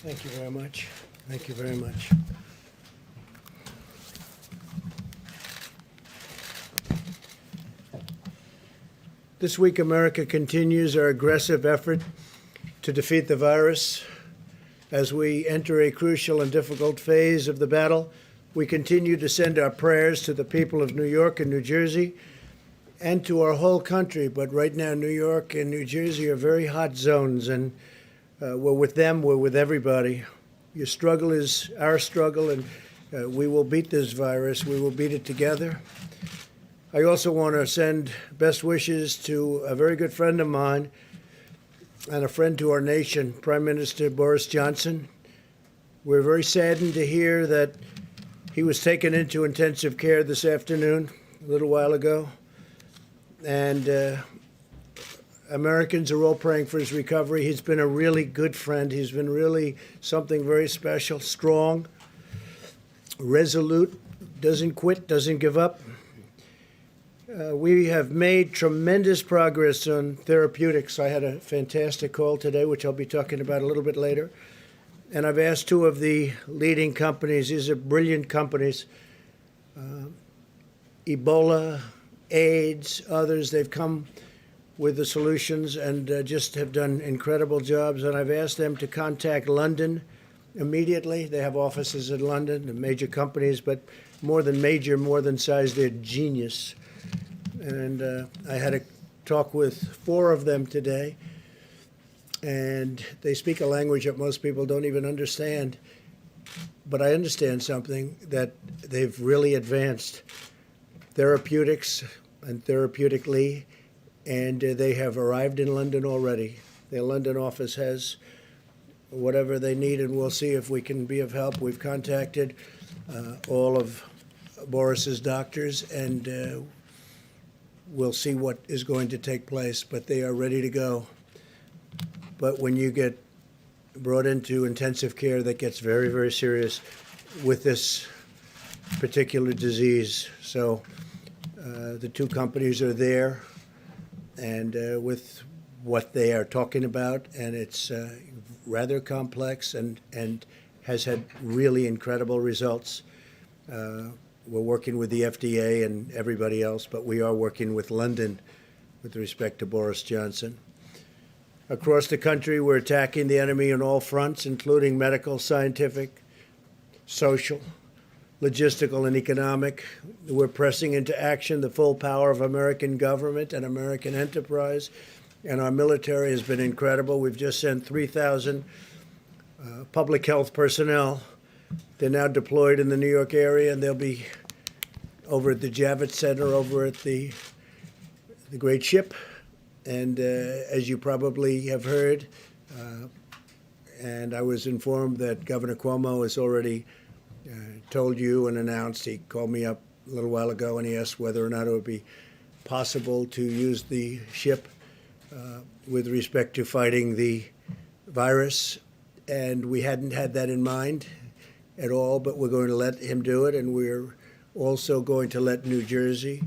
Thank you very much. Thank you very much. This week, America continues our aggressive effort to defeat the virus. As we enter a crucial and difficult phase of the battle, we continue to send our prayers to the people of New York and New Jersey and to our whole country. But right now, New York and New Jersey are very hot zones, and we're with them, we're with everybody. Your struggle is our struggle, and we will beat this virus. We will beat it together. I also want to send best wishes to a very good friend of mine and a friend to our nation, Prime Minister Boris Johnson. We're very saddened to hear that he was taken into intensive care this afternoon, a little while ago. And Americans are all praying for his recovery. He's been a really good friend. He's been really something very special, strong, resolute, doesn't quit, doesn't give up. We have made tremendous progress on therapeutics. I had a fantastic call today, which I'll be talking about a little bit later. And I've asked two of the leading companies, these are brilliant companies, Ebola, AIDS, others, they've come with the solutions and just have done incredible jobs. And I've asked them to contact London immediately. They have offices in London, the major companies, but more than major, more than size, they're genius. And I had a talk with four of them today, and they speak a language that most people don't even understand. But I understand something, that they've really advanced therapeutics and therapeutically, and they have arrived in London already. Their London office has whatever they need, and we'll see if we can be of help. We've contacted all of Boris's doctors, and we'll see what is going to take place, but they are ready to go. But when you get brought into intensive care, that gets very, very serious with this particular disease. So the two companies are there, and with what they are talking about, and it's rather complex and has had really incredible results. We're working with the FDA and everybody else, but we are working with London with respect to Boris Johnson. Across the country, we're attacking the enemy on all fronts, including medical, scientific, social, logistical, and economic. We're pressing into action the full power of American government and American enterprise, and our military has been incredible. We've just sent 3,000 public health personnel. They're now deployed in the New York area, and they'll be over at the Javits Center, over at the Great Ship. And as you probably have heard, and I was informed that Governor Cuomo has already told you and announced, he called me up a little while ago and he asked whether or not it would be possible to use the ship with respect to fighting the virus. And we hadn't had that in mind at all, but we're going to let him do it, and we're also going to let New Jersey,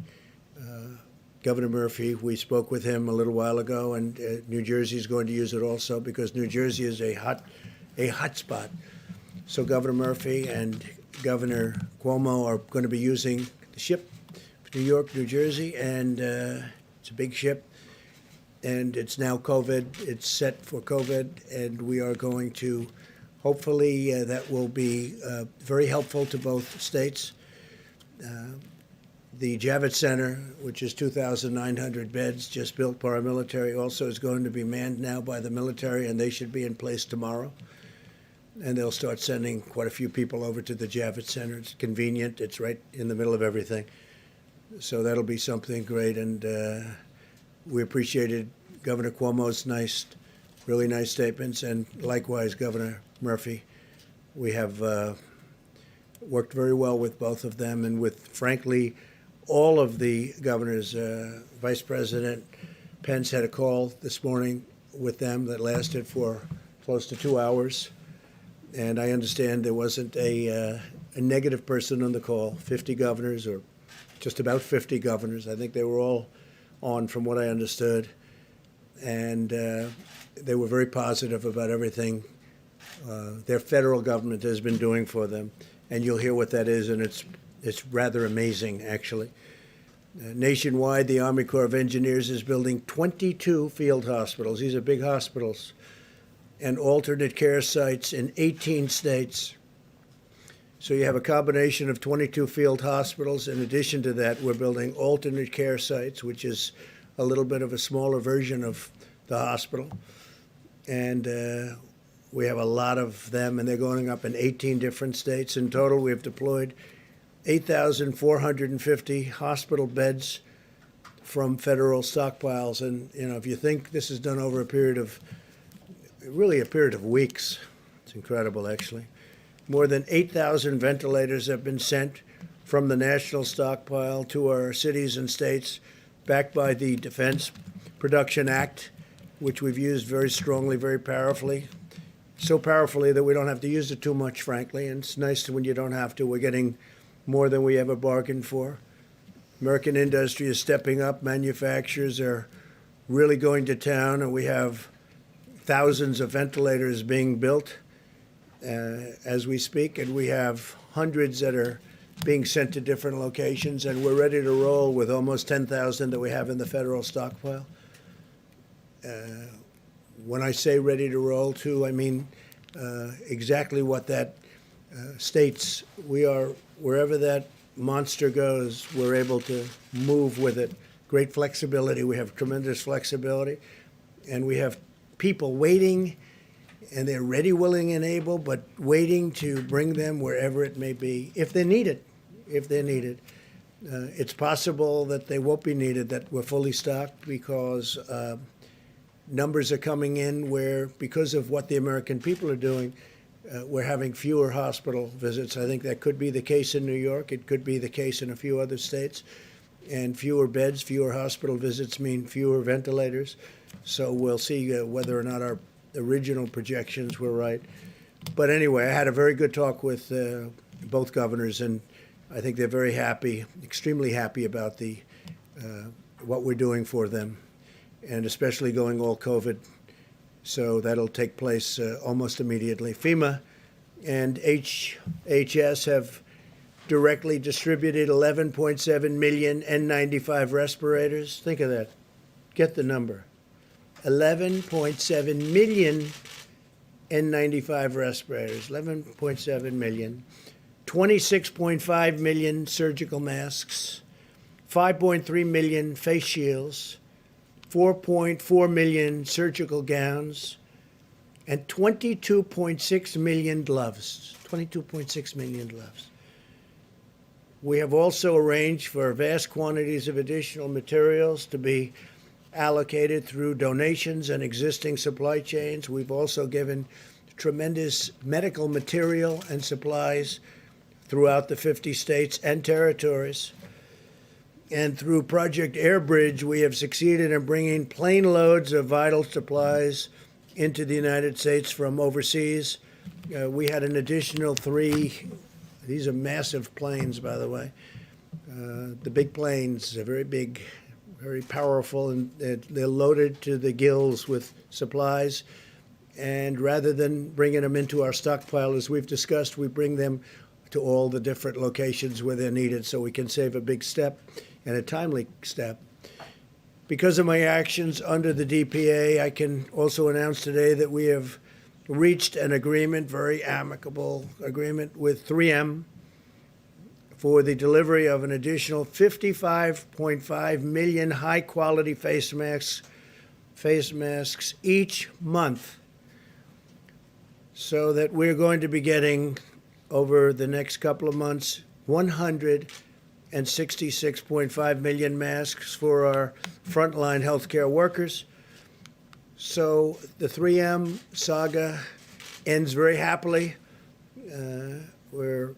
Governor Murphy, we spoke with him a little while ago, and New Jersey is going to use it also because New Jersey is a hot spot. So Governor Murphy and Governor Cuomo are going to be using the ship, New York, New Jersey, and it's a big ship, and it's now COVID. It's set for COVID, and we are going to, hopefully, that will be very helpful to both states. The Javits Center, which is 2,900 beds, just built by our military, also is going to be manned now by the military, and they should be in place tomorrow. And they'll start sending quite a few people over to the Javits Center. It's convenient. It's right in the middle of everything. So that'll be something great. And we appreciated Governor Cuomo's really nice statements, and likewise Governor Murphy. We have worked very well with both of them, and with, frankly, all of the governors. Vice President Pence had a call this morning with them that lasted for close to 2 hours. And I understand there wasn't a negative person on the call. 50 governors, or just about 50 governors. I think they were all on, from what I understood. And they were very positive about everything their federal government has been doing for them. And you'll hear what that is, and it's rather amazing, actually. Nationwide, the Army Corps of Engineers is building 22 field hospitals. These are big hospitals and alternate care sites in 18 states. So you have a combination of 22 field hospitals. In addition to that, we're building alternate care sites, which is a little bit of a smaller version of the hospital. And we have a lot of them, and they're going up in 18 different states. In total, we have deployed 8,450 hospital beds from federal stockpiles. And, if you think this is done over a period of weeks, it's incredible, actually. More than 8,000 ventilators have been sent from the national stockpile to our cities and states, backed by the Defense Production Act, which we've used very strongly, very powerfully. So powerfully that we don't have to use it too much, frankly. And it's nice when you don't have to. We're getting more than we ever bargained for. American industry is stepping up. Manufacturers are really going to town, and we have thousands of ventilators being built as we speak, and we have hundreds that are being sent to different locations, and we're ready to roll with almost 10,000 that we have in the federal stockpile. When I say ready to roll, too, I mean exactly what that states. We are, wherever that monster goes, we're able to move with it. Great flexibility. We have tremendous flexibility, and we have people waiting, and they're ready, willing, and able, but waiting to bring them wherever it may be, if they need it. If they're needed. It's possible that they won't be needed, that we're fully stocked, because numbers are coming in where, because of what the American people are doing, we're having fewer hospital visits. I think that could be the case in New York. It could be the case in a few other states. And fewer beds, fewer hospital visits mean fewer ventilators. So we'll see whether or not our original projections were right. But anyway, I had a very good talk with both governors, and I think they're very happy, extremely happy about the what we're doing for them, and especially going all COVID. So that'll take place almost immediately. FEMA and HHS have directly distributed 11.7 million N95 respirators. Think of that. Get the number. 11.7 million N95 respirators. 11.7 million. 26.5 million surgical masks, 5.3 million face shields, 4.4 million surgical gowns, and 22.6 million gloves. 22.6 million gloves. We have also arranged for vast quantities of additional materials to be allocated through donations and existing supply chains. We've also given tremendous medical material and supplies throughout the 50 states and territories. And through Project Airbridge, we have succeeded in bringing plane loads of vital supplies into the United States from overseas. We had an additional 3. These are massive planes, by the way. The big planes are very big, very powerful, and they're loaded to the gills with supplies. And rather than bringing them into our stockpile, as we've discussed, we bring them to all the different locations where they're needed, so we can save a big step and a timely step. Because of my actions under the DPA, I can also announce today that we have reached an agreement, very amicable agreement, with 3M for the delivery of an additional 55.5 million high-quality face masks each month, so that we're going to be getting, over the next couple of months, 166.5 million masks for our frontline healthcare workers. So the 3M saga ends very happily. We're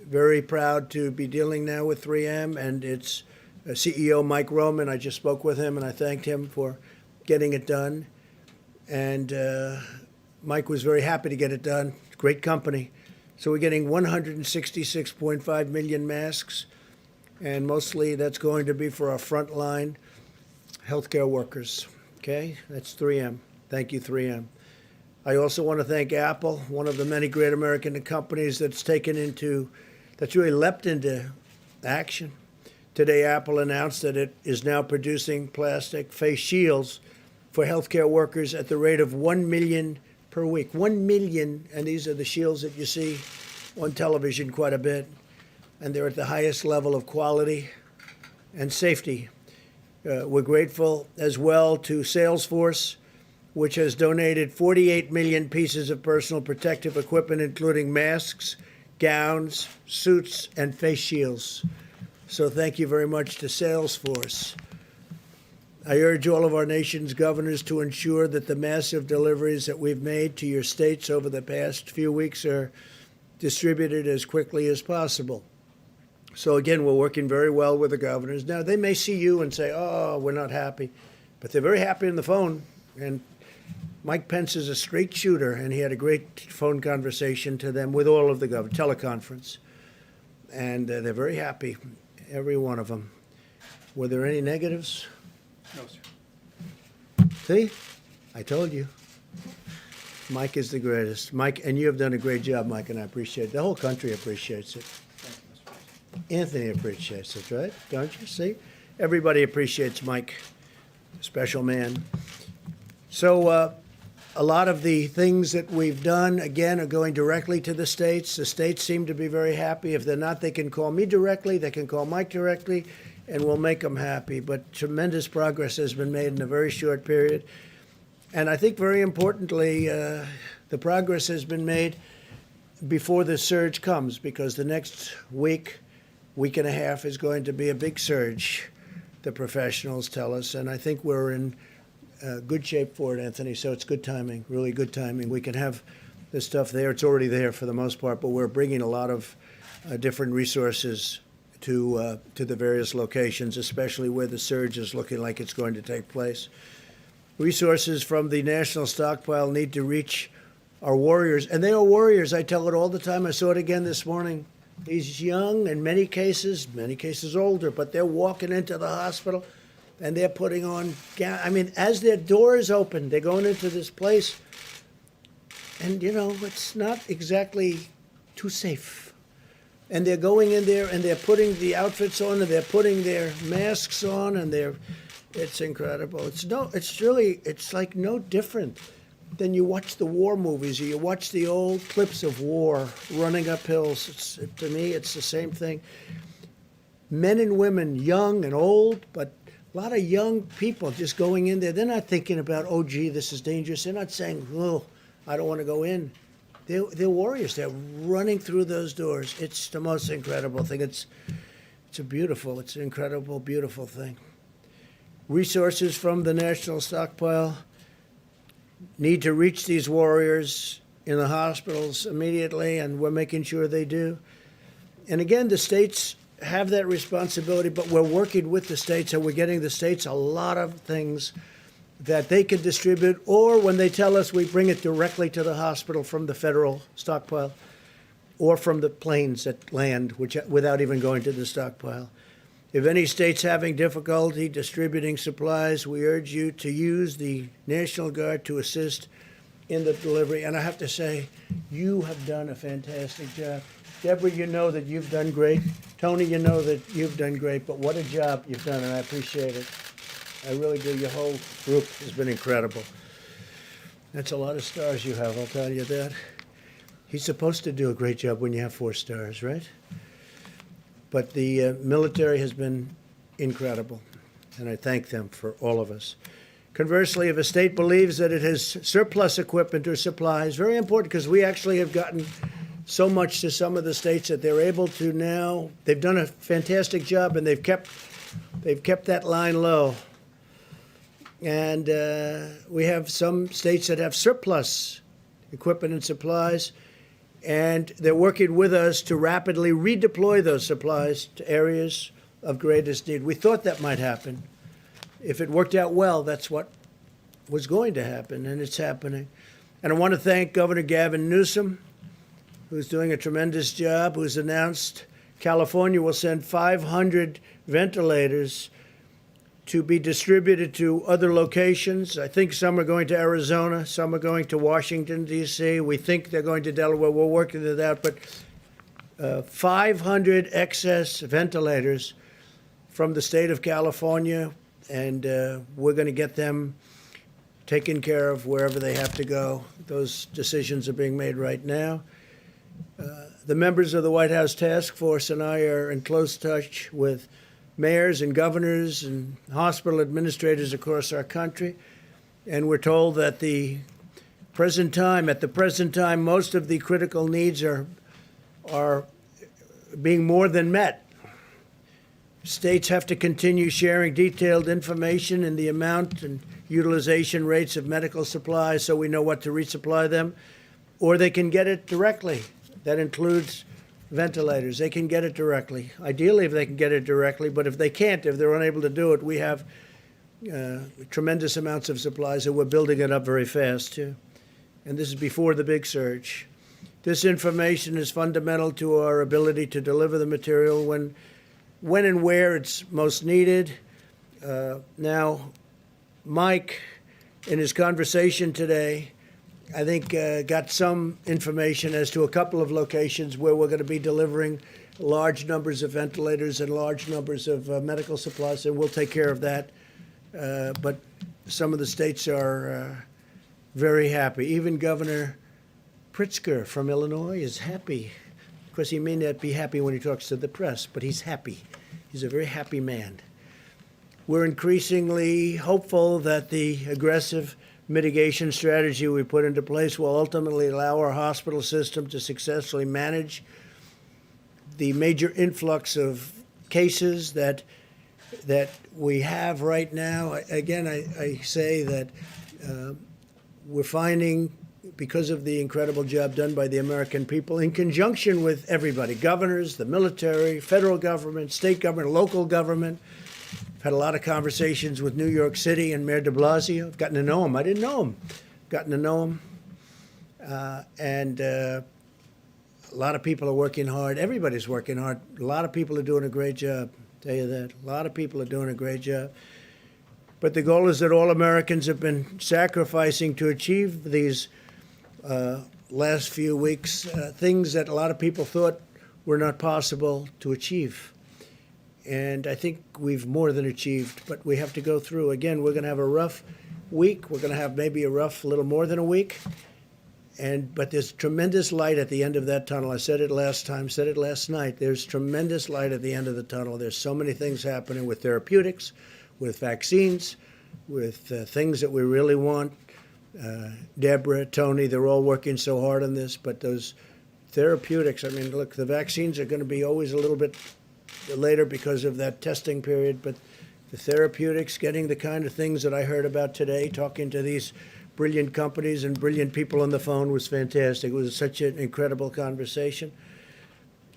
very proud to be dealing now with 3M and its CEO, Mike Roman. I just spoke with him, and I thanked him for getting it done. And Mike was very happy to get it done. Great company. So we're getting 166.5 million masks, and mostly that's going to be for our frontline healthcare workers. Okay? That's 3M. Thank you, 3M. I also want to thank Apple, one of the many great American companies that's really leapt into action. Today, Apple announced that it is now producing plastic face shields for healthcare workers at the rate of 1 million per week. 1 million, and these are the shields that you see on television quite a bit, and they're at the highest level of quality and safety. We're grateful as well to Salesforce, which has donated 48 million pieces of personal protective equipment, including masks, gowns, suits, and face shields. So thank you very much to Salesforce. I urge all of our nation's governors to ensure that the massive deliveries that we've made to your states over the past few weeks are distributed as quickly as possible. So again, we're working very well with the governors. Now, they may see you and say, oh, we're not happy, but they're very happy on the phone. And Mike Pence is a straight shooter, and he had a great phone conversation to them with all of the governors, teleconference. And they're very happy, every one of them. Were there any negatives? No, sir. See? I told you. Mike is the greatest. Mike, and you have done a great job, Mike, and I appreciate it. The whole country appreciates it. Thank you, Mr. President. Anthony appreciates it, right? Don't you? See? Everybody appreciates Mike. Special man. So a lot of the things that we've done, again, are going directly to the states. The states seem to be very happy. If they're not, they can call me directly. They can call Mike directly, and we'll make them happy. But tremendous progress has been made in a very short period. And I think very importantly, the progress has been made before the surge comes, because the next week and a half is going to be a big surge, the professionals tell us. And I think we're in good shape for it, Anthony. So it's good timing, really good timing. We can have this stuff there. It's already there for the most part, but we're bringing a lot of different resources to the various locations, especially where the surge is looking like it's going to take place. Resources from the national stockpile need to reach our warriors, and they are warriors. I tell it all the time. I saw it again this morning. These young, in many cases older, but they're walking into the hospital and they're putting on, I mean, as their doors open, they're going into this place, and, you know, it's not exactly too safe. And they're going in there and they're putting the outfits on and they're putting their masks on, and it's incredible. It's like no different than you watch the war movies or you watch the old clips of war running up hills. To me, it's the same thing. Men and women, young and old, but a lot of young people just going in there. They're not thinking about, oh, gee, this is dangerous. They're not saying, oh, I don't want to go in. They're warriors. They're running through those doors. It's the most incredible thing. It's an incredible, beautiful thing. Resources from the national stockpile need to reach these warriors in the hospitals immediately, and we're making sure they do. And again, the states have that responsibility, but we're working with the states, and we're getting the states a lot of things that they can distribute, or when they tell us, we bring it directly to the hospital from the federal stockpile or from the planes that land, without even going to the stockpile. If any state's having difficulty distributing supplies, we urge you to use the National Guard to assist in the delivery. And I have to say, you have done a fantastic job. Deborah, you know that you've done great. Tony, you know that you've done great. But what a job you've done, and I appreciate it. I really do. Your whole group has been incredible. That's a lot of stars you have, I'll tell you that. He's supposed to do a great job when you have 4 stars, right? But the military has been incredible, and I thank them for all of us. Conversely, if a state believes that it has surplus equipment or supplies, very important, because we actually have gotten so much to some of the states that they're able to now. They've done a fantastic job, and they've kept that line low. And we have some states that have surplus equipment and supplies, and they're working with us to rapidly redeploy those supplies to areas of greatest need. We thought that might happen. If it worked out well, that's what was going to happen, and it's happening. And I want to thank Governor Gavin Newsom, who's doing a tremendous job, who's announced California will send 500 ventilators to be distributed to other locations. I think some are going to Arizona, some are going to Washington, D.C. We think they're going to Delaware. We're working it out, but 500 excess ventilators from the state of California, and we're going to get them taken care of wherever they have to go. Those decisions are being made right now. The members of the White House Task Force and I are in close touch with mayors and governors and hospital administrators across our country, and we're told that at the present time, most of the critical needs are being more than met. States have to continue sharing detailed information in the amount and utilization rates of medical supplies so we know what to resupply them, or they can get it directly. That includes ventilators. They can get it directly. Ideally, if they can get it directly, but if they can't, if they're unable to do it, we have tremendous amounts of supplies, and we're building it up very fast, too. And this is before the big surge. This information is fundamental to our ability to deliver the material when and where it's most needed. Now, Mike, in his conversation today, I think got some information as to a couple of locations where we're going to be delivering large numbers of ventilators and large numbers of medical supplies, and we'll take care of that. But some of the states are very happy. Even Governor Pritzker from Illinois is happy. Of course, he may not be happy when he talks to the press, but he's happy. He's a very happy man. We're increasingly hopeful that the aggressive mitigation strategy we put into place will ultimately allow our hospital system to successfully manage the major influx of cases that we have right now. Again, I say that we're finding, because of the incredible job done by the American people, in conjunction with everybody, governors, the military, federal government, state government, local government. I've had a lot of conversations with New York City and Mayor de Blasio. I've gotten to know him. I didn't know him. Gotten to know him. And a lot of people are working hard. Everybody's working hard. A lot of people are doing a great job. I'll tell you that. A lot of people are doing a great job. But the goal is that all Americans have been sacrificing to achieve these last few weeks, things that a lot of people thought were not possible to achieve. And I think we've more than achieved, but we have to go through. Again, we're going to have a rough week. We're going to have maybe a little more than a week. But there's tremendous light at the end of that tunnel. I said it last time, said it last night. There's tremendous light at the end of the tunnel. There's so many things happening with therapeutics, with vaccines, with things that we really want. Deborah, Tony, they're all working so hard on this. But those therapeutics, I mean, look, the vaccines are going to be always a little bit later because of that testing period. But the therapeutics, getting the kind of things that I heard about today, talking to these brilliant companies and brilliant people on the phone, was fantastic. It was such an incredible conversation.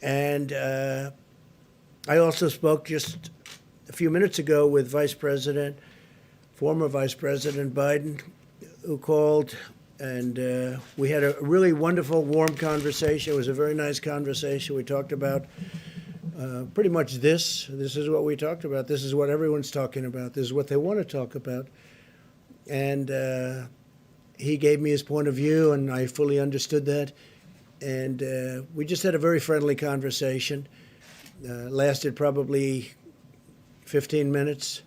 And I also spoke just a few minutes ago with former Vice President Biden, who called, and we had a really wonderful, warm conversation. It was a very nice conversation. We talked about pretty much this. This is what we talked about. This is what everyone's talking about. This is what they want to talk about. And he gave me his point of view, and I fully understood that. And we just had a very friendly conversation. Lasted probably 15 minutes.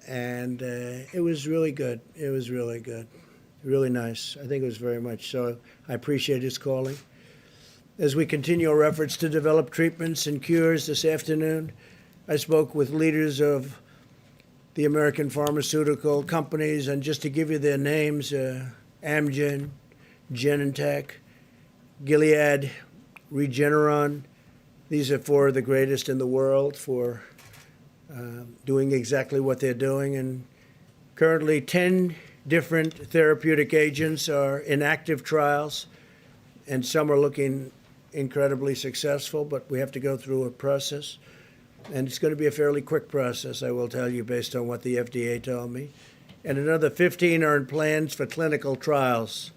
And it was really good. It was really good. Really nice. I think it was very much so. I appreciate his calling. As we continue our efforts to develop treatments and cures this afternoon, I spoke with leaders of the American pharmaceutical companies, and just to give you their names, Amgen, Genentech, Gilead, Regeneron. These are four of the greatest in the world for doing exactly what they're doing. And currently 10 different therapeutic agents are in active trials, and some are looking incredibly successful, but we have to go through a process. And it's going to be a fairly quick process, I will tell you, based on what the FDA told me. And another 15 are in plans for clinical trials.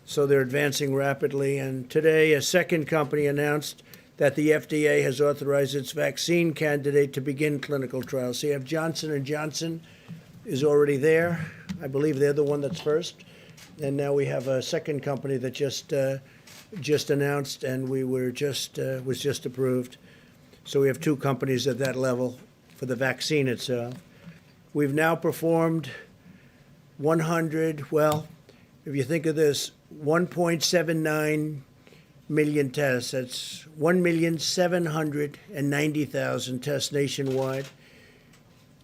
So they're advancing rapidly. And today, a second company announced that the FDA has authorized its vaccine candidate to begin clinical trials. So you have Johnson & Johnson is already there. I believe they're the one that's first. And now we have a second company that just announced, and we were was just approved. So we have two companies at that level for the vaccine itself. We've now performed 100, well, if you think of this, 1.79 million tests. That's 1,790,000 tests nationwide.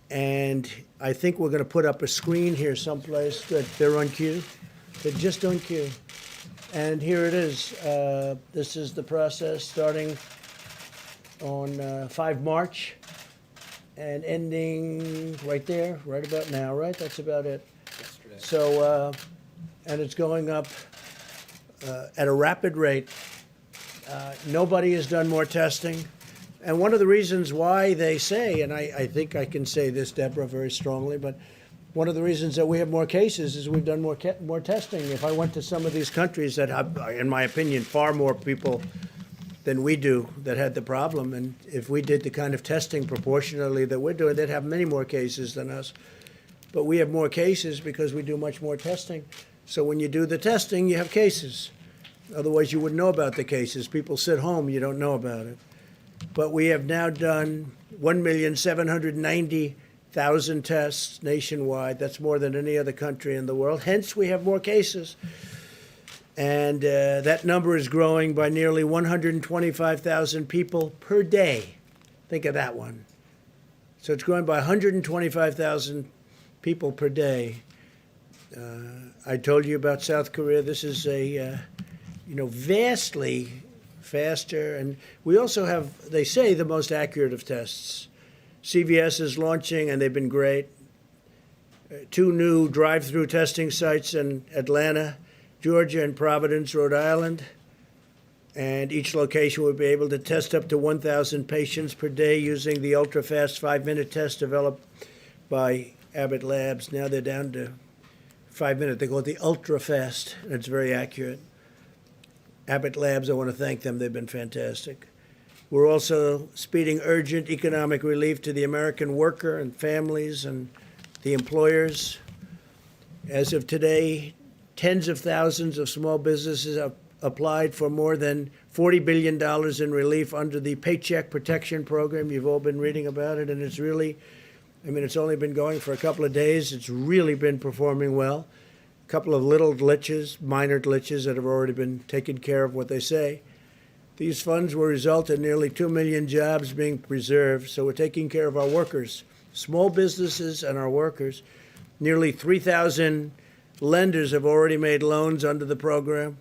And I think we're going to put up a screen here someplace. Good. They're on cue. They're just on cue. And here it is. This is the process starting on 5 March and ending right there, right about now, right? That's about it. Yesterday. So, and it's going up at a rapid rate. Nobody has done more testing. And one of the reasons why they say, and I think I can say this, Deborah, very strongly, but one of the reasons that we have more cases is we've done more testing. If I went to some of these countries that have, in my opinion, far more people than we do that had the problem, and if we did the kind of testing proportionally that we're doing, they'd have many more cases than us. But we have more cases because we do much more testing. So when you do the testing, you have cases. Otherwise, you wouldn't know about the cases. People sit home, you don't know about it. But we have now done 1,790,000 tests nationwide. That's more than any other country in the world. Hence, we have more cases. And that number is growing by nearly 125,000 people per day. Think of that one. So it's growing by 125,000 people per day. I told you about South Korea. This is a, vastly faster. And we also have, they say, the most accurate of tests. CVS is launching, and they've been great. 2 new drive-through testing sites in Atlanta, Georgia, and Providence, Rhode Island. And each location will be able to test up to 1,000 patients per day using the ultra-fast 5-minute test developed by Abbott Labs. Now they're down to 5 minutes. They call it the ultra-fast, and it's very accurate. Abbott Labs, I want to thank them. They've been fantastic. We're also speeding urgent economic relief to the American worker and families and the employers. As of today, tens of thousands of small businesses have applied for more than $40 billion in relief under the Paycheck Protection Program. You've all been reading about it, and it's really, it's only been going for a couple of days. It's really been performing well. A couple of little glitches, minor glitches that have already been taken care of, what they say. These funds will result in nearly 2 million jobs being preserved, so we're taking care of our workers, small businesses and our workers. Nearly 3,000 lenders have already made loans under the program,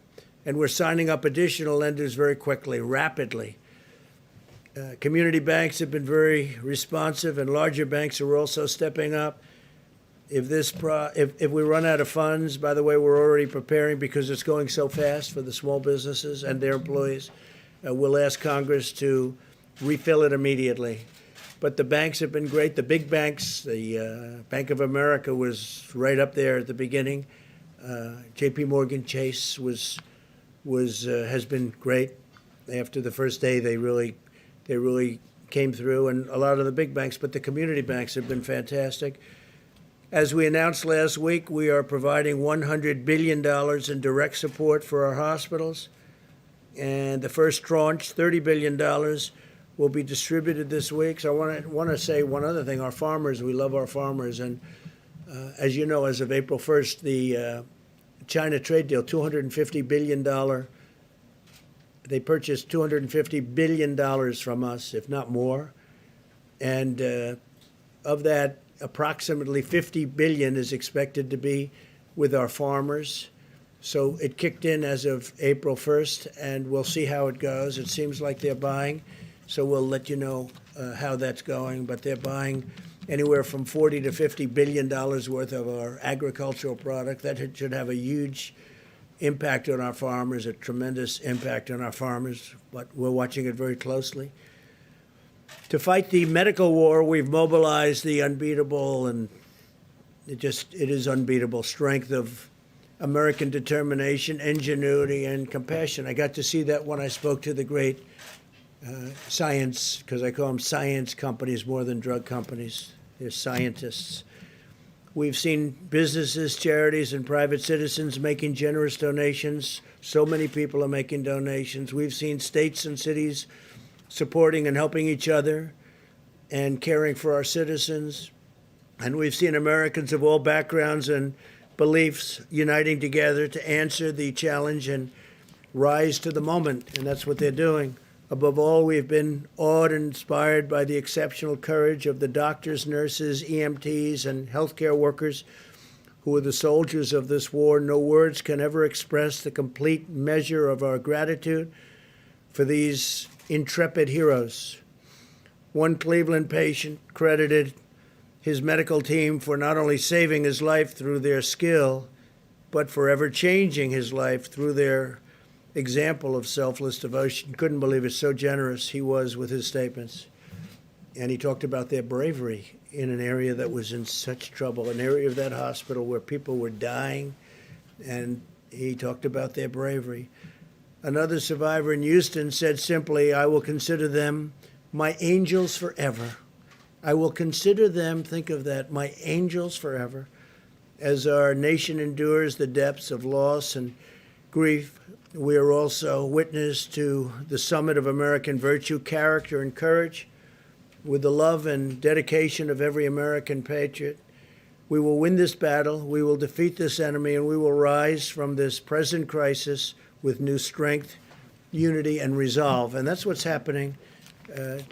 and we're signing up additional lenders very quickly, rapidly. Community banks have been very responsive, and larger banks are also stepping up. If we run out of funds, by the way, we're already preparing because it's going so fast for the small businesses and their employees. We'll ask Congress to refill it immediately. But the banks have been great. The big banks, the Bank of America was right up there at the beginning. J.P. Morgan Chase has been great. After the first day, they really came through, and a lot of the big banks, but the community banks have been fantastic. As we announced last week, we are providing $100 billion in direct support for our hospitals. And the first tranche, $30 billion, will be distributed this week. So I want to say one other thing. Our farmers, we love our farmers. And as you know, as of April 1st, the China trade deal, $250 billion, they purchased $250 billion from us, if not more. And of that, approximately $50 billion is expected to be with our farmers. So it kicked in as of April 1st, and we'll see how it goes. It seems like they're buying, so we'll let you know how that's going. But they're buying anywhere from $40 to $50 billion worth of our agricultural product. That should have a huge impact on our farmers, a tremendous impact on our farmers, but we're watching it very closely. To fight the medical war, we've mobilized the unbeatable, and it is unbeatable, strength of American determination, ingenuity, and compassion. I got to see that when I spoke to the great science, because I call them science companies more than drug companies. They're scientists. We've seen businesses, charities, and private citizens making generous donations. So many people are making donations. We've seen states and cities supporting and helping each other and caring for our citizens. And we've seen Americans of all backgrounds and beliefs uniting together to answer the challenge and rise to the moment. And that's what they're doing. Above all, we've been awed and inspired by the exceptional courage of the doctors, nurses, EMTs, and healthcare workers who are the soldiers of this war. No words can ever express the complete measure of our gratitude for these intrepid heroes. One Cleveland patient credited his medical team for not only saving his life through their skill, but forever changing his life through their example of selfless devotion. Couldn't believe it, so generous he was with his statements. And he talked about their bravery in an area that was in such trouble, an area of that hospital where people were dying, and he talked about their bravery. Another survivor in Houston said simply, "I will consider them my angels forever." I will consider them, think of that, my angels forever. As our nation endures the depths of loss and grief, we are also witness to the summit of American virtue, character, and courage. With the love and dedication of every American patriot, we will win this battle, we will defeat this enemy, and we will rise from this present crisis with new strength, unity, and resolve. And that's what's happening.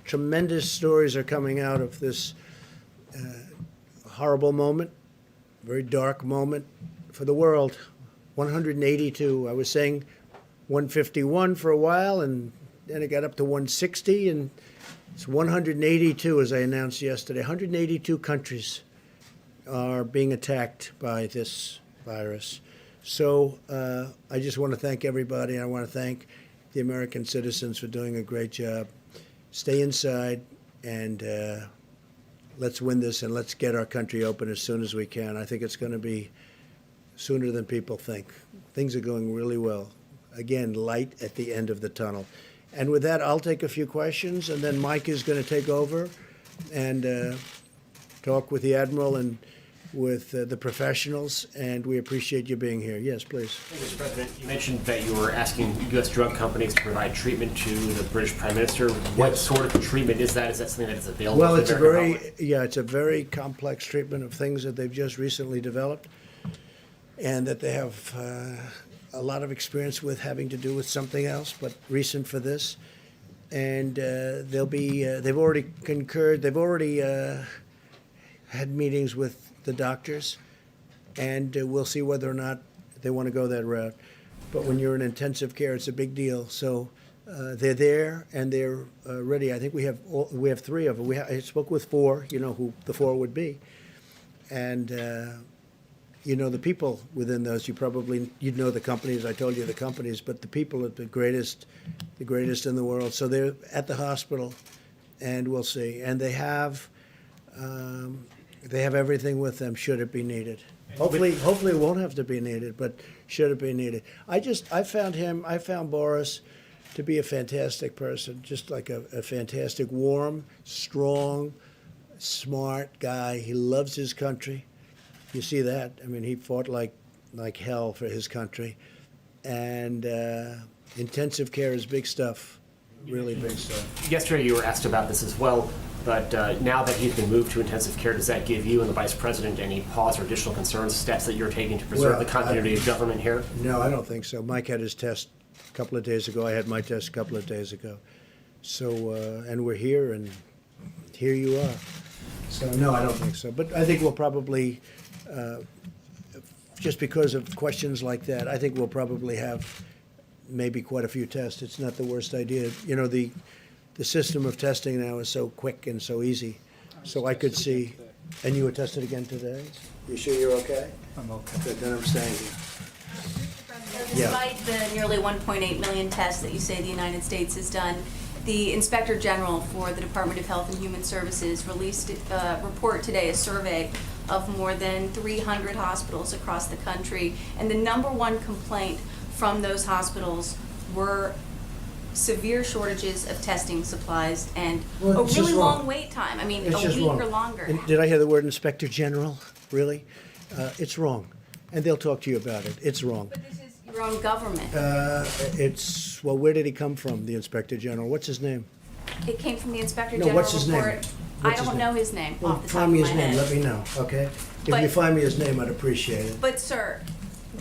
Tremendous stories are coming out of this horrible moment, very dark moment for the world. 182. I was saying 151 for a while, and then it got up to 160, and it's 182, as I announced yesterday. 182 countries are being attacked by this virus. So I just want to thank everybody, and I want to thank the American citizens for doing a great job. Stay inside, and let's win this, and let's get our country open as soon as we can. I think it's going to be sooner than people think. Things are going really well. Again, light at the end of the tunnel. And with that, I'll take a few questions, and then Mike is going to take over and talk with the Admiral and with the professionals, and we appreciate you being here. Yes, please. Thank you, Mr. President. You mentioned that you were asking U.S. drug companies to provide treatment to the British Prime Minister. What sort of treatment is that? Is that something that is available Well, to it's the a American very, public? yeah, it's a very complex treatment of things that they've just recently developed, and that they have a lot of experience with, having to do with something else, but recent for this. And they'll be, they've already concurred, they've already had meetings with the doctors, and we'll see whether or not they want to go that route. But when you're in intensive care, it's a big deal. So they're there, and they're ready. I think we have three of them. I spoke with four, you know who the four would be. And you know the people within those. You'd know the companies. I told you the companies, but the people are the greatest in the world. So they're at the hospital, and we'll see. And they have everything with them should it be needed. Hopefully it won't have to be needed, but should it be needed. I found Boris to be a fantastic person, just like a fantastic, warm, strong, smart guy. He loves his country. You see that? I mean, he fought like hell for his country. And intensive care is big stuff, really big stuff. Yesterday you were asked about this as well, but now that he's been moved to intensive care, does that give you and the Vice President any pause or additional concerns, steps that you're taking to preserve the continuity of government here? No, I don't think so. Mike had his test a couple of days ago. I had my test a couple of days ago. So, and we're here, and here you are. So, no, I don't think so. But I think we'll probably, just because of questions like that, I think we'll probably have maybe quite a few tests. It's not the worst idea. You know, the system of testing now is so quick and so easy. So I could see, and you were tested again today? You sure you're okay? I'm okay. Good, then I'm staying here. Despite the nearly 1.8 million tests that you say the United States has done, the Inspector General for the Department of Health and Human Services released a report today, a survey of more than 300 hospitals across the country, and the #1 complaint from those hospitals were severe shortages of testing supplies and Well, a it's really just long wrong. wait time. I mean, It's a just week wrong. or longer. And did I hear the word Inspector General? Really? It's wrong. And they'll talk to you about it. It's wrong. But this is your own government. Well, where did he come from, the Inspector General? What's his name? It came from the Inspector No, General what's his name? report. What's I his don't name? know his name Well, off the top find of me my his name, head. let me know, okay? If But- you find me his name, I'd appreciate it. But sir,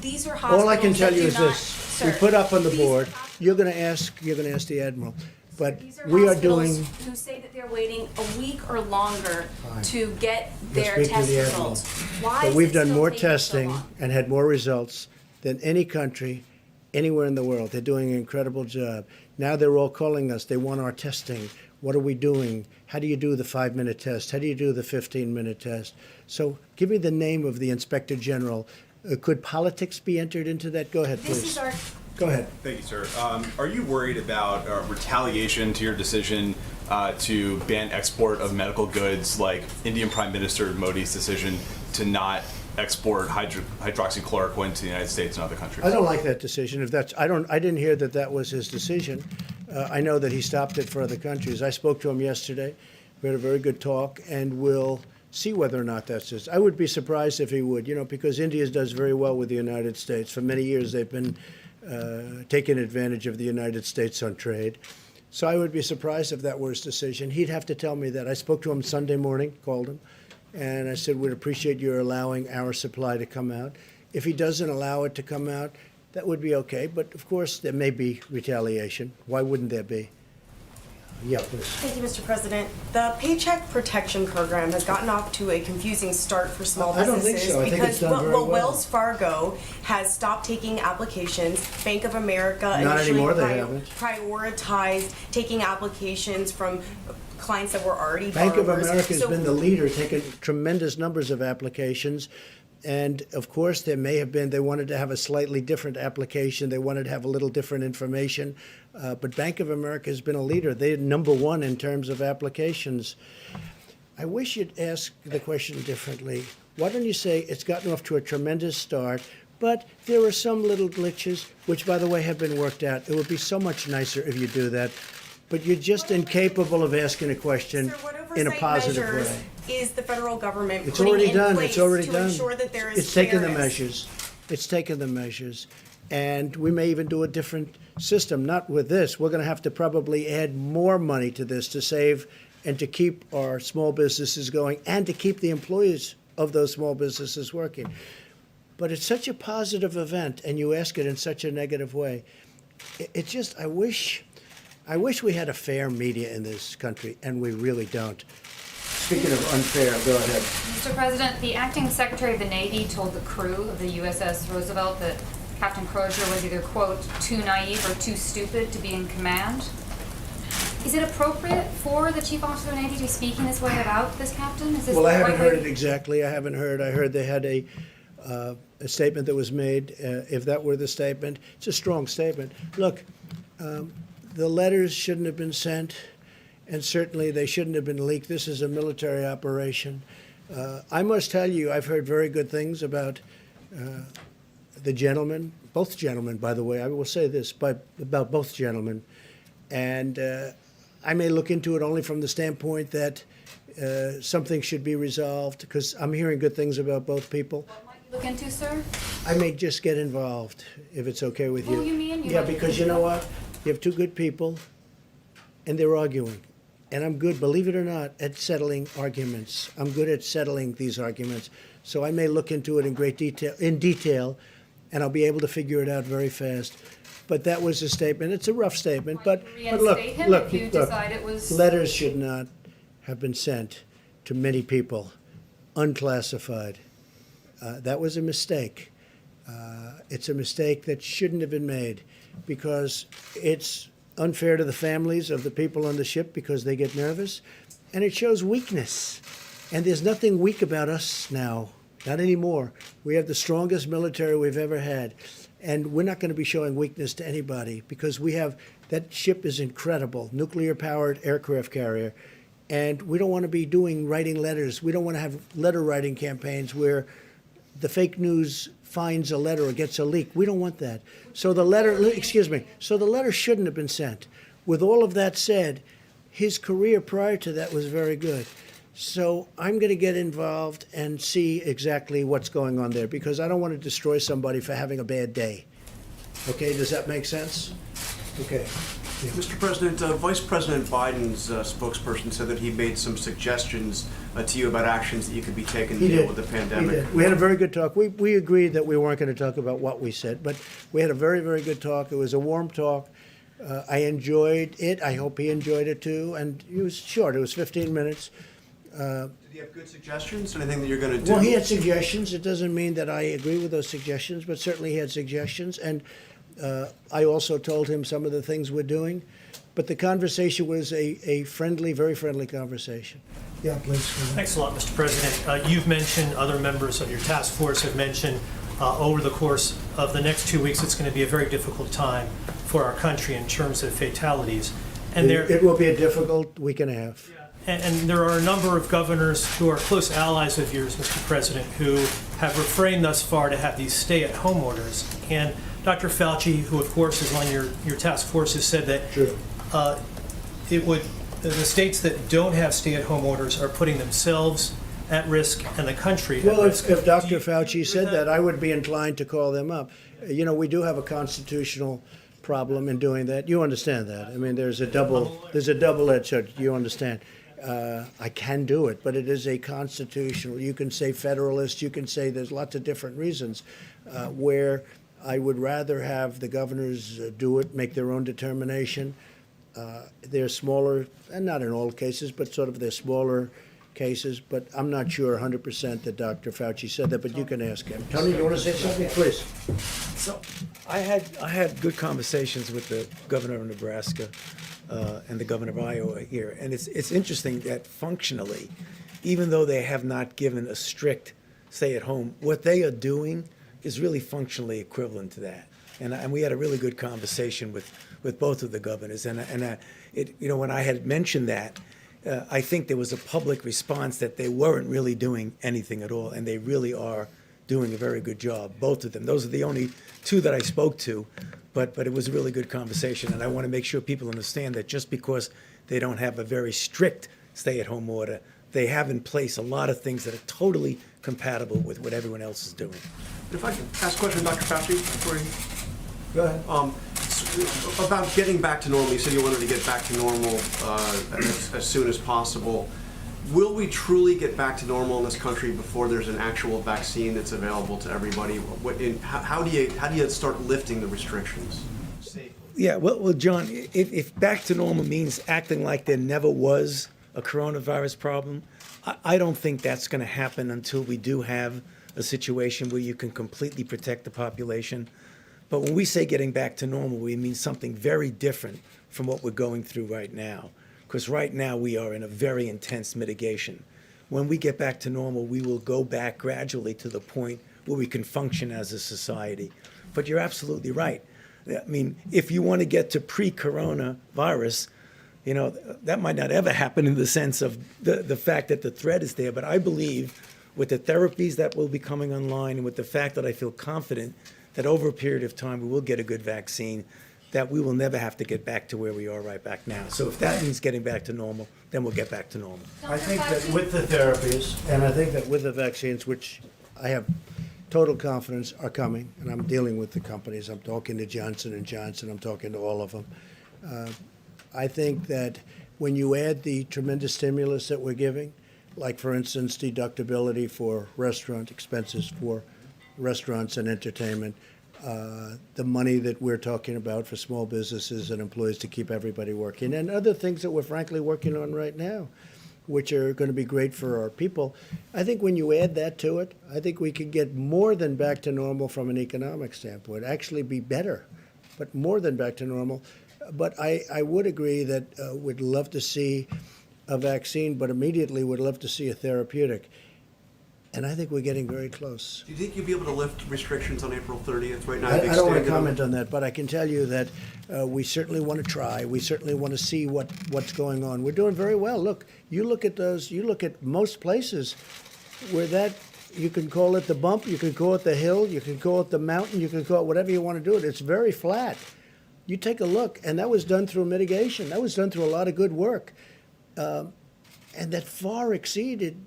these are hospitals All I can tell that you do is not- this, we sir, put up on the these are board, hospitals- you're gonna ask the Admiral, but These are we are hospitals doing, who say that they're waiting a week or longer Fine. to get You'll their speak to test the Admiral. results. Why but is we've it done still more taking so testing long? and had more results than any country anywhere in the world. They're doing an incredible job. Now they're all calling us, they want our testing. What are we doing? How do you do the 5-minute test? How do you do the 15-minute test? So give me the name of the Inspector General. Could politics be entered into that? Go ahead, This please. is our, Go ahead. Thank you, sir. Are you worried about retaliation to your decision to ban export of medical goods, like Indian Prime Minister Modi's decision to not export hydroxychloroquine to the United States and other countries? I don't like that decision. If that's, I didn't hear that that was his decision. I know that he stopped it for other countries. I spoke to him yesterday. We had a very good talk, and we'll see whether or not that's his. I would be surprised if he would, because India does very well with the United States. For many years, they've been taking advantage of the United States on trade. So I would be surprised if that were his decision. He'd have to tell me that. I spoke to him Sunday morning, called him, and I said, we'd appreciate your allowing our supply to come out. If he doesn't allow it to come out, that would be okay. But of course, there may be retaliation. Why wouldn't there be? Yeah, please. Thank you, Mr. President. The Paycheck Protection Program has gotten off to a confusing start for small I don't businesses. think so. I think it's because done very well. Wells Fargo has stopped taking applications. Bank of America Not initially anymore, they haven't. prioritized taking applications from clients that were already Bank of borrowers. America has So- been the leader, taking tremendous numbers of applications. And of course, there may have been, they wanted to have a slightly different application. They wanted to have a little different information. But Bank of America has been a leader. They're number one in terms of applications. I wish you'd ask the question differently. Why don't you say it's gotten off to a tremendous start, but there are some little glitches, which, by the way, have been worked out. It would be so much nicer if you do that. But you're just incapable of asking a question Sir, what in a oversight positive measures way. is the federal government It's putting already in done. place It's already to done. ensure that there is It's taken the fairness? measures. It's taken the measures. And we may even do a different system, not with this. We're going to have to probably add more money to this to save and to keep our small businesses going and to keep the employees of those small businesses working. But it's such a positive event, and you ask it in such a negative way. It just, I wish we had a fair media in this country, and we really don't. Speaking of unfair, go ahead. Mr. President, the acting Secretary of the Navy told the crew of the USS Roosevelt that Captain Crozier was either, quote, too naive or too stupid to be in command. Is it appropriate for the Chief Officer of the Navy to be speaking this way about this captain? Is this Well, I the haven't right heard way- it exactly. I haven't heard. I heard they had a statement that was made. If that were the statement, it's a strong statement. Look, the letters shouldn't have been sent, and certainly they shouldn't have been leaked. This is a military operation. I must tell you, I've heard very good things about the gentlemen, both gentlemen, by the way. I will say this about both gentlemen. And I may look into it only from the standpoint that something should be resolved, because I'm hearing good things about both people. What might you look into, sir? I may just get involved, if it's okay with you. Who you mean you Yeah, might- because you know what? You have two good people, and they're arguing. And I'm good, believe it or not, at settling arguments. I'm good at settling these arguments. So I may look into it in detail, and I'll be able to figure it out very fast. But that was a statement. It's a rough statement, but look, Reinstate him if you look, decide it was- letters should not have been sent to many people, unclassified. That was a mistake. It's a mistake that shouldn't have been made, because it's unfair to the families of the people on the ship, because they get nervous, and it shows weakness. And there's nothing weak about us now, not anymore. We have the strongest military we've ever had, and we're not going to be showing weakness to anybody, because we have, that ship is incredible, nuclear-powered aircraft carrier, and we don't want to be writing letters. We don't want to have letter-writing campaigns where the fake news finds a letter or gets a leak. We don't want that. So the letter, excuse me, so the letter shouldn't have been sent. with all of that said, his career prior to that was very good. So I'm going to get involved and see exactly what's going on there because I don't want to destroy somebody for having a bad day. Okay, does that make sense? Okay. Mr. President, Vice President Biden's spokesperson said that he made some suggestions to you about actions that you could be taking to He deal did. with the He pandemic. did. We had a very good talk. We agreed that we weren't going to talk about what we said, but we had a very, very good talk. It was a warm talk. I enjoyed it. I hope he enjoyed it too. And it was short. It was 15 minutes. Did he have good suggestions? Anything that you're going to do? Well, he had suggestions. It doesn't mean that I agree with those suggestions, but certainly he had suggestions. And I also told him some of the things we're doing. But the conversation was a friendly, very friendly conversation. Yeah, please. Thanks a lot, Mr. President. You've mentioned, other members of your task force have mentioned, over the course of the next 2 weeks, it's going to be a very difficult time for our country in terms of fatalities. And It will be a difficult week and a half. And there are a number of governors who are close allies of yours, Mr. President, who have refrained thus far to have these stay-at-home orders. And Dr. Fauci, who of course is on your task force, has said that True. the states that don't have stay-at-home orders are putting themselves at risk and the country at Well, risk. if Do Dr. you Fauci agree said with that, I would be inclined to call them up. You know, we do have a constitutional problem in doing that. You understand that. I mean, there's a double-edged sword. You understand. I can do it, but it is a constitutional. You can say federalist. You can say there's lots of different reasons where I would rather have the governors do it, make their own determination. They're smaller, and not in all cases, but sort of they're smaller cases. But I'm not sure 100% that Dr. Fauci said that, but you can ask him. Tony, you want to say something? Please. So I had good conversations with the governor of Nebraska and the governor of Iowa here, and it's interesting that functionally, even though they have not given a strict stay-at-home, what they are doing is really functionally equivalent to that. And we had a really good conversation with both of the governors, and when I had mentioned that, I think there was a public response that they weren't really doing anything at all, and they really are doing a very good job, both of them. Those are the only two that I spoke to, but it was a really good conversation, and I want to make sure people understand that just because they don't have a very strict stay-at-home order, they have in place a lot of things that are totally compatible with what everyone else is doing. If I could ask a question, Dr. Fauci, before you... Go ahead. About getting back to normal, you said you wanted to get back to normal as soon as possible. Will we truly get back to normal in this country before there's an actual vaccine that's available to everybody? How do you start lifting the restrictions safely? Yeah, well, John, if back to normal means acting like there never was a coronavirus problem, I don't think that's going to happen until we do have a situation where you can completely protect the population. But when we say getting back to normal, we mean something very different from what we're going through right now. Because right now we are in a very intense mitigation. When we get back to normal, we will go back gradually to the point where we can function as a society. But you're absolutely right. I mean, if you want to get to pre-coronavirus, that might not ever happen in the sense of the fact that the threat is there. But I believe with the therapies that will be coming online and with the fact that I feel confident that over a period of time we will get a good vaccine, that we will never have to get back to where we are right back now. So if that means getting back to normal, then we'll get back to normal. I think that with the therapies, and I think that with the vaccines, which I have total confidence are coming, and I'm dealing with the companies. I'm talking to Johnson & Johnson. I'm talking to all of them. I think that when you add the tremendous stimulus that we're giving, like, for instance, deductibility for restaurant expenses for restaurants and entertainment, the money that we're talking about for small businesses and employees to keep everybody working, and other things that we're frankly working on right now, which are going to be great for our people. I think when you add that to it, I think we could get more than back to normal from an economic standpoint, actually be better, but more than back to normal. But I would agree that we'd love to see a vaccine, but immediately would love to see a therapeutic. And I think we're getting very close. Do you think you'll be able to lift restrictions on April 30th right now? I don't want to comment on that, but I can tell you that we certainly want to try. We certainly want to see what's going on. We're doing very well. Look, you look at most places where that, you can call it the bump, you can call it the hill, you can call it the mountain, you can call it whatever you want to do it. It's very flat. You take a look, and that was done through mitigation. That was done through a lot of good work, and that far exceeded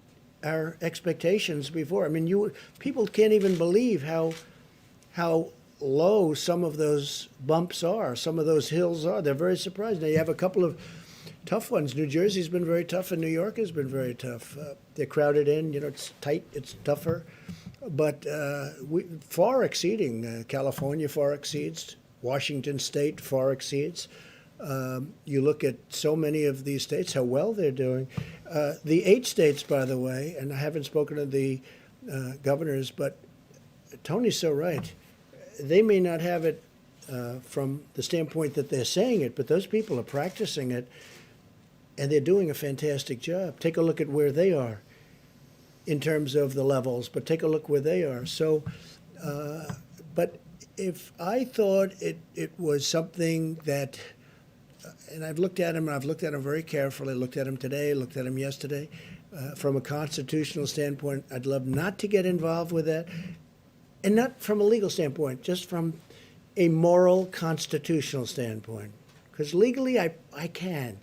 our expectations before. I mean, people can't even believe how low some of those bumps are, some of those hills are. They're very surprised. Now, you have a couple of tough ones. New Jersey's been very tough, and New York has been very tough. They're crowded in, it's tight, it's tougher. But far exceeding, California far exceeds, Washington State far exceeds. You look at so many of these states, how well they're doing. The 8 states, by the way, and I haven't spoken to the governors, but Tony's so right. They may not have it from the standpoint that they're saying it, but those people are practicing it, and they're doing a fantastic job. Take a look at where they are in terms of the levels, but take a look where they are. So, but if I thought it was something that, and I've looked at him very carefully, looked at him today, looked at him yesterday, from a constitutional standpoint, I'd love not to get involved with that. And not from a legal standpoint, just from a moral, constitutional standpoint. Because legally, I can.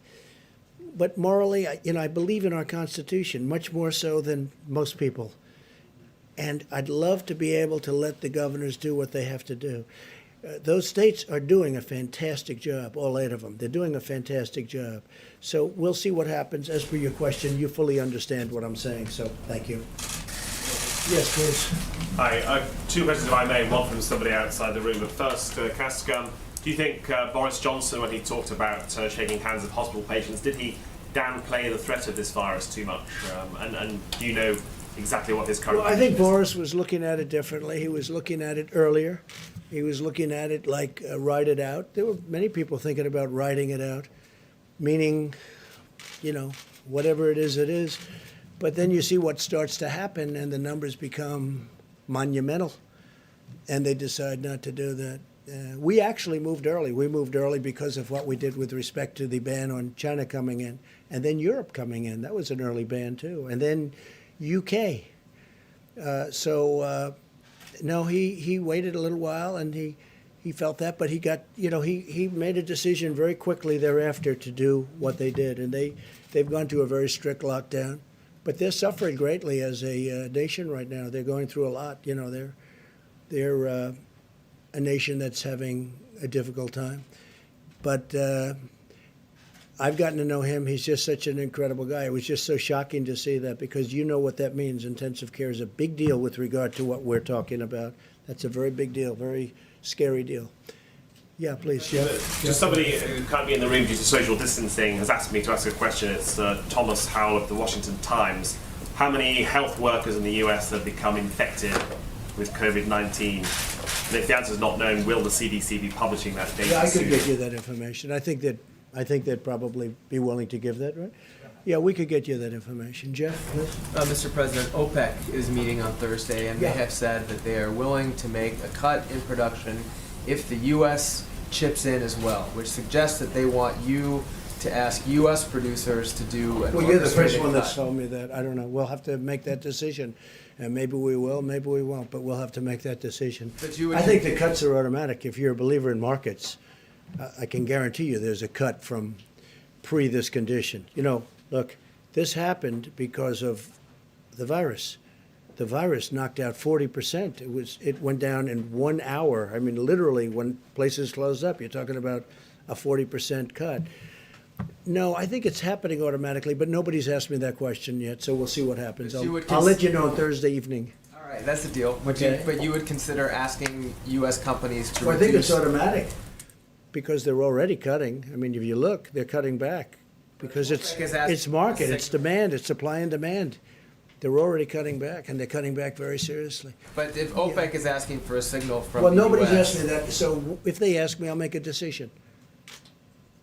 But morally, I believe in our Constitution, much more so than most people. And I'd love to be able to let the governors do what they have to do. Those states are doing a fantastic job, all 8 of them. They're doing a fantastic job. So we'll see what happens. As per your question, you fully understand what I'm saying, so thank you. Yes, please. Hi, 2 questions if I may, one from somebody outside the room. But first, can I ask, do you think Boris Johnson, when he talked about shaking hands with hospital patients, did he downplay the threat of this virus too much? And do you know exactly what his current Well, I think position is? Boris was looking at it differently. He was looking at it earlier. He was looking at it like ride it out. There were many people thinking about riding it out, meaning, whatever it is. But then you see what starts to happen, and the numbers become monumental, and they decide not to do that. We actually moved early. We moved early because of what we did with respect to the ban on China coming in, and then Europe coming in. That was an early ban, too. And then UK. No, he waited a little while, and he felt that, but he got, he made a decision very quickly thereafter to do what they did, and they've gone to a very strict lockdown. But they're suffering greatly as a nation right now. They're going through a lot. They're a nation that's having a difficult time. But I've gotten to know him. He's just such an incredible guy. It was just so shocking to see that, because you know what that means. Intensive care is a big deal with regard to what we're talking about. That's a very big deal, very scary deal. Yeah, please, Jeff. Just somebody who can't be in the room due to social distancing has asked me to ask a question. It's Thomas Howell of the Washington Times. How many health workers in the US have become infected with COVID-19? And if the answer is not known, will the CDC be publishing that data Yeah, I could soon? get you that information. I think they'd probably be willing to give that, right? Yeah, we could get you that information. Jeff, please. Mr. President, OPEC is meeting on Thursday, and Yeah. they have said that they are willing to make a cut in production if the U.S. chips in as well, which suggests that they want you to ask U.S. producers to do an Well, you're the first orchestrated one that's cut. told me that. I don't know. We'll have to make that decision. And maybe we will, maybe we won't, but we'll have to make that decision. But you would- I think the cuts are automatic. If you're a believer in markets, I can guarantee you there's a cut from pre this condition. Look, this happened because of the virus. The virus knocked out 40%. It went down in 1 hour. I mean, literally, when places closed up, you're talking about a 40% cut. No, I think it's happening automatically, but nobody's asked me that question yet, so we'll see what happens. But you would I'll let you know on Thursday evening. All right, that's the deal. Okay. But you would consider asking U.S. companies to Well, I think it's reduce... automatic, because they're already cutting. I mean, if you look, they're cutting back, because OPEC is asking it's market, for a it's demand, it's supply and demand. They're already cutting back, and they're cutting back very seriously. But if OPEC is asking for a signal from Well, the nobody's U.S. asked me that, so if they ask me, I'll make a decision.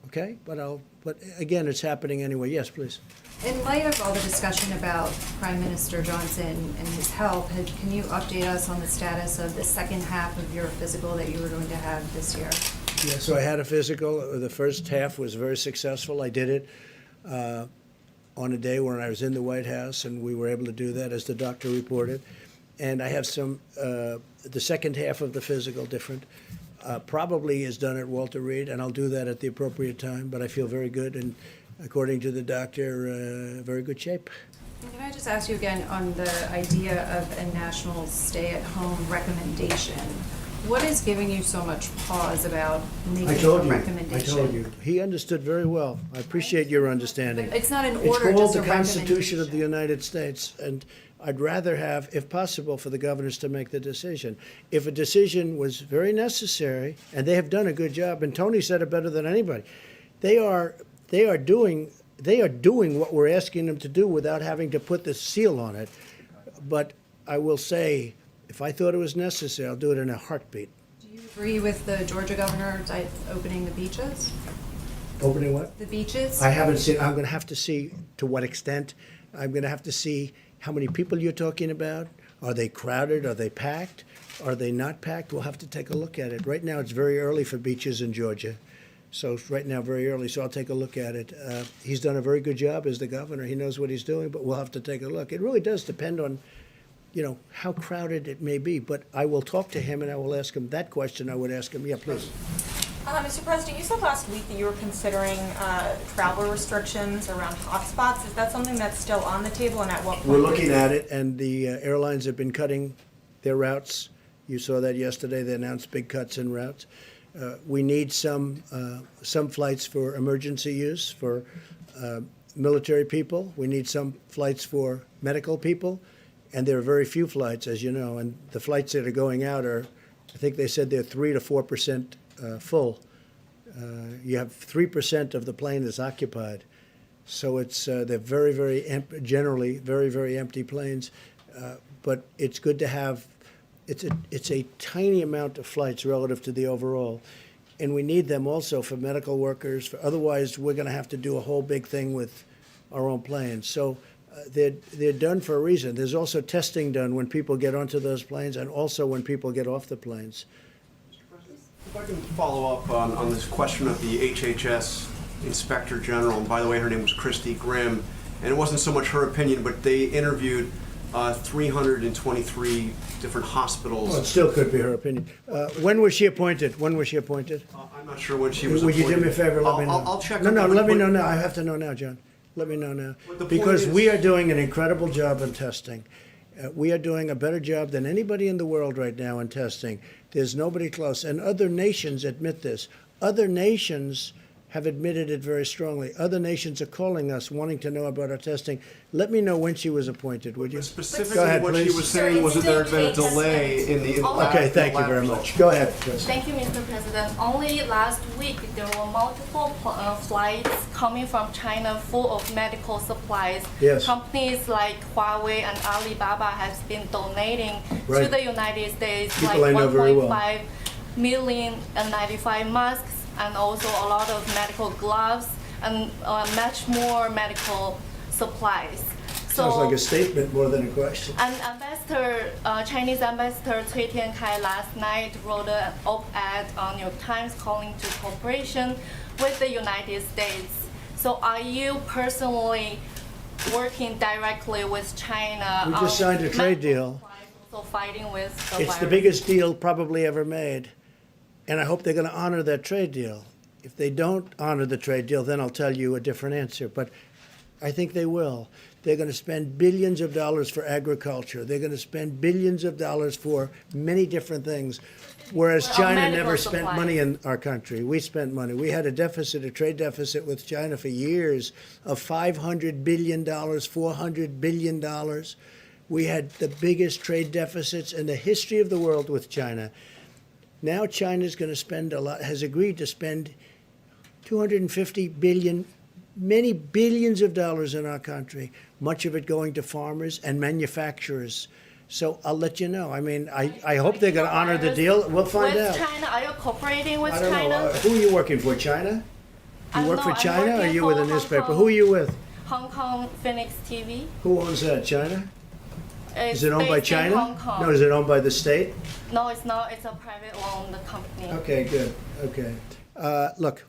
Okay? But again, it's happening anyway. Yes, please. In light of all the discussion about Prime Minister Johnson and his health, can you update us on the status of the second half of your physical that you were going to have this year? Yeah, so I had a physical. The first half was very successful. I did it on a day when I was in the White House, and we were able to do that, as the doctor reported. And I have the second half of the physical different. probably is done at Walter Reed, and I'll do that at the appropriate time. But I feel very good, and according to the doctor, very good shape. Can I just ask you again on the idea of a national stay-at-home recommendation? What is giving you so much pause about making a recommendation? I told you. He understood very well. I appreciate your understanding. But it's not an order, It's called just a the Constitution of the recommendation. United States, and I'd rather have, if possible, for the governors to make the decision. If a decision was very necessary, and they have done a good job, and Tony said it better than anybody, they are doing what we're asking them to do without having to put the seal on it. But I will say, if I thought it was necessary, I'll do it in a heartbeat. Do you agree with the Georgia governor opening the beaches? Opening what? The beaches? I haven't seen, I'm going to have to see to what extent. I'm going to have to see how many people you're talking about. Are they crowded? Are they packed? Are they not packed? We'll have to take a look at it. Right now, it's very early for beaches in Georgia. So right now, very early, so I'll take a look at it. He's done a very good job as the governor. He knows what he's doing, but we'll have to take a look. It really does depend on, how crowded it may be. But I will talk to him and I will ask him that question. I would ask him, yeah, please. Mr. President, you said last week that you were considering travel restrictions around hotspots. Is that something that's still on the table, and at what point? We're looking at it, and the airlines have been cutting their routes. You saw that yesterday. They announced big cuts in routes. We need some flights for emergency use for military people. We need some flights for medical people, and there are very few flights, as you know. And the flights that are going out are, I think they said they're 3 to 4% full. You have 3% of the plane is occupied, so it's they're generally very, very empty planes. But it's good to have. It's a tiny amount of flights relative to the overall, and we need them also for medical workers. Otherwise, we're going to have to do a whole big thing with our own planes. So they're done for a reason. There's also testing done when people get onto those planes, and also when people get off the planes. If I can follow up on this question of the HHS Inspector General, and by the way, her name was Christy Grimm, and it wasn't so much her opinion, but they interviewed 323 different hospitals. Well, it still could be her opinion. When was she appointed? I'm not sure when she was Would appointed. you do me a favor? Let me know. I'll check. No, on let me but- know now. I have to know now, John. Let me know now. But the point Because is- we are doing an incredible job in testing. We are doing a better job than anybody in the world right now in testing. There's nobody close. And other nations admit this. Other nations have admitted it very strongly. Other nations are calling us, wanting to know about our testing. Let me know when she was appointed, would you? Specifically, Go ahead, what please. she was saying was that there had been a delay in the lab. Okay, thank you very results. much. Go ahead, Chris. Thank you, Mr. President. Only last week, there were multiple flights coming from China full of medical supplies. Yes. Companies like Huawei and Alibaba has been donating to Right. the United States People I like know very well. 1.5 million N95 masks and also a lot of medical gloves and much more medical supplies. Sounds like a statement more than a question. And Chinese Ambassador Cui Tiankai last night wrote an op-ed on New York Times calling to cooperation with the United States. So are you personally working directly with China? We just signed a trade deal. Also fighting with the It's the virus? biggest deal probably ever made, and I hope they're going to honor that trade deal. If they don't honor the trade deal, then I'll tell you a different answer, but I think they will. They're going to spend billions of dollars for agriculture. They're going to spend billions of dollars for many different things, whereas Well, China medical never spent supplies. money in our country. We spent money. We had a trade deficit with China for years of $500 billion, $400 billion. We had the biggest trade deficits in the history of the world with China. Now China's going to spend a lot, has agreed to spend $250 billion, many billions of dollars in our country, much of it going to farmers and manufacturers. So I'll let you know. I mean, I hope they're going to honor the deal. We'll find with out. China, are you cooperating with I don't China? know. Who are you working for, China? You work No, for I'm China or are working you with a for Hong newspaper? Kong. Who are you with? Hong Kong Phoenix TV. Who owns that, China? It's Is it owned by based in China? Hong Kong. No, is it owned by the state? No, it's not. It's a private owned company. Okay, good. Okay. Look,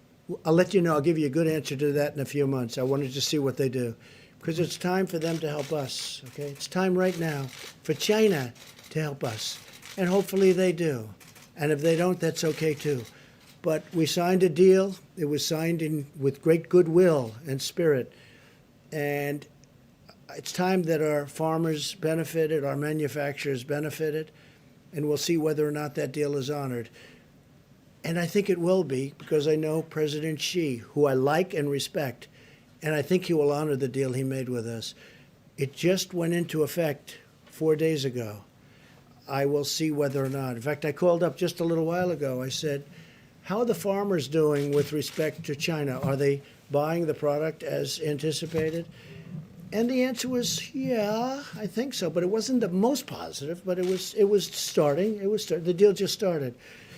I'll let you know. I'll give you a good answer to that in a few months. I wanted to see what they do. Because it's time for them to help us, okay? It's time right now for China to help us. And hopefully they do. And if they don't, that's okay too. But we signed a deal. It was signed with great goodwill and spirit. And it's time that our farmers benefited, our manufacturers benefited, and we'll see whether or not that deal is honored. And I think it will be, because I know President Xi, who I like and respect, and I think he will honor the deal he made with us. It just went into effect 4 days ago. I will see whether or not. In fact, I called up just a little while ago. I said, how are the farmers doing with respect to China? Are they buying the product as anticipated? And the answer was, yeah, I think so. But it wasn't the most positive, but it was starting. The deal just started.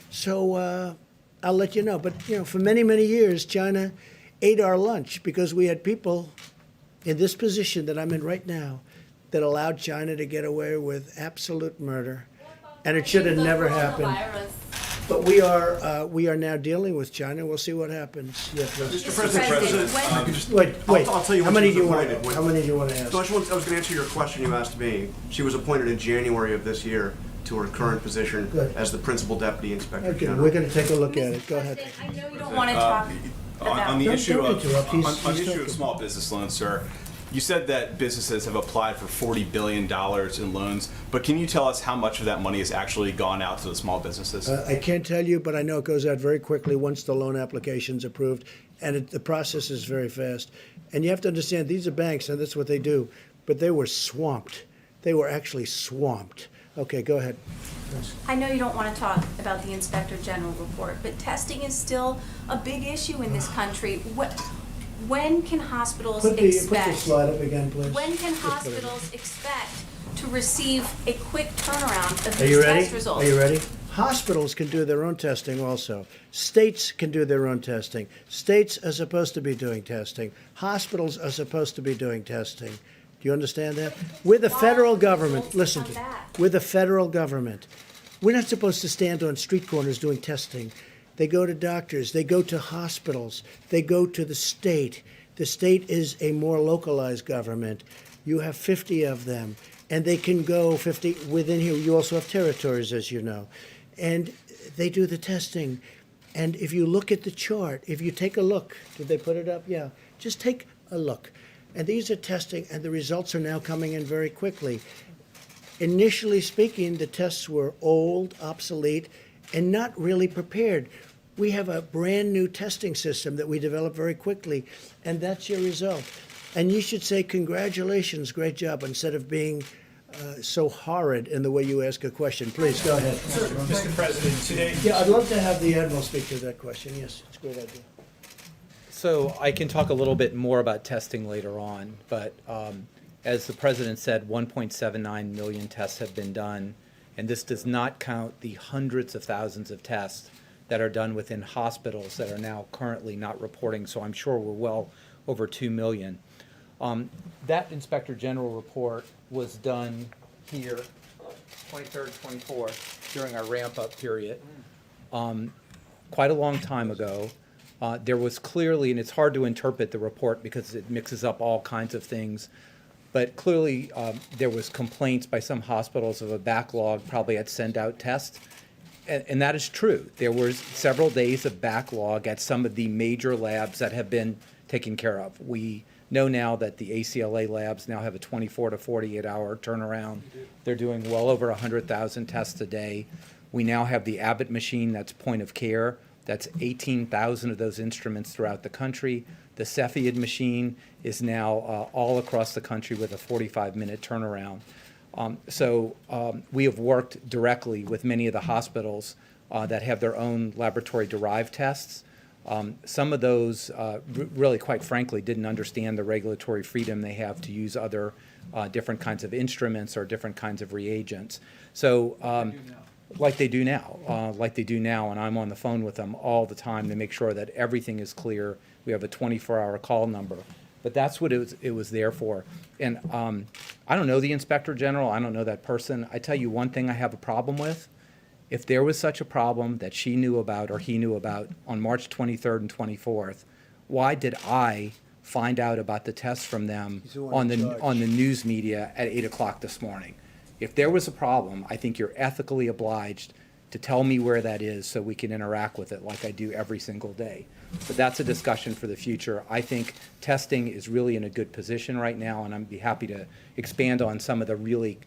So I'll let you know. But, for many, many years, China ate our lunch because we had people in this position that I'm in right now that allowed China to get away with absolute murder. And it should have never happened. But we are now dealing with China. We'll see what happens. Yeah, Mr. President, wait. I'll tell you How when many she do was you want? appointed. How many do you want to ask? So I was going to answer your question you asked me. She was appointed in January of this year to her current position Good. as the Principal Deputy Inspector Okay, General. we're going to take a look at it. Go ahead. I know you don't want to talk about. On the Don't issue interrupt. He's on the issue talking. of small business loans, sir, you said that businesses have applied for $40 billion in loans, but can you tell us how much of that money has actually gone out to the small businesses? I can't tell you, but I know it goes out very quickly once the loan application's approved, and the process is very fast. And you have to understand, these are banks, and that's what they do, but they were swamped. They were actually swamped. Okay, go ahead. I know you don't want to talk about the Inspector General report, but testing is still a big issue in this country. When can hospitals Put the expect? slide up again, please. When can Just put it up. hospitals expect to receive a quick turnaround of Are you these ready? test results? Are you ready? Hospitals can do their own testing also. States can do their own testing. States are supposed to be doing testing. Hospitals are supposed to be doing testing. Do you understand that? We're the federal government. Listen to me. We're the federal government. We're not supposed to stand on street corners doing testing. They go to doctors. They go to hospitals. They go to the state. The state is a more localized government. You have 50 of them, and they can go 50 within here. You also have territories, as you know, and they do the testing. And if you look at the chart, if you take a look, did they put it up? Yeah, just take a look. And these are testing, and the results are now coming in very quickly. Initially speaking, the tests were old, obsolete, and not really prepared. We have a brand new testing system that we developed very quickly, and that's your result. And you should say, congratulations, great job, instead of being so horrid in the way you ask a question. Please, go ahead. Mr. President, today. Yeah, I'd love to have the Admiral speak to that question. Yes, it's a great idea. So I can talk a little bit more about testing later on, but as the President said, 1.79 million tests have been done, and this does not count the hundreds of thousands of tests that are done within hospitals that are now currently not reporting, so I'm sure we're well over 2 million. That Inspector General report was done here, 23rd, 24th, during our ramp-up period, quite a long time ago. There was clearly, and it's hard to interpret the report because it mixes up all kinds of things, but clearly there was complaints by some hospitals of a backlog, probably at send-out tests. And that is true. There were several days of backlog at some of the major labs that have been taken care of. We know now that the ACLA labs now have a 24 to 48 hour turnaround. They're doing well over 100,000 tests a day. We now have the Abbott machine that's point of care. That's 18,000 of those instruments throughout the country. The Cepheid machine is now all across the country with a 45-minute turnaround. So we have worked directly with many of the hospitals that have their own laboratory-derived tests. Some of those really, quite frankly, didn't understand the regulatory freedom they have to use other different kinds of instruments or different kinds of reagents. So like they do now, and I'm on the phone with them all the time to make sure that everything is clear. We have a 24-hour call number. But that's what it was there for. And I don't know the Inspector General. I don't know that person. I tell you one thing I have a problem with. If there was such a problem that she knew about or he knew about on March 23rd and 24th, why did I find out about the tests from them on the news media at 8 o'clock this morning? If there was a problem, I think you're ethically obliged to tell me where that is so we can interact with it like I do every single day. But that's a discussion for the future. I think testing is really in a good position right now, and I'd be happy to expand on some of the really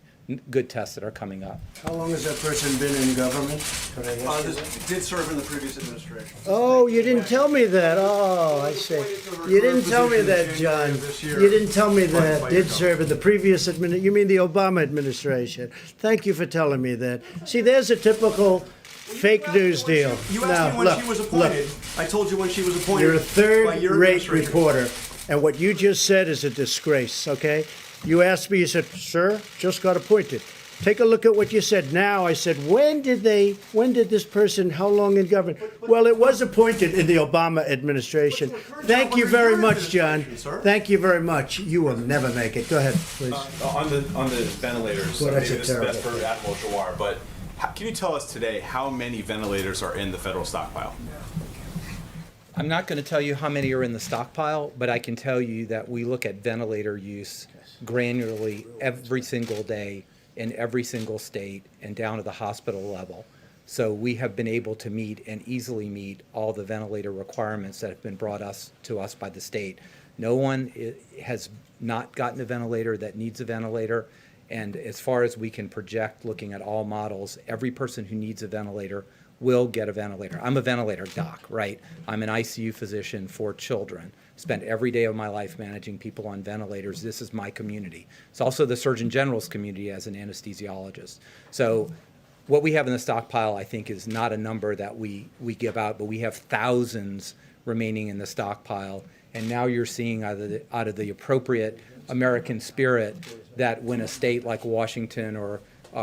good tests that are coming up. How long has that person been in government? Could I ask you that? Did serve in the previous administration. Oh, you didn't tell me that. Oh, I see. You didn't tell me that, John. You didn't tell me that. Did serve in the previous you mean the Obama administration. Thank you for telling me that. See, there's a typical fake news deal. You asked me when she was appointed. I told you when she was appointed. You're a by your third-rate administration. reporter, and what you just said is a disgrace, okay? You asked me, you said, sir, just got appointed. Take a look at what you said now. I said, when did this person, how long in government? Well, it was appointed in the Obama administration. Thank you very much, John. Thank you very much. You will never make it. Go ahead, please. On the ventilators, Well, that's maybe a this is best terrible for Admiral Jawar, but can you tell us today how many ventilators are in the federal stockpile? I'm not going to tell you how many are in the stockpile, but I can tell you that we look at ventilator use granularly every single day in every single state and down to the hospital level. So we have been able to meet and easily meet all the ventilator requirements that have been brought to us by the state. No one has not gotten a ventilator that needs a ventilator. And as far as we can project, looking at all models, every person who needs a ventilator will get a ventilator. I'm a ventilator doc, right? I'm an ICU physician for children. Spent every day of my life managing people on ventilators. This is my community. It's also the Surgeon General's community as an anesthesiologist. So what we have in the stockpile, I think, is not a number that we give out, but we have thousands remaining in the stockpile. And now you're seeing out of the appropriate American spirit that when a state like Washington or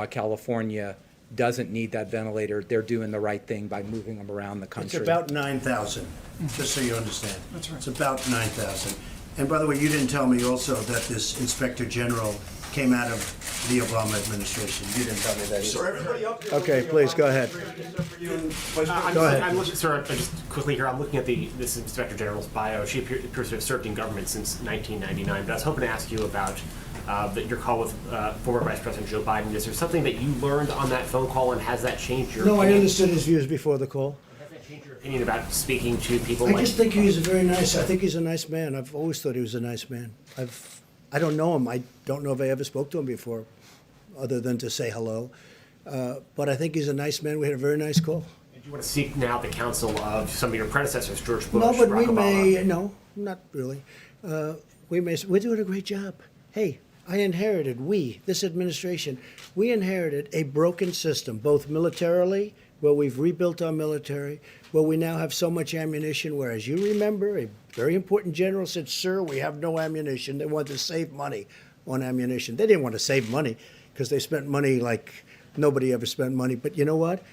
California doesn't need that ventilator, they're doing the right thing by moving them around the country. It's about 9,000, just so you understand. That's right. It's about 9,000. And by the way, you didn't tell me also that this Inspector General came out of the Obama administration. You didn't tell me that either. Okay, please, go ahead. Go ahead. I'm looking, sir, just quickly here, I'm looking at this Inspector General's bio. She appears to have served in government since 1999, but I was hoping to ask you about your call with former Vice President Joe Biden. Is there something that you learned on that phone call, and has that changed your opinion? No, I understood his views before the call. Has that changed your opinion about speaking to people I just think he's very nice. I think he's a nice man. I've always thought he was a nice man. I don't know him. I don't know if I ever spoke to him before, other than to say hello. But I think he's a nice man. We had a very nice call. Do you want to seek now the counsel of some of your predecessors, George Bush, No, but Barack we Obama? may. No, not really. We're doing a great job. Hey, this administration, we inherited a broken system, both militarily, where we've rebuilt our military, where we now have so much ammunition, where, as you remember, a very important general said, sir, we have no ammunition. They want to save money on ammunition. They didn't want to save money because they spent money like nobody ever spent money. But you know what?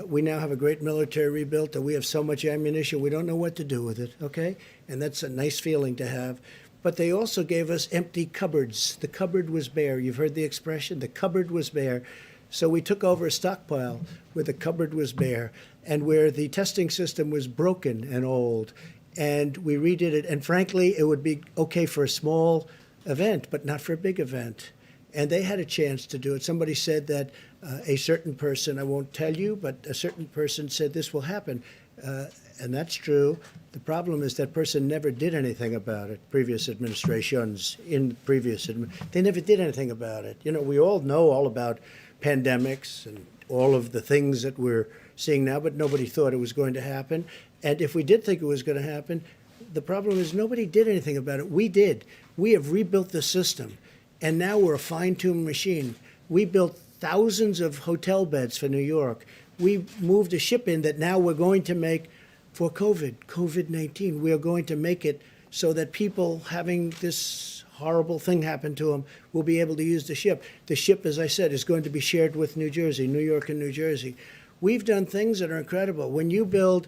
We now have a great military rebuilt, and we have so much ammunition, we don't know what to do with it, okay? And that's a nice feeling to have. But they also gave us empty cupboards. The cupboard was bare. You've heard the expression? The cupboard was bare. So we took over a stockpile where the cupboard was bare and where the testing system was broken and old. And we redid it. And frankly, it would be okay for a small event, but not for a big event. And they had a chance to do it. Somebody said that a certain person, I won't tell you, but a certain person said this will happen. And that's true. The problem is that person never did anything about it. Previous administrations they never did anything about it. You know, we all know all about pandemics and all of the things that we're seeing now, but nobody thought it was going to happen. And if we did think it was going to happen, the problem is nobody did anything about it. We did. We have rebuilt the system, and now we're a fine-tuned machine. We built thousands of hotel beds for New York. We moved a ship in that now we're going to make for COVID-19. We are going to make it so that people having this horrible thing happen to them will be able to use the ship. The ship, as I said, is going to be shared with New York and New Jersey. We've done things that are incredible. When you build,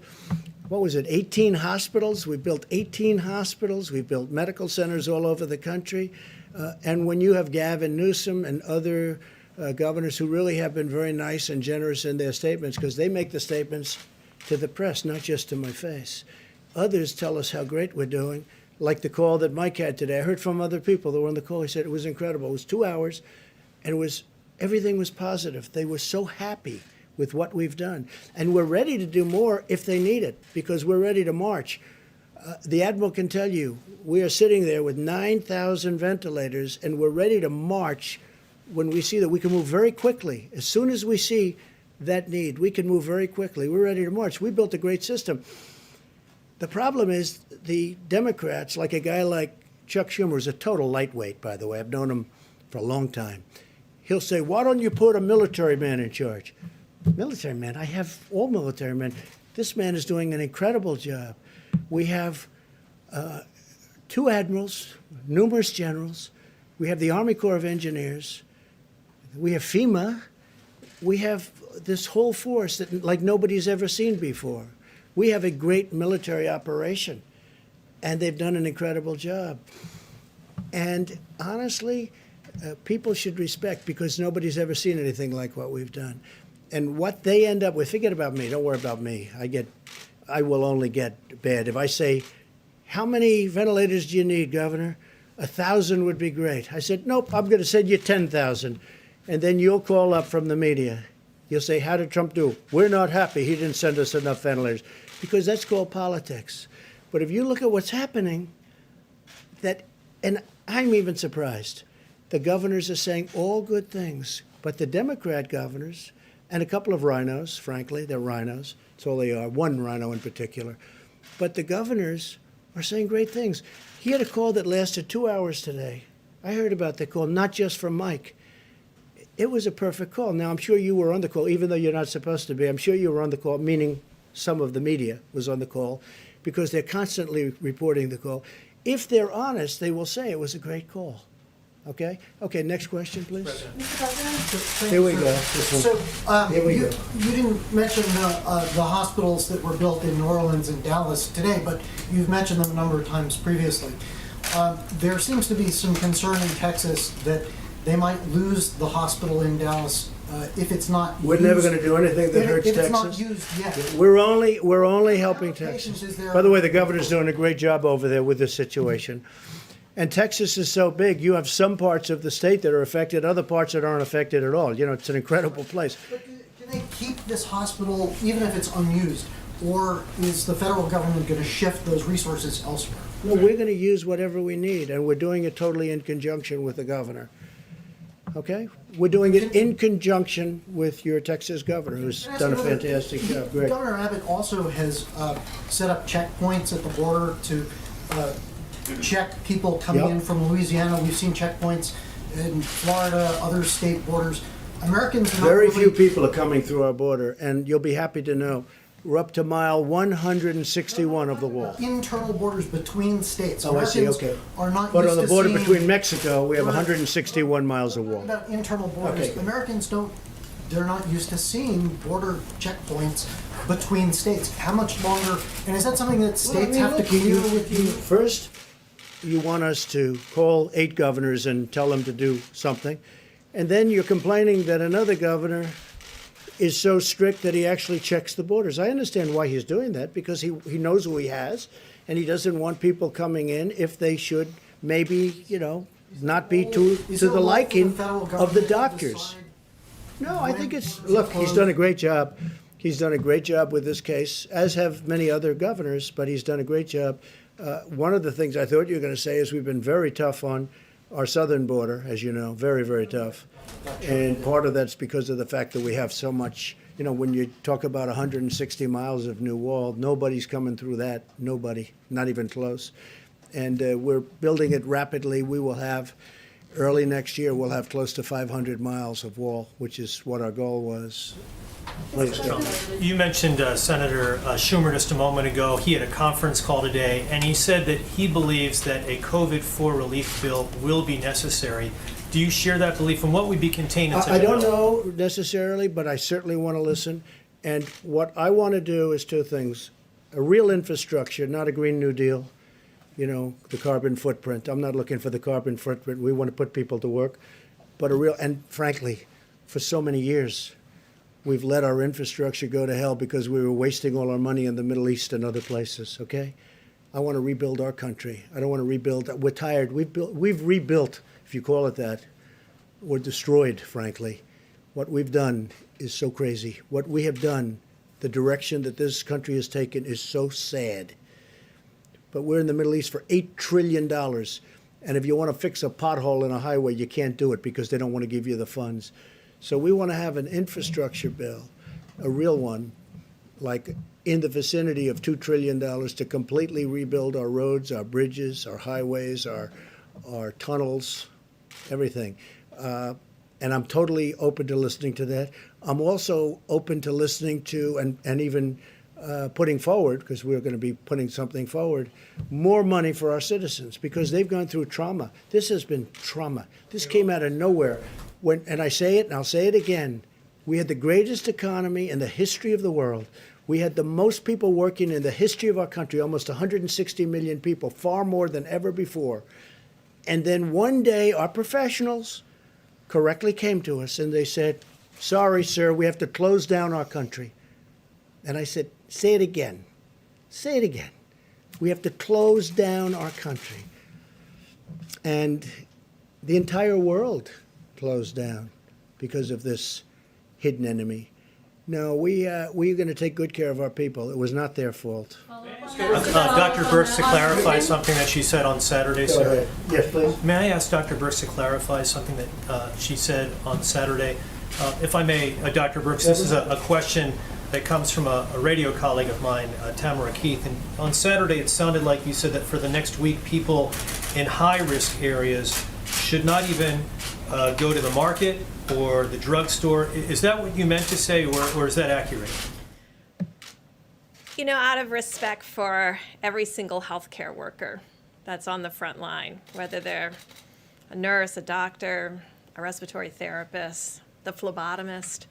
18 hospitals? We built 18 hospitals. We built medical centers all over the country. And when you have Gavin Newsom and other governors who really have been very nice and generous in their statements, because they make the statements to the press, not just to my face. Others tell us how great we're doing, like the call that Mike had today. I heard from other people that were on the call. He said it was incredible. It was 2 hours, and everything was positive. They were so happy with what we've done. And we're ready to do more if they need it, because we're ready to march. The Admiral can tell you, we are sitting there with 9,000 ventilators, and we're ready to march when we see that we can move very quickly. As soon as we see that need, we can move very quickly. We're ready to march. We built a great system. The problem is the Democrats, like a guy like Chuck Schumer, who's a total lightweight, by the way. I've known him for a long time. He'll say, why don't you put a military man in charge? Military man? I have all military men. This man is doing an incredible job. We have 2 admirals, numerous generals. We have the Army Corps of Engineers. We have FEMA. We have this whole force that like nobody's ever seen before. We have a great military operation, and they've done an incredible job. And honestly, people should respect, because nobody's ever seen anything like what we've done. And what they end up with, forget about me, don't worry about me. I will only get bad. If I say, how many ventilators do you need, Governor? 1,000 would be great. I said, nope, I'm going to send you 10,000. And then you'll call up from the media. You'll say, how did Trump do? We're not happy. He didn't send us enough ventilators. Because that's called politics. But if you look at what's happening, and I'm even surprised, the governors are saying all good things, but the Democrat governors, and a couple of rhinos, frankly, they're rhinos, that's all they are, one rhino in particular, but the governors are saying great things. He had a call that lasted 2 hours today. I heard about the call, not just from Mike. It was a perfect call. Now, I'm sure you were on the call, even though you're not supposed to be. I'm sure you were on the call, meaning some of the media was on the call, because they're constantly reporting the call. If they're honest, they will say it was a great call. Okay? Okay, next question, please. Mr. President? Here we go. So, Here we you, go. you didn't mention the hospitals that were built in New Orleans and Dallas today, but you've mentioned them a number of times previously. There seems to be some concern in Texas that they might lose the hospital in Dallas if it's not We're never going to do anything that hurts if Texas. it's not used yet. We're only helping Texas. Is there- By the way, the governor's doing a great job over there with this situation. And Texas is so big, you have some parts of the state that are affected, other parts that aren't affected at all. You know, it's an incredible place. But do they keep this hospital even if it's unused? Or is the federal government going to shift those resources elsewhere? No, we're going to use whatever we need, and we're doing it totally in conjunction with the governor. Okay? We're doing it in conjunction with your Texas governor, who's done a fantastic job. Great. Governor Abbott also has set up checkpoints at the border to check people coming in from Louisiana. We've seen checkpoints in Florida, other state borders. Americans are not Very really- few people are coming through our border, and you'll be happy to know we're up to mile 161 of the wall. internal borders between states. Oh, I see, Americans okay. are not But used on the to border seeing- between Mexico, we have Right. 161 miles of wall. About internal borders, Okay. Americans they're not used to seeing border checkpoints between states. How much longer, and is that something that states have to clear with you? First, you want us to call 8 governors and tell them to do something. And then you're complaining that another governor is so strict that he actually checks the borders. I understand why he's doing that, because he knows who he has, and he doesn't want people coming in if they should maybe, not be to the liking of the doctors. No, I think look, he's done a great job. He's done a great job with this case, as have many other governors, but he's done a great job. One of the things I thought you were going to say is we've been very tough on our southern border, as you know, very, very tough. And part of that's because of the fact that we have so much, when you talk about 160 miles of new wall, nobody's coming through that. Nobody, not even close. And we're building it rapidly. We will have, early next year, we'll have close to 500 miles of wall, which is what our goal was. Please go. You mentioned Senator Schumer just a moment ago. He had a conference call today, and he said that he believes that a COVID-4 relief bill will be necessary. Do you share that belief, and what would be contained in such a I bill? don't know necessarily, but I certainly want to listen. And what I want to do is 2 things. A real infrastructure, not a Green New Deal, the carbon footprint. I'm not looking for the carbon footprint. We want to put people to work. But and frankly, for so many years, we've let our infrastructure go to hell because we were wasting all our money in the Middle East and other places, okay? I want to rebuild our country. I don't want to rebuild. We're tired. We've rebuilt, if you call it that. We're destroyed, frankly. What we've done is so crazy. What we have done, the direction that this country has taken is so sad. But we're in the Middle East for $8 trillion. And if you want to fix a pothole in a highway, you can't do it because they don't want to give you the funds. So we want to have an infrastructure bill, a real one, like in the vicinity of $2 trillion to completely rebuild our roads, our bridges, our highways, our tunnels, everything. And I'm totally open to listening to that. I'm also open to listening to and even putting forward, because we're going to be putting something forward, more money for our citizens because they've gone through trauma. This has been trauma. This came out of nowhere. And I say it and I'll say it again, we had the greatest economy in the history of the world. We had the most people working in the history of our country, almost 160 million people, far more than ever before. And then one day our professionals correctly came to us and they said, sorry, sir, we have to close down our country. And I said, say it again. Say it again. We have to close down our country. And the entire world closed down because of this hidden enemy. No, we're going to take good care of our people. It was not their fault. Dr. Birx to clarify something that she said on Saturday, Go sir. ahead. Yes, please. May I ask Dr. Birx to clarify something that she said on Saturday? If I may, Dr. Birx, this is a question that comes from a radio colleague of mine, Tamara Keith. And on Saturday, it sounded like you said that for the next week, people in high-risk areas should not even go to the market or the drugstore. Is that what you meant to say, or is that accurate? You know, out of respect for every single healthcare worker that's on the front line, whether they're a nurse, a doctor, a respiratory therapist, the phlebotomist,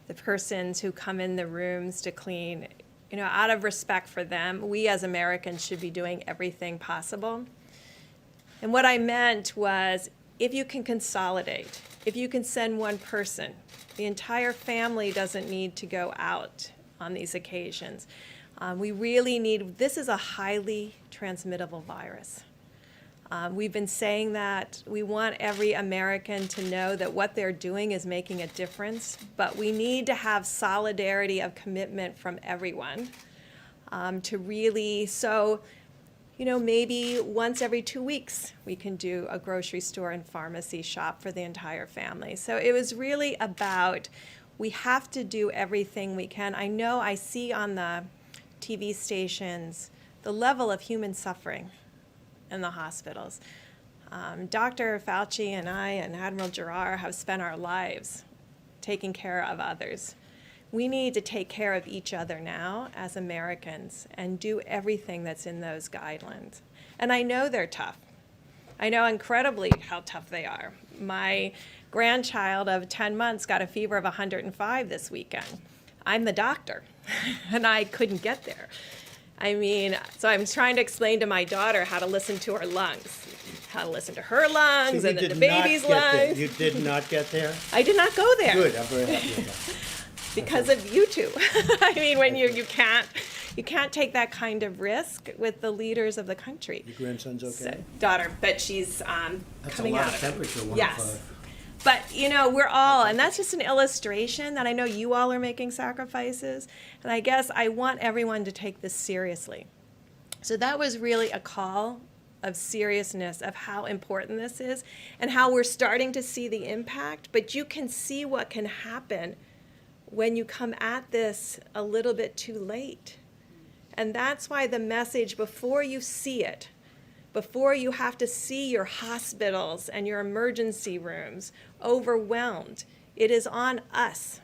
the persons who come in the rooms to clean, you know, out of respect for them, we as Americans should be doing everything possible. And what I meant was, if you can consolidate, if you can send one person, the entire family doesn't need to go out on these occasions. We really need, this is a highly transmittable virus. We've been saying that we want every American to know that what they're doing is making a difference, but we need to have solidarity of commitment from everyone to really, so, you know, maybe once every 2 weeks we can do a grocery store and pharmacy shop for the entire family. So it was really about, we have to do everything we can. I know I see on the TV stations the level of human suffering in the hospitals. Dr. Fauci and I and Admiral Giroir have spent our lives taking care of others. We need to take care of each other now as Americans and do everything that's in those guidelines. And I know they're tough. I know incredibly how tough they are. My grandchild of 10 months got a fever of 105 this weekend. I'm the doctor, and I couldn't get there. I mean, so I'm trying to explain to my daughter how to listen to her lungs, how to listen to her lungs, So and then the baby's lungs. You did not get there? I did not go there. Good, I'm very happy with that. Because of you two. I mean, when you can't take that kind of risk with the leaders of the country. Your grandson's okay? So, daughter, but she's That's coming a lot out of of it. temperature, 105. Yes. But, you know, we're all, and that's just an illustration that I know you all are making sacrifices, and I guess I want everyone to take this seriously. So that was really a call of seriousness of how important this is and how we're starting to see the impact, but you can see what can happen when you come at this a little bit too late. And that's why the message, before you see it, before you have to see your hospitals and your emergency rooms overwhelmed, it is on us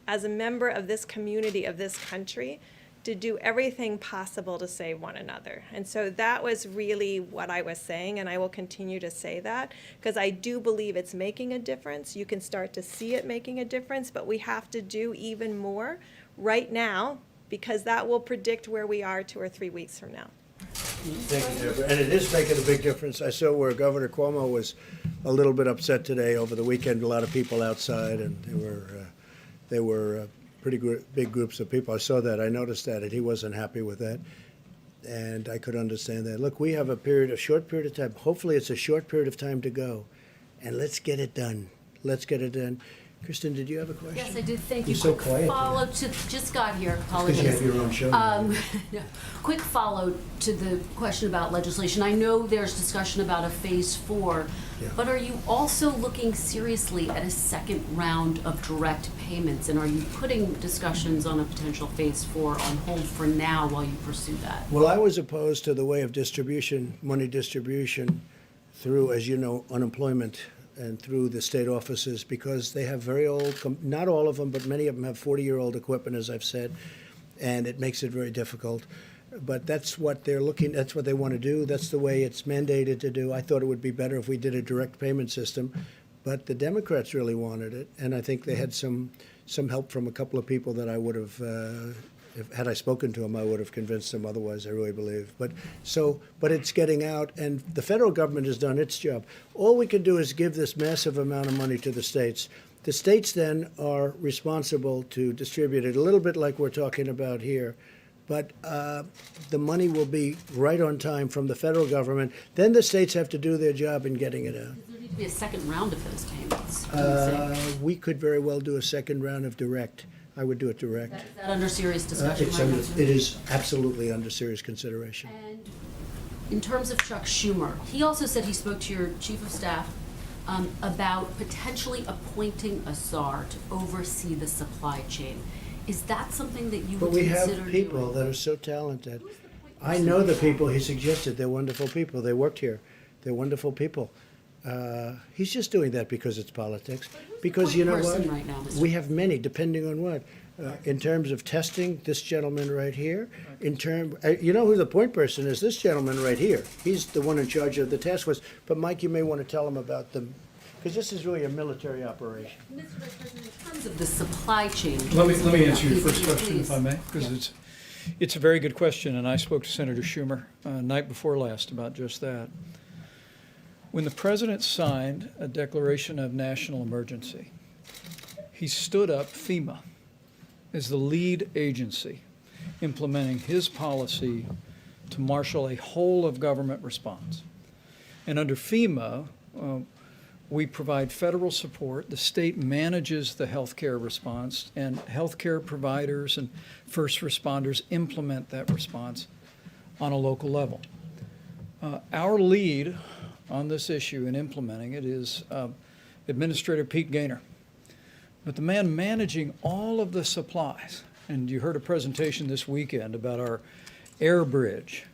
as a member of this community, of this country, to do everything possible to save one another. And so that was really what I was saying, and I will continue to say that, because I do believe it's making a difference. You can start to see it making a difference, but we have to do even more right now, because that will predict where we are 2 or 3 weeks from now. Thank you, Deborah. And it is making a big difference. I saw where Governor Cuomo was a little bit upset today over the weekend. A lot of people outside, and they were pretty big groups of people. I saw that. I noticed that, and he wasn't happy with that. And I could understand that. Look, we have a short period of time. Hopefully, it's a short period of time to go, and let's get it done. Let's get it done. Kristen, did you have a question? Yes, I did. Thank you. You're so Quick quiet. follow to, just got here, apologies. Because you have your own show now. No. Quick follow to the question about legislation. I know there's discussion about a phase 4, Yeah. but are you also looking seriously at a second round of direct payments? And are you putting discussions on a potential phase 4 on hold for now while you pursue that? Well, I was opposed to the way of distribution, money distribution through, as you know, unemployment and through the state offices, because they have very old, not all of them, but many of them have 40-year-old equipment, as I've said, and it makes it very difficult. But that's what they're looking, that's what they want to do. That's the way it's mandated to do. I thought it would be better if we did a direct payment system, but the Democrats really wanted it, and I think they had some help from a couple of people that I would have, had I spoken to them, I would have convinced them otherwise, I really believe. But it's getting out, and the federal government has done its job. All we can do is give this massive amount of money to the states. The states then are responsible to distribute it, a little bit like we're talking about here. But the money will be right on time from the federal government. Then the states have to do their job in getting it out. There need to be a second round of those payments. We could very well do a second round of direct. I would do it direct. Is that under serious discussion right now, too? It is absolutely under serious consideration. And in terms of Chuck Schumer, he also said he spoke to your chief of staff about potentially appointing a czar to oversee the supply chain. Is that something that you would But we consider have people doing? that are so talented. I know the people he suggested. They're wonderful people. They worked here. They're wonderful people. He's just doing that because it's politics. Because you know what? person right now, Mr. We have many, depending on what. In terms of testing, this gentleman right here. You know who the point person is? This gentleman right here. He's the one in charge of the task force. But Mike, you may want to tell him about them, because this is really a military operation. Mr. Vice President, in terms of the supply chain. Let me answer your first Please, question, please. if I may, because it's a very good question, and I spoke to Senator Schumer night before last about just that. When the president signed a declaration of national emergency, he stood up FEMA as the lead agency implementing his policy to marshal a whole of government response. And under FEMA, we provide federal support. The state manages the healthcare response, and healthcare providers and first responders implement that response on a local level. Our lead on this issue in implementing it is Administrator Pete Gaynor. But the man managing all of the supplies, and you heard a presentation this weekend about our air bridge,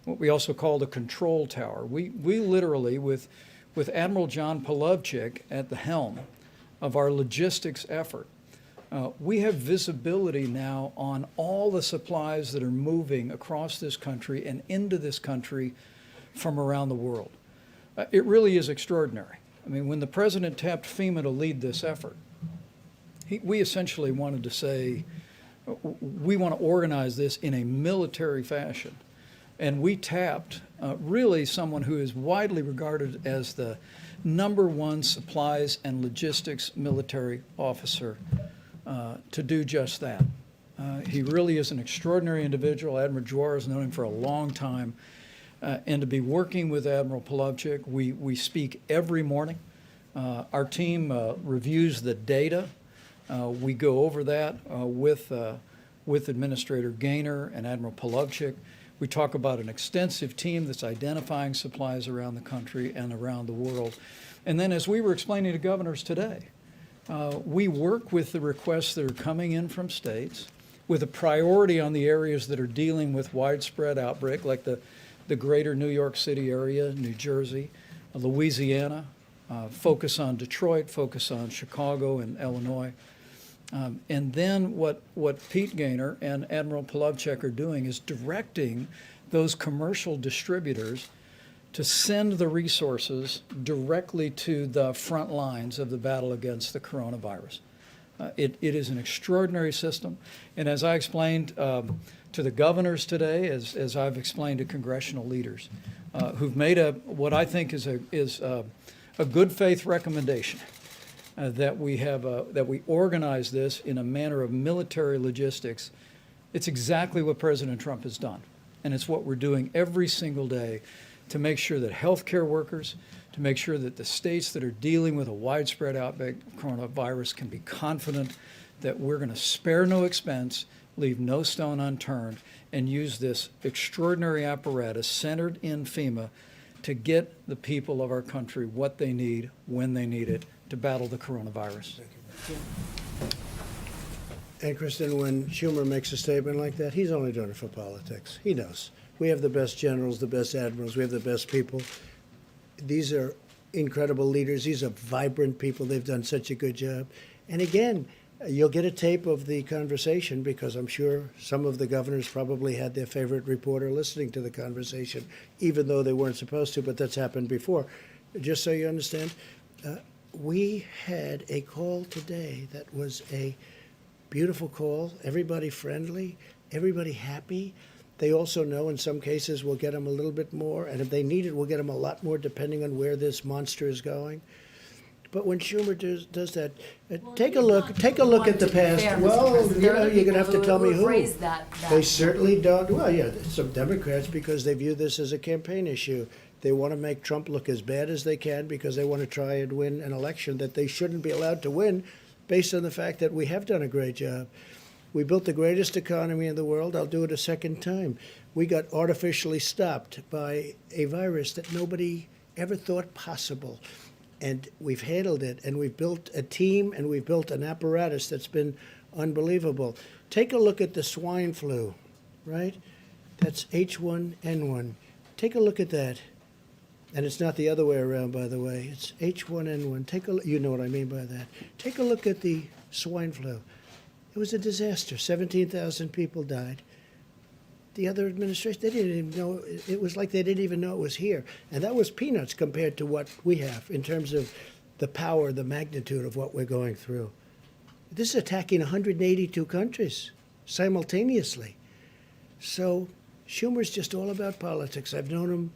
what we also call the control tower. We literally, with Admiral John Polovchik at the helm of our logistics effort, we have visibility now on all the supplies that are moving across this country and into this country from around the world. It really is extraordinary. I mean, when the president tapped FEMA to lead this effort, we essentially wanted to say, we want to organize this in a military fashion. And we tapped really someone who is widely regarded as the #1 supplies and logistics military officer to do just that. He really is an extraordinary individual. Admiral Juar has known him for a long time. And to be working with Admiral Polovchik, we speak every morning. Our team reviews the data. We go over that with Administrator Gaynor and Admiral Polovchik. We talk about an extensive team that's identifying supplies around the country and around the world. And then, as we were explaining to governors today, we work with the requests that are coming in from states with a priority on the areas that are dealing with widespread outbreak, like the greater New York City area, New Jersey, Louisiana, focus on Detroit, focus on Chicago and Illinois. And then what Pete Gaynor and Admiral Polovchik are doing is directing those commercial distributors to send the resources directly to the front lines of the battle against the coronavirus. It is an extraordinary system. And as I explained to the governors today, as I've explained to congressional leaders, who've made what I think is a good faith recommendation, that we organize this in a manner of military logistics. It's exactly what President Trump has done, and it's what we're doing every single day to make sure that healthcare workers, to make sure that the states that are dealing with a widespread outbreak of coronavirus can be confident that we're going to spare no expense, leave no stone unturned, and use this extraordinary apparatus centered in FEMA to get the people of our country what they need when they need it to battle the coronavirus. And Kristen, when Schumer makes a statement like that, he's only doing it for politics. He knows. We have the best generals, the best admirals, we have the best people. These are incredible leaders. These are vibrant people. They've done such a good job. And again, you'll get a tape of the conversation because I'm sure some of the governors probably had their favorite reporter listening to the conversation, even though they weren't supposed to, but that's happened before. Just so you understand, we had a call today that was a beautiful call, everybody friendly, everybody happy. They also know in some cases we'll get them a little bit more, and if they need it, we'll get them a lot more depending on where this monster is going. But when Schumer does that, take a look at the past. Well, you know, you're going to have to tell me who. They certainly don't. Well, yeah, some Democrats, because they view this as a campaign issue. They want to make Trump look as bad as they can because they want to try and win an election that they shouldn't be allowed to win based on the fact that we have done a great job. We built the greatest economy in the world. I'll do it a second time. We got artificially stopped by a virus that nobody ever thought possible. And we've handled it, and we've built a team, and we've built an apparatus that's been unbelievable. Take a look at the swine flu, right? That's H1N1. Take a look at that. And it's not the other way around, by the way. It's H1N1. You know what I mean by that. Take a look at the swine flu. It was a disaster. 17,000 people died. The other administration, they didn't even know. It was like they didn't even know it was here. And that was peanuts compared to what we have in terms of the power, the magnitude of what we're going through. This is attacking 182 countries simultaneously. So Schumer's just all about politics. I've known him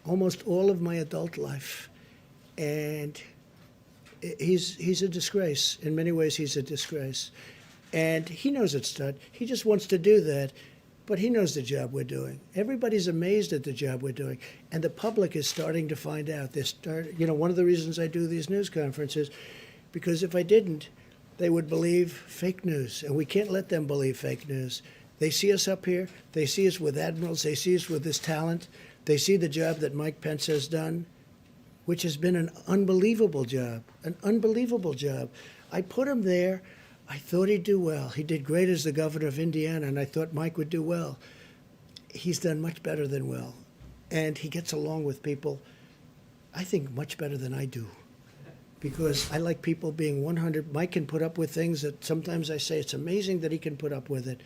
almost all of my adult life. And he's a disgrace. In many ways, he's a disgrace. And he knows it's done. He just wants to do that. But he knows the job we're doing. Everybody's amazed at the job we're doing. And the public is starting to find out. One of the reasons I do these news conferences, because if I didn't, they would believe fake news. And we can't let them believe fake news. They see us up here. They see us with admirals. They see us with this talent. They see the job that Mike Pence has done, which has been an unbelievable job, an unbelievable job. I put him there. I thought he'd do well. He did great as the governor of Indiana, and I thought Mike would do well. He's done much better than well. And he gets along with people, I think, much better than I do. Because I like people being 100. Mike can put up with things that sometimes I say it's amazing that he can put up with it.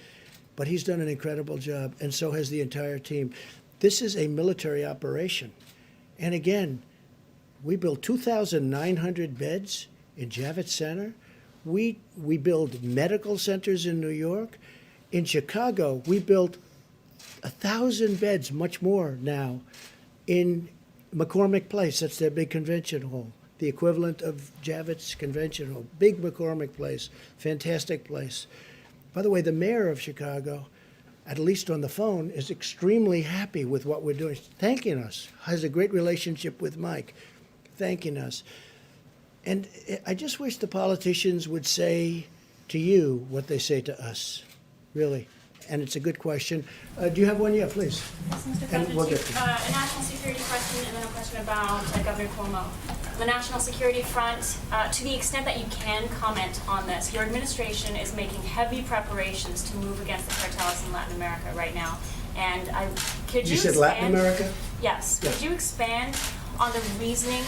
But he's done an incredible job, and so has the entire team. This is a military operation. And again, we built 2,900 beds in Javits Center. We build medical centers in New York. In Chicago, we built 1,000 beds, much more now, in McCormick Place. That's their big convention hall, the equivalent of Javits Convention Hall. Big McCormick Place, fantastic place. By the way, the mayor of Chicago, at least on the phone, is extremely happy with what we're doing, thanking us, has a great relationship with Mike, thanking us. And I just wish the politicians would say to you what they say to us, really. And it's a good question. Do you have one? Yeah, please. Yes, Mr. And President, we'll get to a national security question and then a question about Governor Cuomo. The national security front, to the extent that you can comment on this, your administration is making heavy preparations to move against the cartels in Latin America right now. And could you said expand? Latin America? Yes. Yes. Could you expand on the reasoning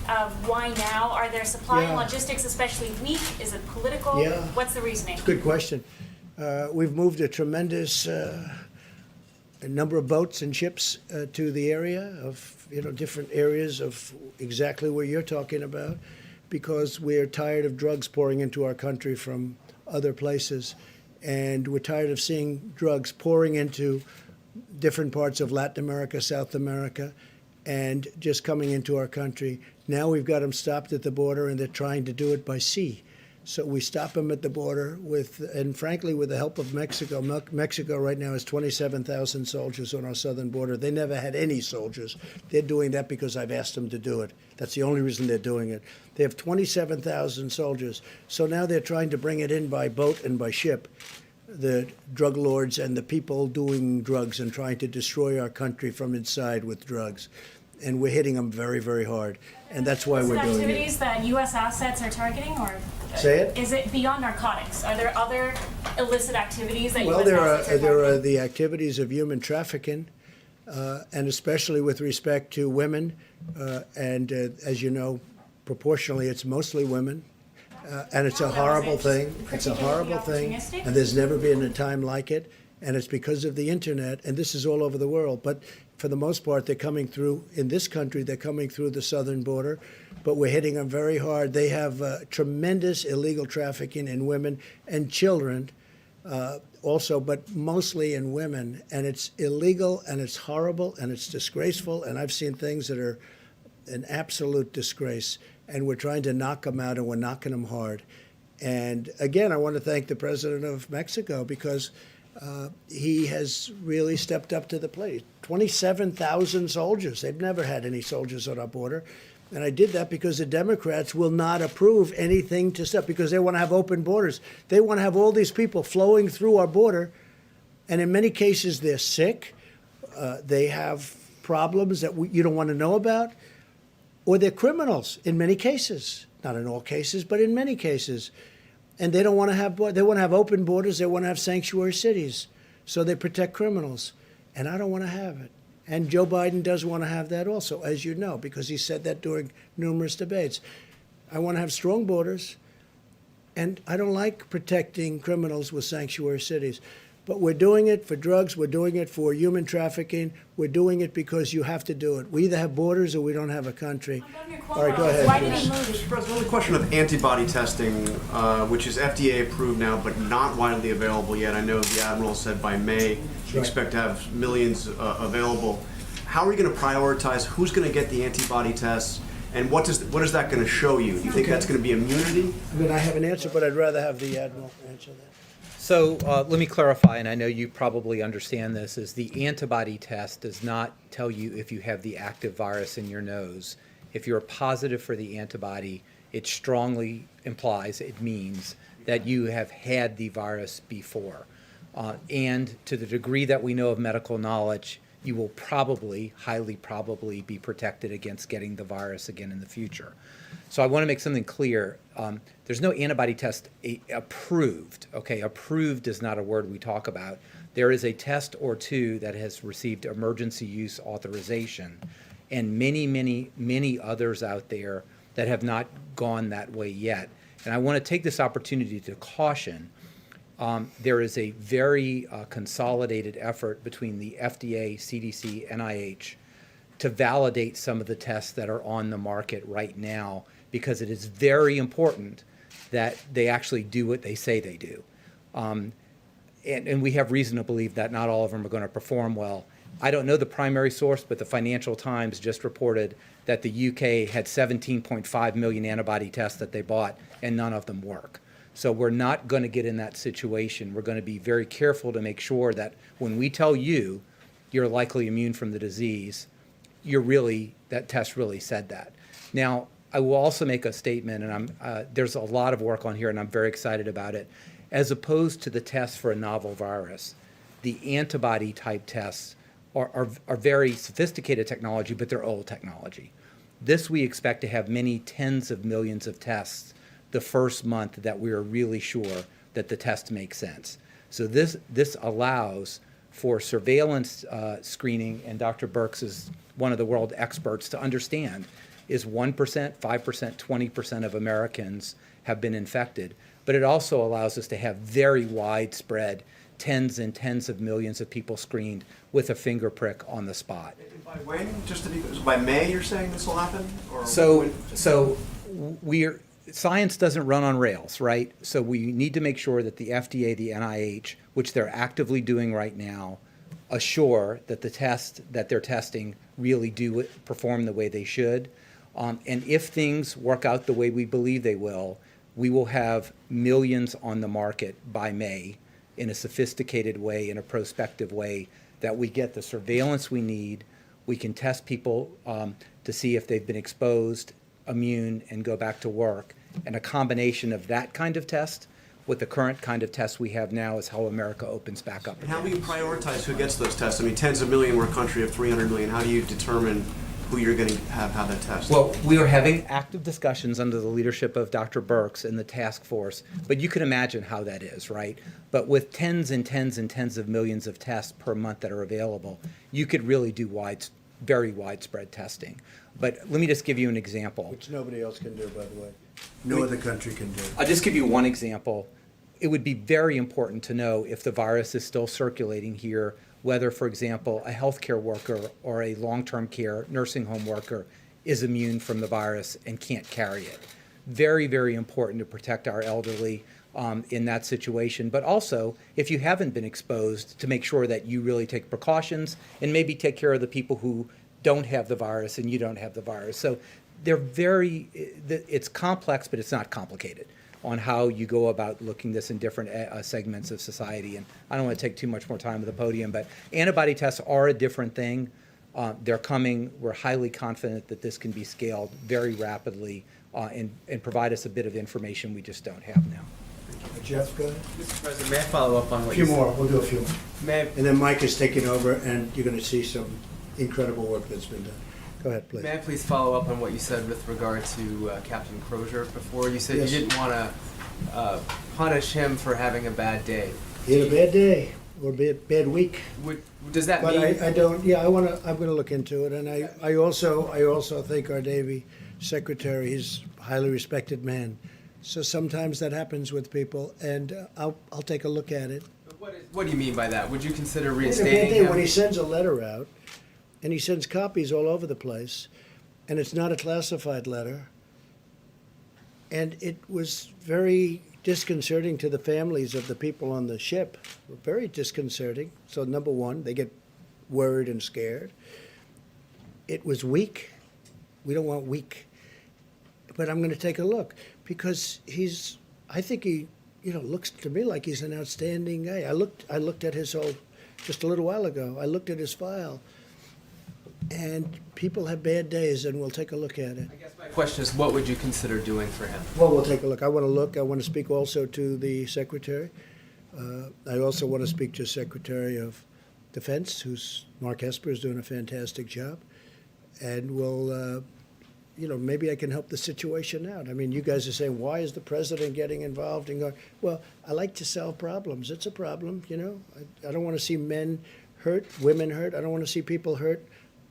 of why now? Are there supply and Yeah. logistics especially weak? Is it political? Yeah. What's the reasoning? It's a good question. We've moved a tremendous number of boats and ships to the area of, different areas of exactly where you're talking about, because we're tired of drugs pouring into our country from other places. And we're tired of seeing drugs pouring into different parts of Latin America, South America, and just coming into our country. Now we've got them stopped at the border, and they're trying to do it by sea. So we stop them at the border and frankly, with the help of Mexico. Mexico right now has 27,000 soldiers on our southern border. They never had any soldiers. They're doing that because I've asked them to do it. That's the only reason they're doing it. They have 27,000 soldiers. So now they're trying to bring it in by boat and by ship, the drug lords and the people doing drugs and trying to destroy our country from inside with drugs. And we're hitting them very, very hard. And that's why we're doing it. Activities that U.S. assets are targeting, or Say it? is it beyond narcotics? Are there other illicit activities that Well, U.S. assets are there targeting? are the activities of human trafficking, and especially with respect to women. As you know, proportionally, it's mostly women. And it's a horrible thing. It's a horrible thing. And there's never been a time like it. And it's because of the internet. And this is all over the world. But for the most part, they're coming through, in this country, they're coming through the southern border. But we're hitting them very hard. They have tremendous illegal trafficking in women and children also, but mostly in women. And it's illegal, and it's horrible, and it's disgraceful. And I've seen things that are an absolute disgrace. And we're trying to knock them out, and we're knocking them hard. And again, I want to thank the president of Mexico because he has really stepped up to the plate. 27,000 soldiers. They've never had any soldiers on our border. And I did that because the Democrats will not approve anything to stop, because they want to have open borders. They want to have all these people flowing through our border. And in many cases, they're sick. They have problems that you don't want to know about. Or they're criminals in many cases. Not in all cases, but in many cases. And they don't want to have, they want to have open borders. They want to have sanctuary cities. So they protect criminals. And I don't want to have it. And Joe Biden does want to have that also, as you know, because he said that during numerous debates. I want to have strong borders. And I don't like protecting criminals with sanctuary cities. But we're doing it for drugs. We're doing it for human trafficking. We're doing it because you have to do it. We either have borders or we don't have a country. All right, go ahead. Why did he please. move? Mr. President, on the question of antibody testing, which is FDA approved now but not widely available yet. I know the Admiral said by May you expect to have millions available. How are you going to prioritize who's going to get the antibody tests, and what is that going to show you? Do you think that's going to be immunity? I mean, I have an answer, but I'd rather have the Admiral answer that. So let me clarify, and I know you probably understand this, is the antibody test does not tell you if you have the active virus in your nose. If you're positive for the antibody, it strongly implies, it means that you have had the virus before. And to the degree that we know of medical knowledge, you will probably, highly probably, be protected against getting the virus again in the future. So I want to make something clear. There's no antibody test approved. Okay, approved is not a word we talk about. There is a test or two that has received emergency use authorization, and many, many, many others out there that have not gone that way yet. And I want to take this opportunity to caution. There is a very consolidated effort between the FDA, CDC, NIH to validate some of the tests that are on the market right now, because it is very important that they actually do what they say they do. And we have reason to believe that not all of them are going to perform well. I don't know the primary source, but the Financial Times just reported that the UK had 17.5 million antibody tests that they bought, and none of them work. So we're not going to get in that situation. We're going to be very careful to make sure that when we tell you you're likely immune from the disease, that test really said that. Now, I will also make a statement, and there's a lot of work on here, and I'm very excited about it. As opposed to the tests for a novel virus, the antibody type tests are very sophisticated technology, but they're old technology. This we expect to have many tens of millions of tests the first month that we are really sure that the test makes sense. So this allows for surveillance screening, and Dr. Birx is one of the world experts to understand, is 1%, 5%, 20% of Americans have been infected. But it also allows us to have very widespread tens and tens of millions of people screened with a finger prick on the spot. By when? Just to be, by May you're saying this will happen? Or Science doesn't run on rails, right? So we need to make sure that the FDA, the NIH, which they're actively doing right now, assure that the tests that they're testing really do perform the way they should. And if things work out the way we believe they will, we will have millions on the market by May in a sophisticated way, in a prospective way, that we get the surveillance we need. We can test people to see if they've been exposed, immune, and go back to work. And a combination of that kind of test with the current kind of test we have now is how America opens back up. And how do you prioritize who gets those tests? I mean, tens of million, we're a country of 300 million. How do you determine who you're going to have that test? Well, we are having active discussions under the leadership of Dr. Birx and the task force, but you can imagine how that is, right? But with tens and tens and tens of millions of tests per month that are available, you could really do very widespread testing. But let me just give you an example. Which nobody else can do, by the way. No other country can do. I'll just give you one example. It would be very important to know if the virus is still circulating here, whether, for example, a healthcare worker or a long-term care nursing home worker is immune from the virus and can't carry it. Very, very important to protect our elderly in that situation, but also, if you haven't been exposed, to make sure that you really take precautions and maybe take care of the people who don't have the virus and you don't have the virus. So it's complex, but it's not complicated on how you go about looking this in different segments of society. And I don't want to take too much more time at the podium, but antibody tests are a different thing. They're coming. We're highly confident that this can be scaled very rapidly and provide us a bit of information we just don't have now. Jeff, go ahead. Mr. President, may I follow up on A what few you more, said? we'll do a few more. May I- And then Mike is taking over, and you're going to see some incredible work that's been done. Go ahead, please. May I please follow up on what you said with regard to Captain Crozier before? You said Yes. you didn't want to punish him for having a bad day. He had a bad day, or a bad week. Does that But mean? I don't, yeah, I'm gonna look into it, and I also think our Navy Secretary, he's a highly respected man. So sometimes that happens with people, and I'll take a look at it. What do you mean by that? Would you consider He had a bad reinstating day him? when he sends a letter out, and he sends copies all over the place, and it's not a classified letter. And it was very disconcerting to the families of the people on the ship. Very disconcerting. So number one, they get worried and scared. It was weak. We don't want weak. But I'm going to take a look because I think he, looks to me like he's an outstanding guy. I looked at his just a little while ago. I looked at his file. And people have bad days, and we'll take a look at it. I guess my question is, what would you consider doing for him? Well, we'll take a look. I want to speak also to the Secretary. I also want to speak to Secretary of Defense, Mark Esper is doing a fantastic job. And we'll, maybe I can help the situation out. I mean, you guys are saying, why is the president getting involved and going? Well, I like to solve problems. It's a problem, I don't want to see men hurt, women hurt. I don't want to see people hurt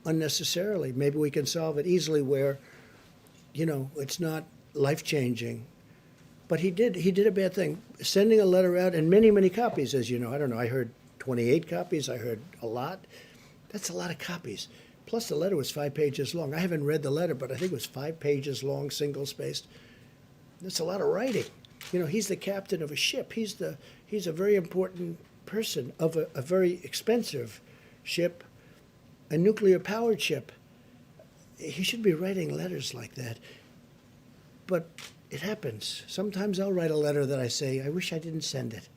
unnecessarily. Maybe we can solve it easily where, it's not life-changing. But he did a bad thing. Sending a letter out, and many, many copies, as you know. I don't know, I heard 28 copies. I heard a lot. That's a lot of copies. Plus, the letter was 5 pages long. I haven't read the letter, but I think it was 5 pages long, single-spaced. That's a lot of writing. He's the captain of a ship. He's a very important person of a very expensive ship, a nuclear-powered ship. He should be writing letters like that. But it happens. Sometimes I'll write a letter that I say, I wish I didn't send it.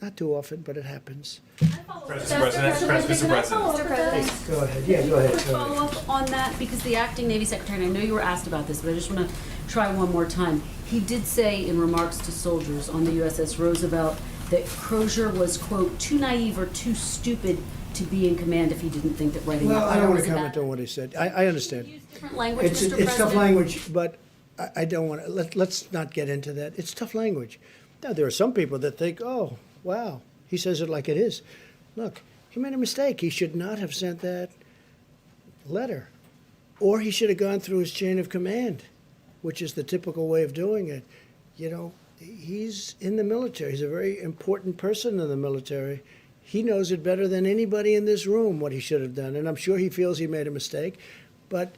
Not too often, but it happens. Mr. President. Go ahead. Yeah, go ahead. Follow up on that, because the acting Navy Secretary, and I know you were asked about this, but I just want to try one more time. He did say in remarks to soldiers on the USS Roosevelt that Crozier was, quote, too naive or too stupid to be in command if he didn't think that writing Well, that I letter don't want was to a comment bad- on what he said. I understand. Different language, Mr. It's President. tough language, but I don't want to. Let's not get into that. It's tough language. Now, there are some people that think, oh, wow, he says it like it is. Look, he made a mistake. He should not have sent that letter. Or he should have gone through his chain of command, which is the typical way of doing it. He's in the military. He's a very important person in the military. He knows it better than anybody in this room what he should have done. And I'm sure he feels he made a mistake. But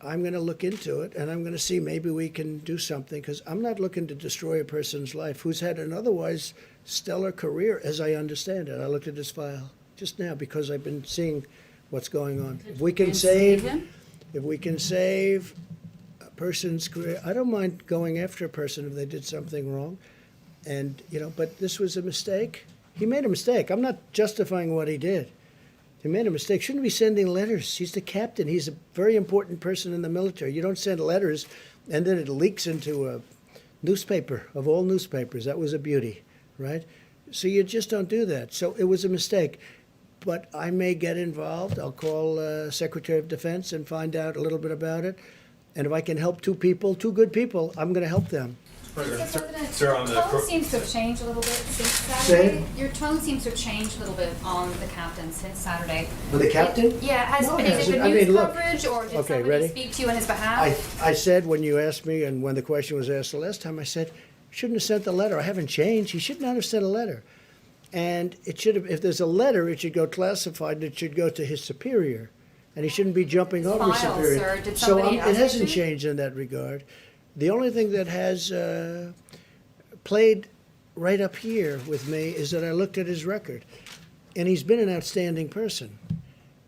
I'm going to look into it, and I'm going to see maybe we can do something, because I'm not looking to destroy a person's life who's had an otherwise stellar career, as I understand it. I looked at his file just now because I've been seeing what's going on. If we can save person's career. I don't mind going after a person if they did something wrong. And, but this was a mistake. He made a mistake. I'm not justifying what he did. He made a mistake. Shouldn't be sending letters. He's the captain. He's a very important person in the military. You don't send letters and then it leaks into a newspaper of all newspapers. That was a beauty, right? So you just don't do that. So it was a mistake. But I may get involved. I'll call Secretary of Defense and find out a little bit about it. And if I can help two good people, I'm going to help them. Sir, on the tone seems to have changed a little bit since Saturday. Your tone seems to have changed a little bit on the captain since Saturday. With the captain? Yeah, No, it is it hasn't. the news Look. coverage, or did Okay, somebody ready? speak to you on his behalf? I said when you asked me and when the question was asked the last time, I said, shouldn't have sent the letter. I haven't changed. He should not have sent a letter. And it should have, if there's a letter, it should go classified and it should go to his superior. And he shouldn't be jumping over File, superior. sir. Did So somebody it ask hasn't you? changed in that regard. The only thing that has played right up here with me is that I looked at his record. And he's been an outstanding person.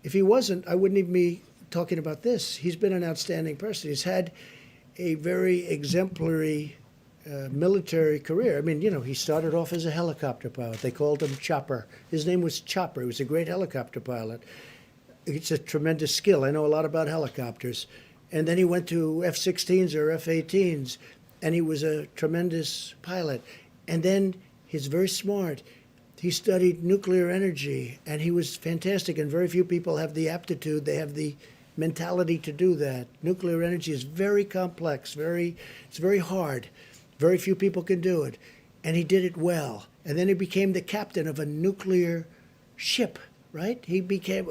If he wasn't, I wouldn't even be talking about this. He's been an outstanding person. He's had a very exemplary military career. I mean, he started off as a helicopter pilot. They called him Chopper. His name was Chopper. He was a great helicopter pilot. It's a tremendous skill. I know a lot about helicopters. And then he went to F-16s or F-18s, and he was a tremendous pilot. And then he's very smart. He studied nuclear energy, and he was fantastic, and very few people have the aptitude, they have the mentality to do that. Nuclear energy is very complex, it's very hard. Very few people can do it. And he did it well. And then he became the captain of a nuclear ship, right? He became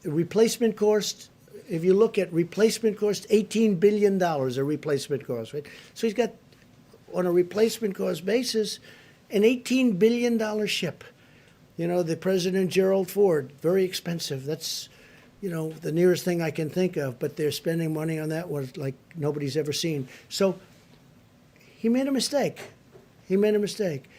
replacement cost, if you look at replacement cost, $18 billion a replacement cost, right? So he's got, on a replacement cost basis, an $18 billion ship. The President Gerald Ford, very expensive. That's, the nearest thing I can think of, but they're spending money on that one like nobody's ever seen. So he made a mistake. He made a mistake.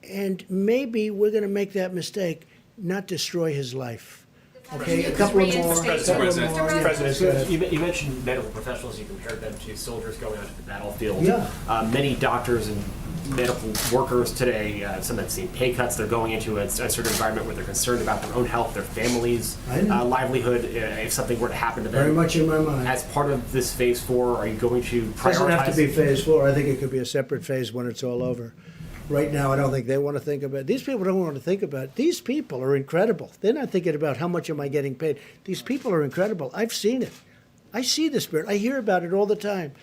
And maybe we're going to make that mistake, not destroy his life. Okay, a couple of more. President, you mentioned medical professionals. You compared them to soldiers going onto the battlefield. Yeah. Many doctors and medical workers today, some have seen pay cuts. They're going into a certain environment where they're concerned about their own health, their family's livelihood, if something were to happen to them. Very much in my mind. As part of this phase 4, are you going to prioritize? It doesn't have to be phase 4. I think it could be a separate phase when it's all over. Right now, I don't think they want to think about it. These people don't want to think about it. These people are incredible. They're not thinking about how much am I getting paid. These people are incredible. I've seen it. I see the spirit. I hear about it all the time.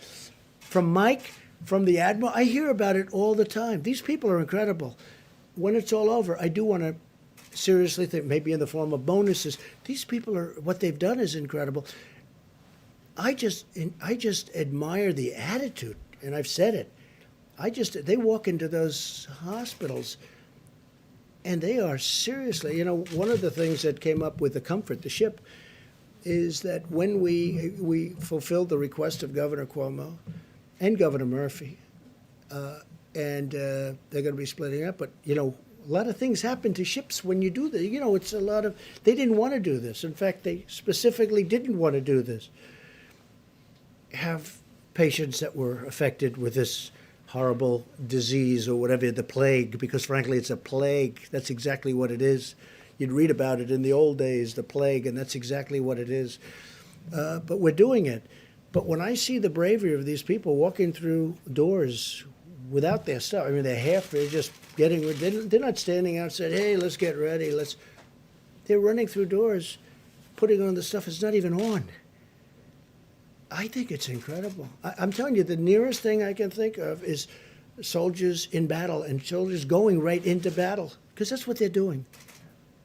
From Mike, from the Admiral, I hear about it all the time. These people are incredible. When it's all over, I do want to seriously think, maybe in the form of bonuses. These people are, what they've done is incredible. I just admire the attitude, and I've said it. They walk into those hospitals and they are seriously, one of the things that came up with the Comfort, the ship, is that when we fulfilled the request of Governor Cuomo and Governor Murphy, and they're going to be splitting up, but, a lot of things happen to ships when you do that. It's a lot of, they didn't want to do this. In fact, they specifically didn't want to do this. Have patients that were affected with this horrible disease or whatever, the plague, because frankly it's a plague. That's exactly what it is. You'd read about it in the old days, the plague, and that's exactly what it is. But we're doing it. But when I see the bravery of these people walking through doors without their stuff, I mean, they're just getting, they're not standing outside, hey, let's get ready, they're running through doors, putting on the stuff that's not even on. I think it's incredible. I'm telling you, the nearest thing I can think of is soldiers in battle and soldiers going right into battle, because that's what they're doing.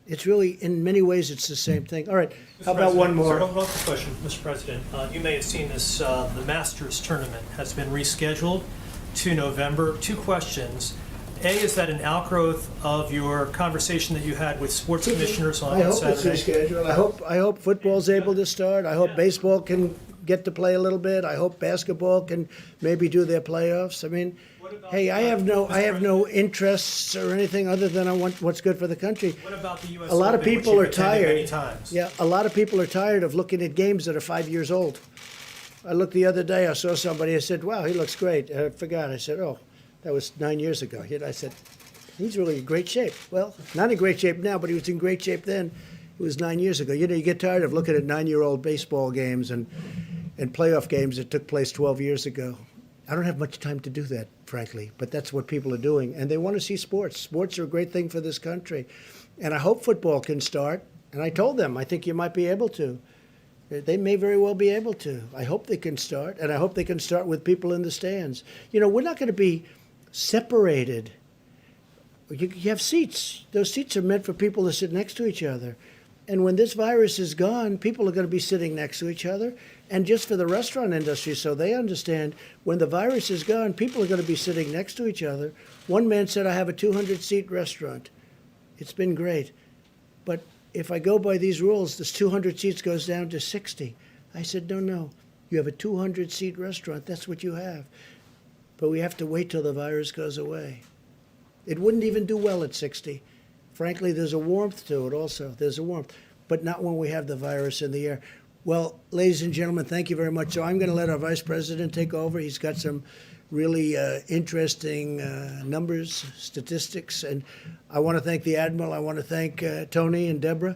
It's really, in many ways, it's the same thing. All right, how about one more? Sir, one question, Mr. President. You may have seen this, the Masters tournament has been rescheduled to November. 2 questions. A, is that an outgrowth of your conversation that you had with sports commissioners on I hope Saturday? it's rescheduled. I hope football's able to start. I hope baseball can get to play a little bit. I hope basketball can maybe do their playoffs. I mean, hey, I have no interests or anything other than I want what's good for the country. What about the U.S. A lot of Open, which people you've are attended tired. many times? Yeah, a lot of people are tired of looking at games that are 5 years old. I looked the other day, I saw somebody, I said, wow, he looks great. I forgot. I said, oh, that was 9 years ago. I said, he's really in great shape. Well, not in great shape now, but he was in great shape then. It was 9 years ago. You know, you get tired of looking at 9-year-old baseball games and playoff games that took place 12 years ago. I don't have much time to do that, frankly, but that's what people are doing. And they want to see sports. Sports are a great thing for this country. And I hope football can start. And I told them, I think you might be able to. They may very well be able to. I hope they can start. And I hope they can start with people in the stands. You know, we're not going to be separated. You have seats. Those seats are meant for people to sit next to each other. And when this virus is gone, people are going to be sitting next to each other. And just for the restaurant industry, so they understand, when the virus is gone, people are going to be sitting next to each other. One man said, I have a 200-seat restaurant. It's been great. But if I go by these rules, this 200 seats goes down to 60. I said, no. You have a 200-seat restaurant. That's what you have. But we have to wait till the virus goes away. It wouldn't even do well at 60. Frankly, there's a warmth to it also. There's a warmth. But not when we have the virus in the air. Well, ladies and gentlemen, thank you very much. So I'm going to let our Vice President take over. He's got some really interesting numbers, statistics. And I want to thank the Admiral. I want to thank Tony and Deborah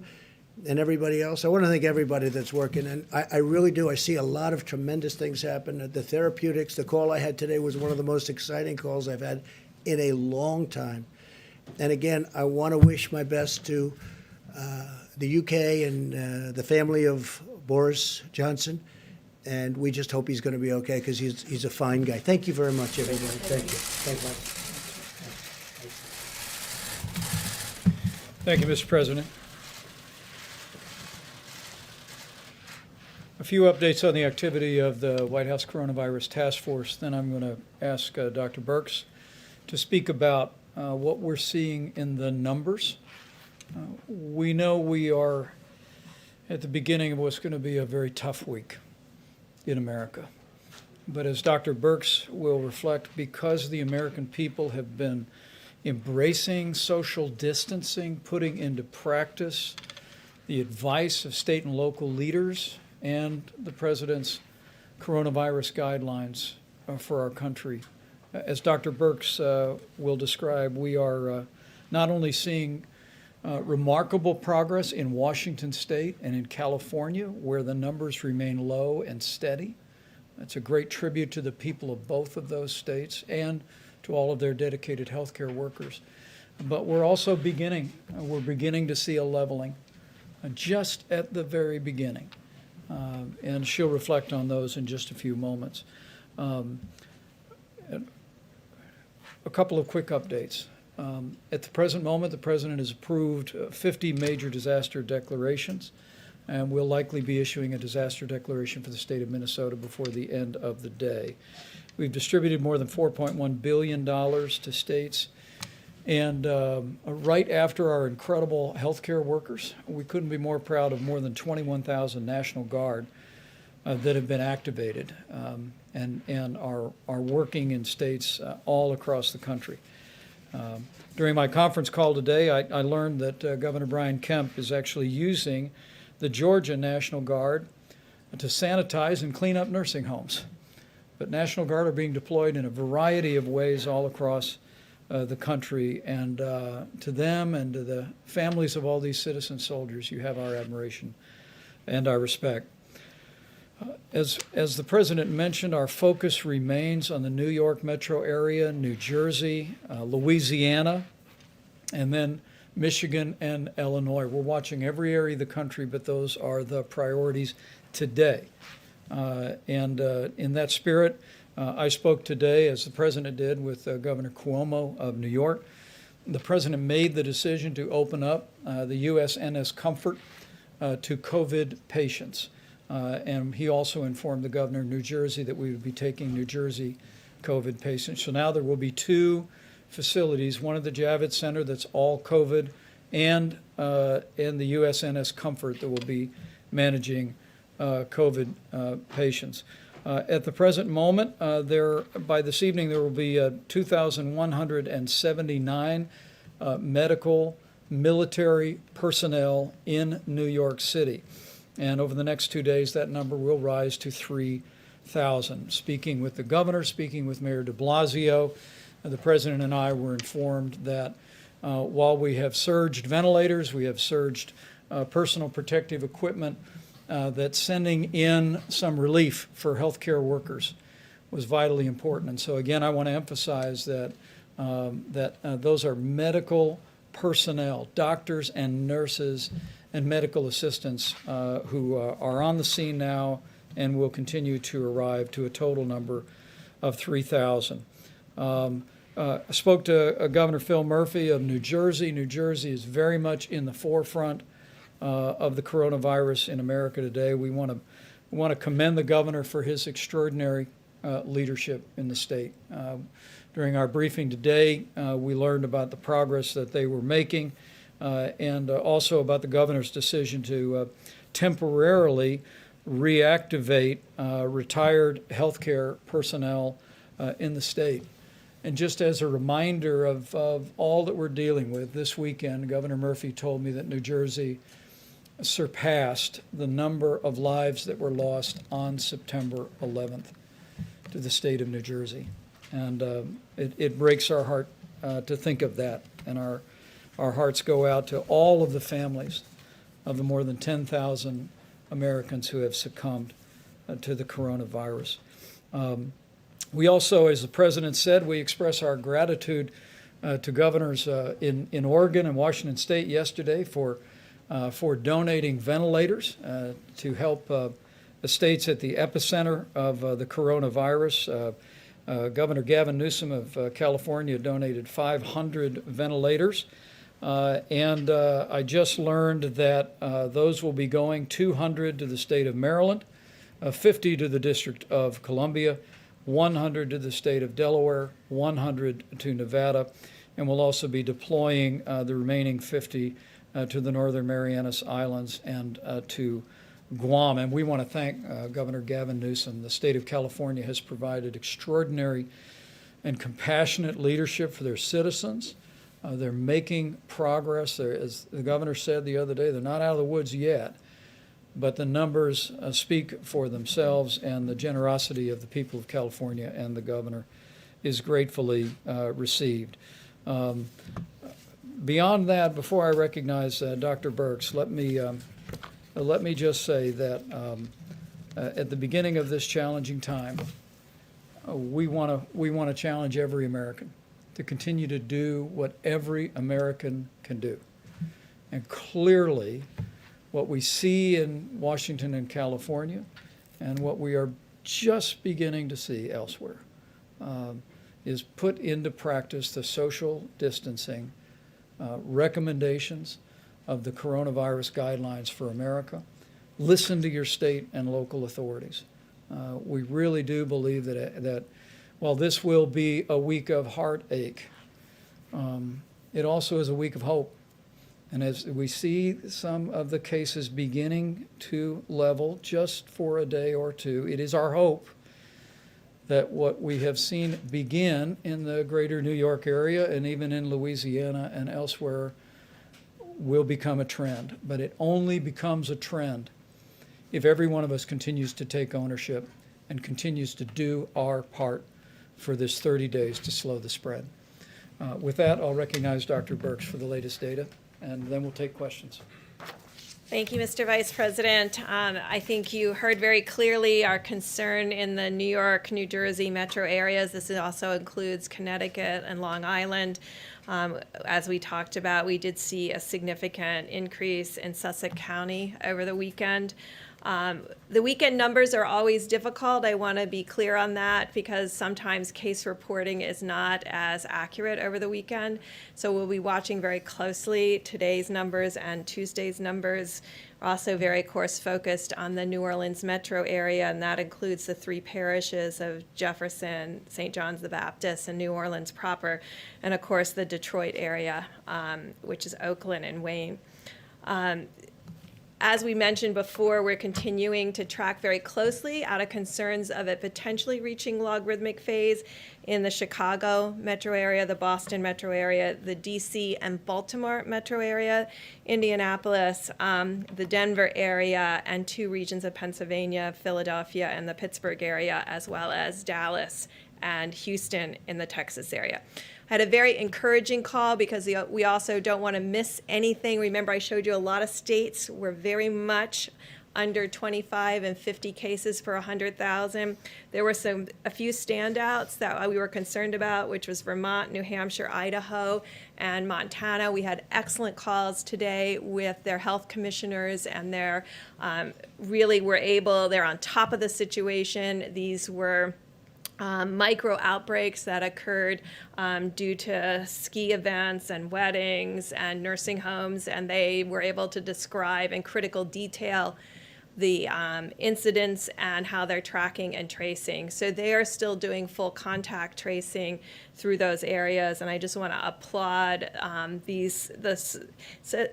and everybody else. I want to thank everybody that's working. And I really do. I see a lot of tremendous things happen. The therapeutics, the call I had today was one of the most exciting calls I've had in a long time. And again, I want to wish my best to the UK and the family of Boris Johnson. And we just hope he's going to be okay because he's a fine guy. Thank you very much, everybody. Thank you. Thank you. Thank you, Mr. President. A few updates on the activity of the White House Coronavirus Task Force. Then I'm going to ask Dr. Birx to speak about what we're seeing in the numbers. We know we are at the beginning of what's going to be a very tough week in America. But as Dr. Birx will reflect, because the American people have been embracing social distancing, putting into practice the advice of state and local leaders and the President's coronavirus guidelines for our country. As Dr. Birx will describe, we are not only seeing remarkable progress in Washington State and in California, where the numbers remain low and steady. That's a great tribute to the people of both of those states and to all of their dedicated healthcare workers. But we're also beginning to see a leveling just at the very beginning. And she'll reflect on those in just a few moments. A couple of quick updates. At the present moment, the President has approved 50 major disaster declarations, and we'll likely be issuing a disaster declaration for the state of Minnesota before the end of the day. We've distributed more than $4.1 billion to states, and right after our incredible healthcare workers, we couldn't be more proud of more than 21,000 National Guard that have been activated and are working in states all across the country. During my conference call today, I learned that Governor Brian Kemp is actually using the Georgia National Guard to sanitize and clean up nursing homes. But National Guard are being deployed in a variety of ways all across the country, and to them and to the families of all these citizen soldiers, you have our admiration and our respect. As the President mentioned, our focus remains on the New York metro area, New Jersey, Louisiana, and then Michigan and Illinois. We're watching every area of the country, but those are the priorities today. And in that spirit, I spoke today, as the President did, with Governor Cuomo of New York. The President made the decision to open up the USNS Comfort to COVID patients. And he also informed the governor of New Jersey that we would be taking New Jersey COVID patients. So now there will be two facilities, one at the Javits Center that's all COVID, and the USNS Comfort that will be managing COVID patients. At the present moment, by this evening, there will be 2,179 medical, military personnel in New York City. And over the next 2 days, that number will rise to 3,000. 3,000. Speaking with the governor, speaking with Mayor de Blasio, the president and I were informed that while we have surged ventilators, we have surged personal protective equipment, that sending in some relief for healthcare workers was vitally important. And so again, I want to emphasize that those are medical personnel, doctors and nurses and medical assistants who are on the scene now and will continue to arrive to a total number of 3,000. I spoke to Governor Phil Murphy of New Jersey. New Jersey is very much in the forefront of the coronavirus in America today. We want to commend the governor for his extraordinary leadership in the state. During our briefing today, we learned about the progress that they were making and also about the governor's decision to temporarily reactivate retired healthcare personnel in the state. And just as a reminder of all that we're dealing with, this weekend, Governor Murphy told me that New Jersey surpassed the number of lives that were lost on September 11th to the state of New Jersey. And it breaks our heart to think of that. And our hearts go out to all of the families of the more than 10,000 Americans who have succumbed to the coronavirus. We also, as the president said, we express our gratitude to governors in Oregon and Washington State yesterday for donating ventilators to help the states at the epicenter of the coronavirus. Governor Gavin Newsom of California donated 500 ventilators. And I just learned that those will be going 200 to the state of Maryland, 50 to the District of Columbia, 100 to the state of Delaware, 100 to Nevada, and we'll also be deploying the remaining 50 to the Northern Marianas Islands and to Guam. And we want to thank Governor Gavin Newsom. The state of California has provided extraordinary and compassionate leadership for their citizens. They're making progress. As the governor said the other day, they're not out of the woods yet, but the numbers speak for themselves, and the generosity of the people of California and the governor is gratefully received. Beyond that, before I recognize Dr. Birx, let me just say that at the beginning of this challenging time, we want to challenge every American to continue to do what every American can do. And clearly, what we see in Washington and California, and what we are just beginning to see elsewhere, is put into practice the social distancing recommendations of the coronavirus guidelines for America. Listen to your state and local authorities. We really do believe that while this will be a week of heartache, it also is a week of hope. And as we see some of the cases beginning to level just for a day or two, it is our hope that what we have seen begin in the greater New York area and even in Louisiana and elsewhere will become a trend. But it only becomes a trend if every one of us continues to take ownership and continues to do our part for this 30 days to slow the spread. With that, I'll recognize Dr. Birx for the latest data, and then we'll take questions. Thank you, Mr. Vice President. I think you heard very clearly our concern in the New York, New Jersey metro areas. This also includes Connecticut and Long Island. As we talked about, we did see a significant increase in Sussex County over the weekend. The weekend numbers are always difficult. I want to be clear on that because sometimes case reporting is not as accurate over the weekend. So we'll be watching very closely today's numbers and Tuesday's numbers. We're also very, of course, focused on the New Orleans metro area, and that includes the 3 parishes of Jefferson, St. John's the Baptist, and New Orleans proper, and of course the Detroit area, which is Oakland and Wayne. As we mentioned before, we're continuing to track very closely out of concerns of it potentially reaching logarithmic phase in the Chicago metro area, the Boston metro area, the DC and Baltimore metro area, Indianapolis, the Denver area, and 2 regions of Pennsylvania, Philadelphia, and the Pittsburgh area, as well as Dallas and Houston in the Texas area. I had a very encouraging call because we also don't want to miss anything. Remember, I showed you a lot of states were very much under 25 and 50 cases per 100,000. There were a few standouts that we were concerned about, which was Vermont, New Hampshire, Idaho, and Montana. We had excellent calls today with their health commissioners, and they're they're on top of the situation. These were micro outbreaks that occurred due to ski events and weddings and nursing homes, and they were able to describe in critical detail the incidents and how they're tracking and tracing. So they are still doing full contact tracing through those areas, and I just want to applaud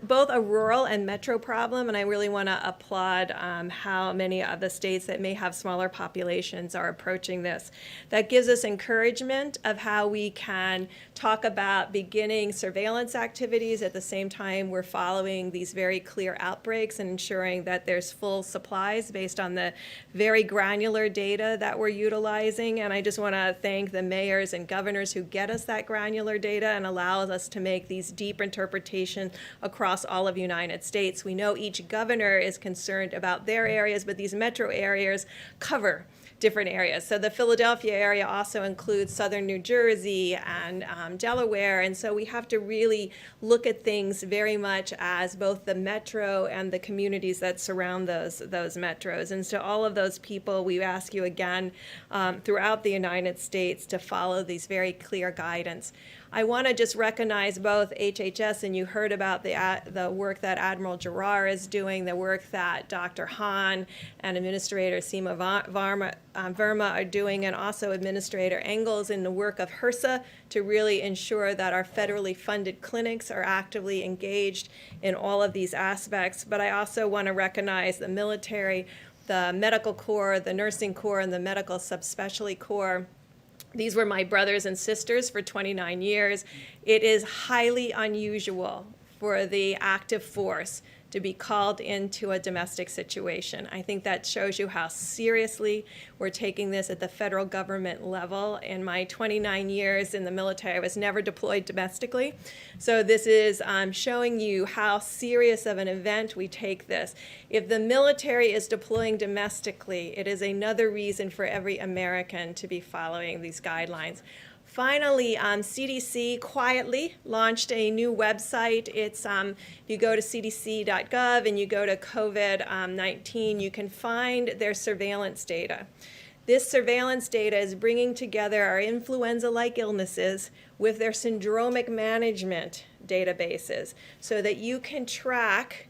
both a rural and metro problem, and I really want to applaud how many of the states that may have smaller populations are approaching this. That gives us encouragement of how we can talk about beginning surveillance activities at the same time we're following these very clear outbreaks and ensuring that there's full supplies based on the very granular data that we're utilizing. And I just want to thank the mayors and governors who get us that granular data and allows us to make these deep interpretations across all of the United States. We know each governor is concerned about their areas, but these metro areas cover different areas. So the Philadelphia area also includes southern New Jersey and Delaware, and so we have to really look at things very much as both the metro and the communities that surround those metros. And so all of those people, we ask you again throughout the United States to follow these very clear guidance. I want to just recognize both HHS, and you heard about the work that Admiral Giroir is doing, the work that Dr. Hahn and Administrator Seema Verma are doing, and also Administrator Engels in the work of HRSA to really ensure that our federally funded clinics are actively engaged in all of these aspects. But I also want to recognize the military, the medical corps, the nursing corps, and the medical subspecialty corps. These were my brothers and sisters for 29 years. It is highly unusual for the active force to be called into a domestic situation. I think that shows you how seriously we're taking this at the federal government level. In my 29 years in the military, I was never deployed domestically. So this is showing you how serious of an event we take this. If the military is deploying domestically, it is another reason for every American to be following these guidelines. Finally, CDC quietly launched a new website. It's if you go to cdc.gov and you go to COVID-19, you can find their surveillance data. This surveillance data is bringing together our influenza-like illnesses with their syndromic management databases so that you can track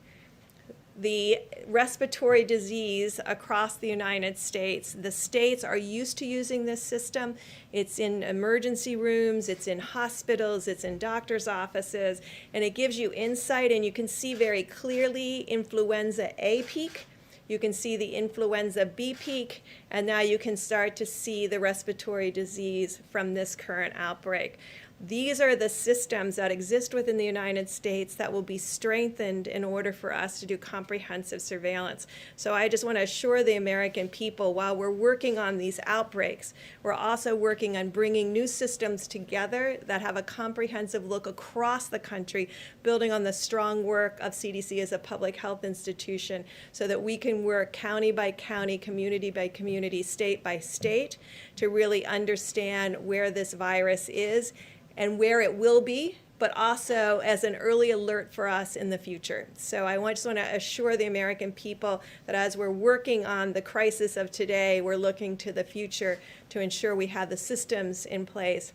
the respiratory disease across the United States. The states are used to using this system. It's in emergency rooms, it's in hospitals, it's in doctors' offices, and it gives you insight, and you can see very clearly influenza A peak. You can see the influenza B peak, and now you can start to see the respiratory disease from this current outbreak. These are the systems that exist within the United States that will be strengthened in order for us to do comprehensive surveillance. So I just want to assure the American people, while we're working on these outbreaks, we're also working on bringing new systems together that have a comprehensive look across the country, building on the strong work of CDC as a public health institution, so that we can work county by county, community by community, state by state, to really understand where this virus is and where it will be, but also as an early alert for us in the future. So I just want to assure the American people that as we're working on the crisis of today, we're looking to the future to ensure we have the systems in place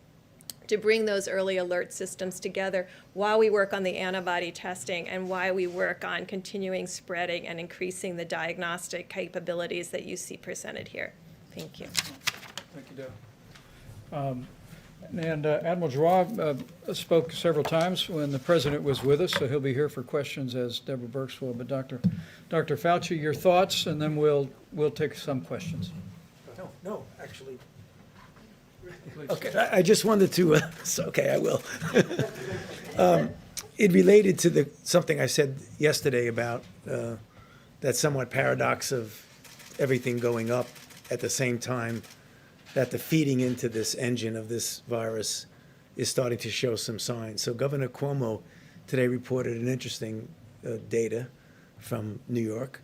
to bring those early alert systems together while we work on the antibody testing and while we work on continuing spreading and increasing the diagnostic capabilities that you see presented here. Thank you. Thank you, Deb. And Admiral Giroir spoke several times when the president was with us, so he'll be here for questions, as Deborah Birx will. But Dr. Fauci, your thoughts, and then we'll take some questions. No, actually. Okay, I just wanted to, okay, I will. It related to something I said yesterday about that somewhat paradox of everything going up at the same time that the feeding into this engine of this virus is starting to show some signs. So Governor Cuomo today reported an interesting data from New York,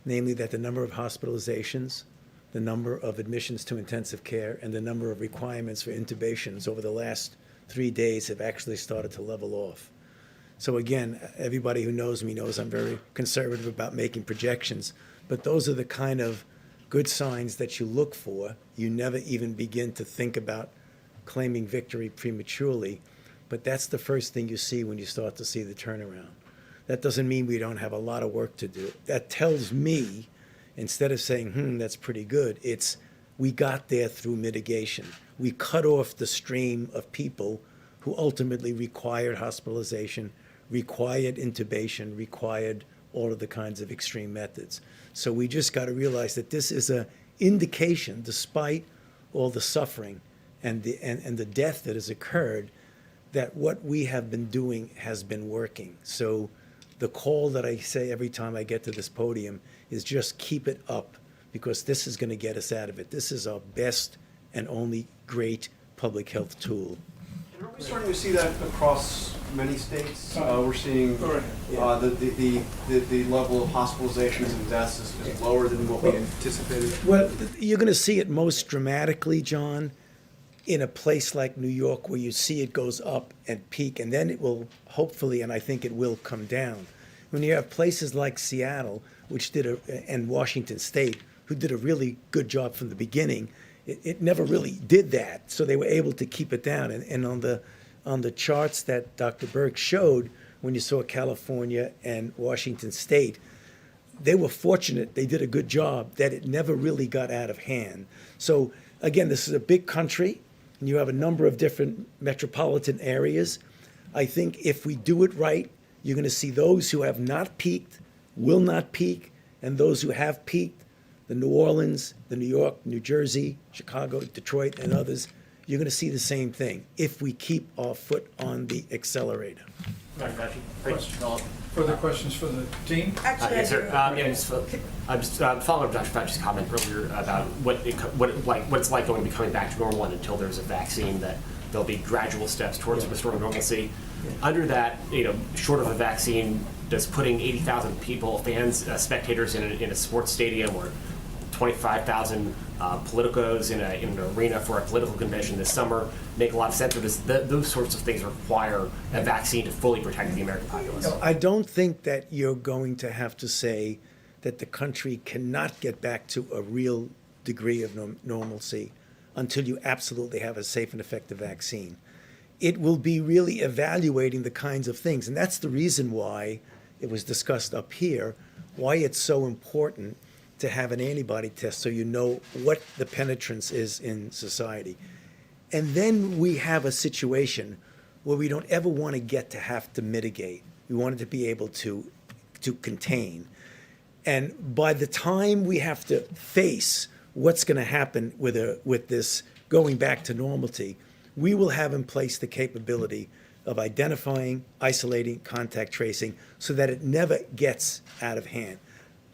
namely that the number of hospitalizations, the number of admissions to intensive care, and the number of requirements for intubations over the last 3 days have actually started to level off. So again, everybody who knows me knows I'm very conservative about making projections, but those are the kind of good signs that you look for. You never even begin to think about claiming victory prematurely, but that's the first thing you see when you start to see the turnaround. That doesn't mean we don't have a lot of work to do. That tells me, instead of saying, that's pretty good, it's we got there through mitigation. We cut off the stream of people who ultimately required hospitalization, required intubation, required all of the kinds of extreme methods. So we just got to realize that this is an indication, despite all the suffering and the death that has occurred, that what we have been doing has been working. So the call that I say every time I get to this podium is just keep it up, because this is going to get us out of it. This is our best and only great public health tool. And are we starting to see that across many states? We're seeing the level of hospitalizations and deaths is lower than what we anticipated. Well, you're going to see it most dramatically, John, in a place like New York, where you see it goes up and peak, and then it will hopefully, and I think it will, come down. When you have places like Seattle, which and Washington State, who did a really good job from the beginning, it never really did that, so they were able to keep it down. And on the charts that Dr. Birx showed, when you saw California and Washington State, they were fortunate, they did a good job, that it never really got out of hand. So again, this is a big country, and you have a number of different metropolitan areas. I think if we do it right, you're going to see those who have not peaked will not peak, and those who have peaked, the New Orleans, the New York, New Jersey, Chicago, Detroit, and others, you're going to see the same thing if we keep our foot on the accelerator. Further questions for the team? Yes, sir. I'm just following up Dr. Fauci's comment earlier about what it's like going to be coming back to normal, and until there's a vaccine, that there'll be gradual steps towards restoring normalcy. Under that, short of a vaccine, does putting 80,000 people, fans, spectators in a sports stadium, or 25,000 politicos in an arena for a political convention this summer make a lot of sense, or does those sorts of things require a vaccine to fully protect the American populace? No, I don't think that you're going to have to say that the country cannot get back to a real degree of normalcy until you absolutely have a safe and effective vaccine. It will be really evaluating the kinds of things, and that's the reason why it was discussed up here, why it's so important to have an antibody test so you know what the penetrance is in society. And then we have a situation where we don't ever want to get to have to mitigate. We want it to be able to contain. And by the time we have to face what's going to happen with this going back to normality, we will have in place the capability of identifying, isolating, contact tracing, so that it never gets out of hand.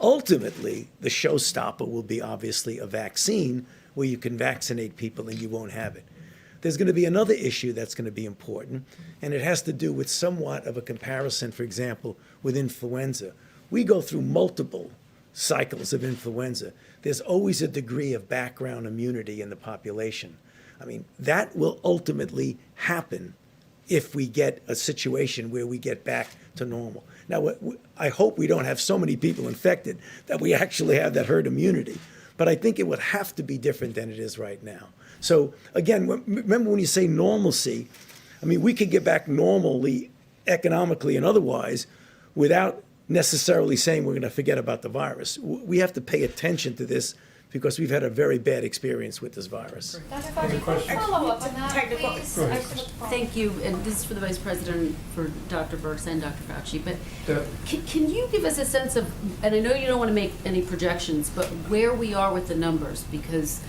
Ultimately, the showstopper will be obviously a vaccine where you can vaccinate people and you won't have it. There's going to be another issue that's going to be important, and it has to do with somewhat of a comparison, for example, with influenza. We go through multiple cycles of influenza. There's always a degree of background immunity in the population. I mean, that will ultimately happen if we get a situation where we get back to normal. Now, I hope we don't have so many people infected that we actually have that herd immunity, but I think it would have to be different than it is right now. So again, remember when you say normalcy, I mean, we could get back normally, economically and otherwise, without necessarily saying we're going to forget about the virus. We have to pay attention to this because we've had a very bad experience with this virus. Dr. Fauci, can I follow up on that, Technical- please? Go I ahead. just have a follow-up. Thank you, and this is for the Vice President, for Dr. Birx and Dr. Fauci, but can you give us a sense of, and I know you don't want to make any projections, but where we are with the numbers? Because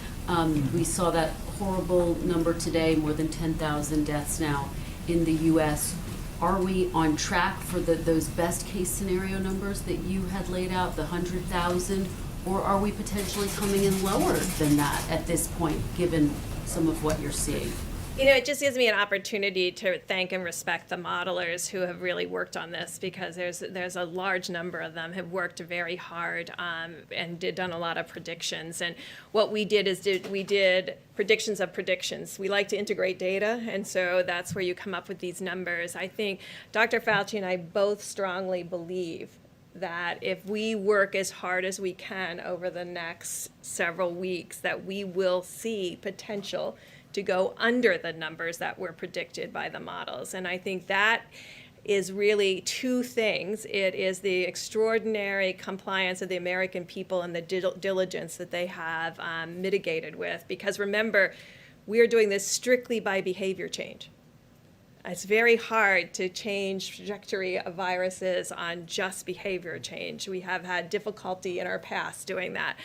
we saw that horrible number today, more than 10,000 deaths now in the U.S. Are we on track for those best case scenario numbers that you had laid out, the 100,000? Or are we potentially coming in lower than that at this point, given some of what you're seeing? You know, it just gives me an opportunity to thank and respect the modelers who have really worked on this, because there's a large number of them have worked very hard and done a lot of predictions. And what we did is we did predictions of predictions. We like to integrate data, and so that's where you come up with these numbers. I think Dr. Fauci and I both strongly believe that if we work as hard as we can over the next several weeks, that we will see potential to go under the numbers that were predicted by the models. And I think that is really two things. It is the extraordinary compliance of the American people and the diligence that they have mitigated with. Because remember, we are doing this strictly by behavior change. It's very hard to change trajectory of viruses on just behavior change. We have had difficulty in our past doing that.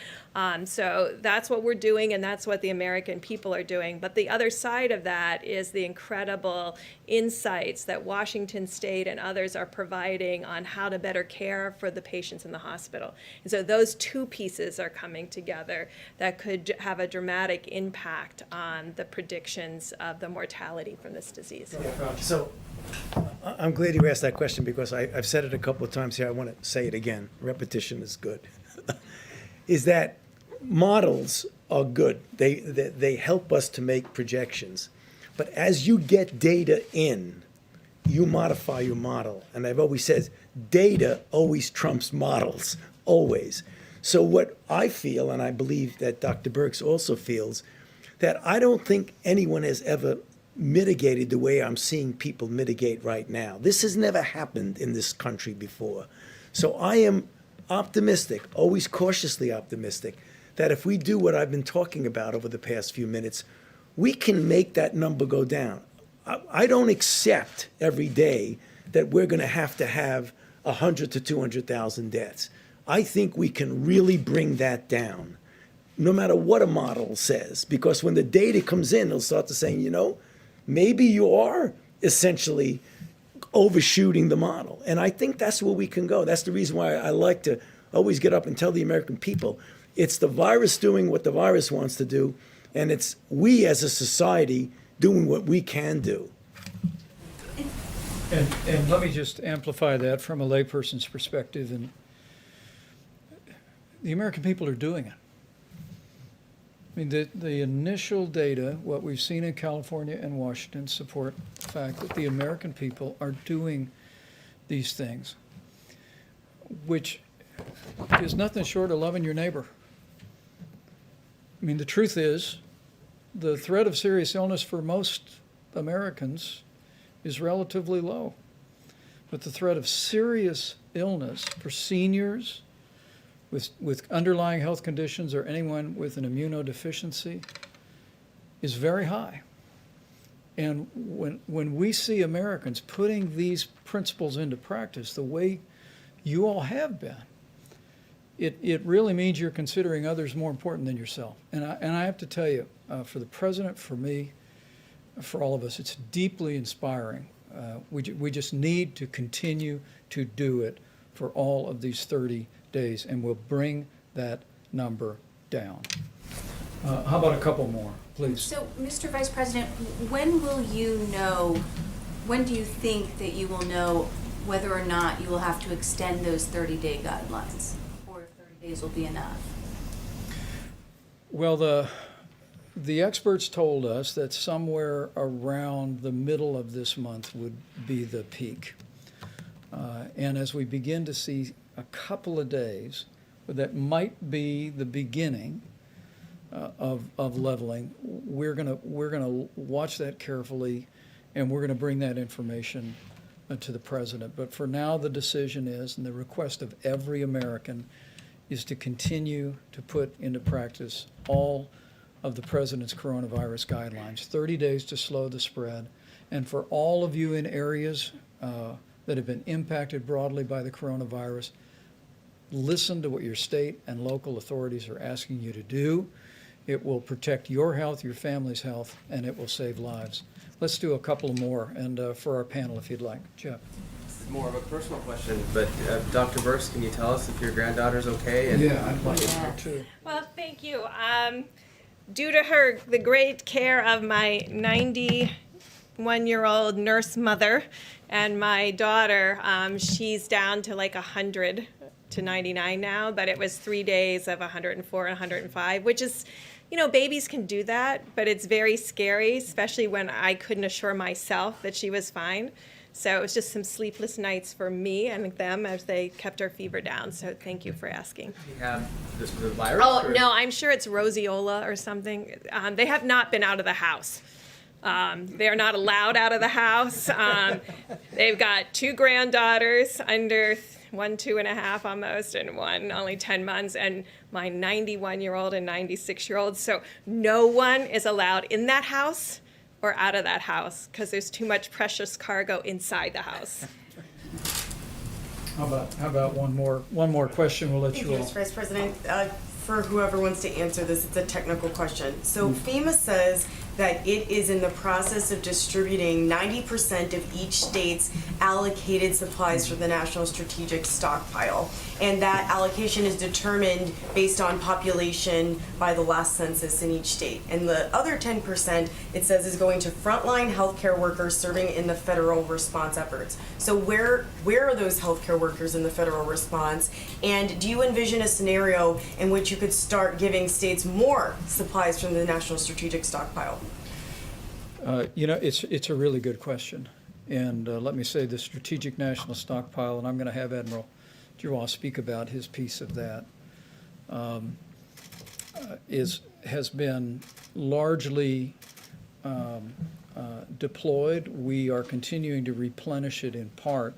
So that's what we're doing, and that's what the American people are doing. But the other side of that is the incredible insights that Washington State and others are providing on how to better care for the patients in the hospital. And so those two pieces are coming together that could have a dramatic impact on the predictions of the mortality from this disease. So I'm glad you asked that question, because I've said it a couple of times here. I want to say it again. Repetition is good. Is that models are good. They help us to make projections. But as you get data in, you modify your model. And I've always said, data always trumps models, always. So what I feel, and I believe that Dr. Birx also feels, that I don't think anyone has ever mitigated the way I'm seeing people mitigate right now. This has never happened in this country before. So I am optimistic, always cautiously optimistic, that if we do what I've been talking about over the past few minutes, we can make that number go down. I don't accept every day that we're going to have 100 to 200,000 deaths. I think we can really bring that down, no matter what a model says, because when the data comes in, they'll start to say, you know, maybe you are essentially overshooting the model. And I think that's where we can go. That's the reason why I like to always get up and tell the American people, it's the virus doing what the virus wants to do, and it's we as a society doing what we can do. And let me just amplify that from a layperson's perspective. And the American people are doing it. I mean, the initial data, what we've seen in California and Washington, support the fact that the American people are doing these things, which is nothing short of loving your neighbor. I mean, the truth is, the threat of serious illness for most Americans is relatively low. But the threat of serious illness for seniors with underlying health conditions or anyone with an immunodeficiency is very high. And when we see Americans putting these principles into practice the way you all have been, it really means you're considering others more important than yourself. And I have to tell you, for the president, for me, for all of us, it's deeply inspiring. We just need to continue to do it for all of these 30 days, and we'll bring that number down. How about a couple more, please? So, Mr. Vice President, when will you know, when do you think that you will know whether or not you will have to extend those 30-day guidelines, or if 30 days will be enough? Well, the experts told us that somewhere around the middle of this month would be the peak. And as we begin to see a couple of days, that might be the beginning of leveling, we're gonna watch that carefully, and we're gonna bring that information to the president. But for now, the decision is, and the request of every American is to continue to put into practice all of the President's coronavirus guidelines, 30 days to slow the spread. And for all of you in areas that have been impacted broadly by the coronavirus, listen to what your state and local authorities are asking you to do. It will protect your health, your family's health, and it will save lives. Let's do a couple more, and for our panel, if you'd like. Jeff. This is more of a personal question, but Dr. Burks, can you tell us if your granddaughter's okay? And Yeah, I'd like to know too. Well, thank you. Due to the great care of my 91-year-old nurse mother and my daughter, she's down to like 100 to 99 now, but it was 3 days of 104 and 105, which is, babies can do that, but it's very scary, especially when I couldn't assure myself that she was fine. So it was just some sleepless nights for me and them as they kept her fever down. So thank you for asking. You have this was a virus? Oh, or? no, I'm sure it's roseola or something. They have not been out of the house. They're not allowed out of the house. They've got 2 granddaughters under 1, 2.5 almost, and one only 10 months, and my 91-year-old and 96-year-old. So no one is allowed in that house or out of that house because there's too much precious cargo inside the house. How about one more question? We'll let Thank you you, all. Mr. Vice President. For whoever wants to answer this, it's a technical question. So FEMA says that it is in the process of distributing 90% of each state's allocated supplies for the National Strategic Stockpile. And that allocation is determined based on population by the last census in each state. And the other 10%, it says, is going to frontline healthcare workers serving in the federal response efforts. So where are those healthcare workers in the federal response? And do you envision a scenario in which you could start giving states more supplies from the National Strategic Stockpile? It's a really good question. And let me say the Strategic National Stockpile, and I'm going to have Admiral Giroir speak about his piece of that, has been largely deployed. We are continuing to replenish it in part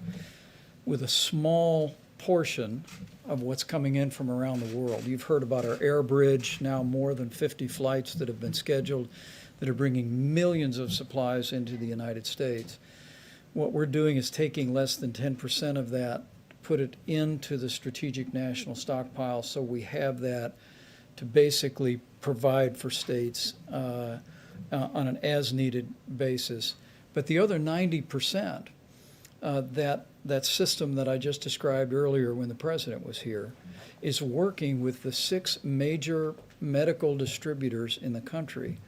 with a small portion of what's coming in from around the world. You've heard about our air bridge, now more than 50 flights that have been scheduled that are bringing millions of supplies into the United States. What we're doing is taking less than 10% of that, put it into the Strategic National Stockpile, so we have that to basically provide for states on an as-needed basis. But the other 90%, that system that I just described earlier when the President was here, is working with the 6 major medical distributors in the country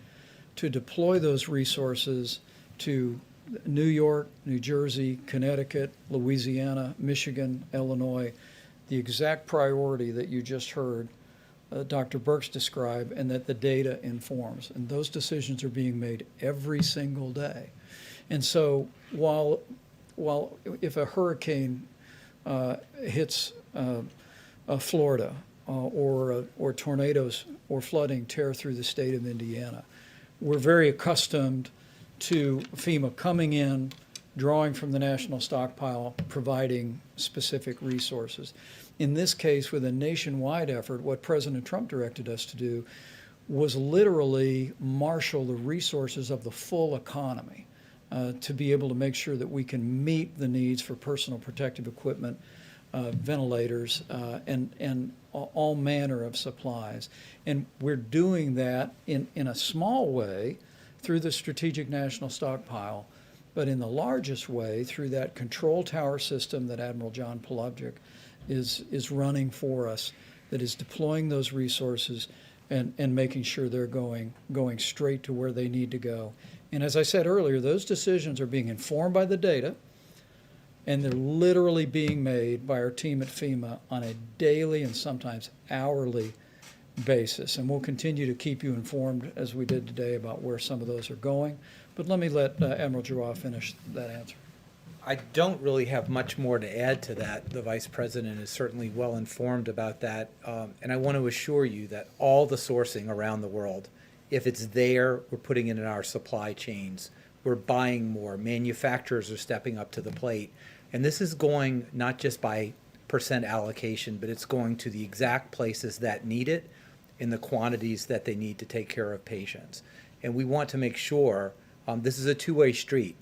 to deploy those resources to New York, New Jersey, Connecticut, Louisiana, Michigan, Illinois, the exact priority that you just heard Dr. Burks describe and that the data informs. And those decisions are being made every single day. And so while if a hurricane hits Florida or tornadoes or flooding tear through the state of Indiana, we're very accustomed to FEMA coming in, drawing from the national stockpile, providing specific resources. In this case, with a nationwide effort, what President Trump directed us to do was literally marshal the resources of the full economy to be able to make sure that we can meet the needs for personal protective equipment, ventilators, and all manner of supplies. And we're doing that in a small way through the Strategic National Stockpile, but in the largest way through that control tower system that Admiral John Polovchik is running for us, that is deploying those resources and making sure they're going straight to where they need to go. And as I said earlier, those decisions are being informed by the data, and they're literally being made by our team at FEMA on a daily and sometimes hourly basis. And we'll continue to keep you informed, as we did today, about where some of those are going. But let me let Admiral Giroir finish that answer. I don't really have much more to add to that. The Vice President is certainly well informed about that. And I want to assure you that all the sourcing around the world, if it's there, we're putting it in our supply chains. We're buying more. Manufacturers are stepping up to the plate. And this is going not just by percent allocation, but it's going to the exact places that need it in the quantities that they need to take care of patients. And we want to make sure, this is a two-way street.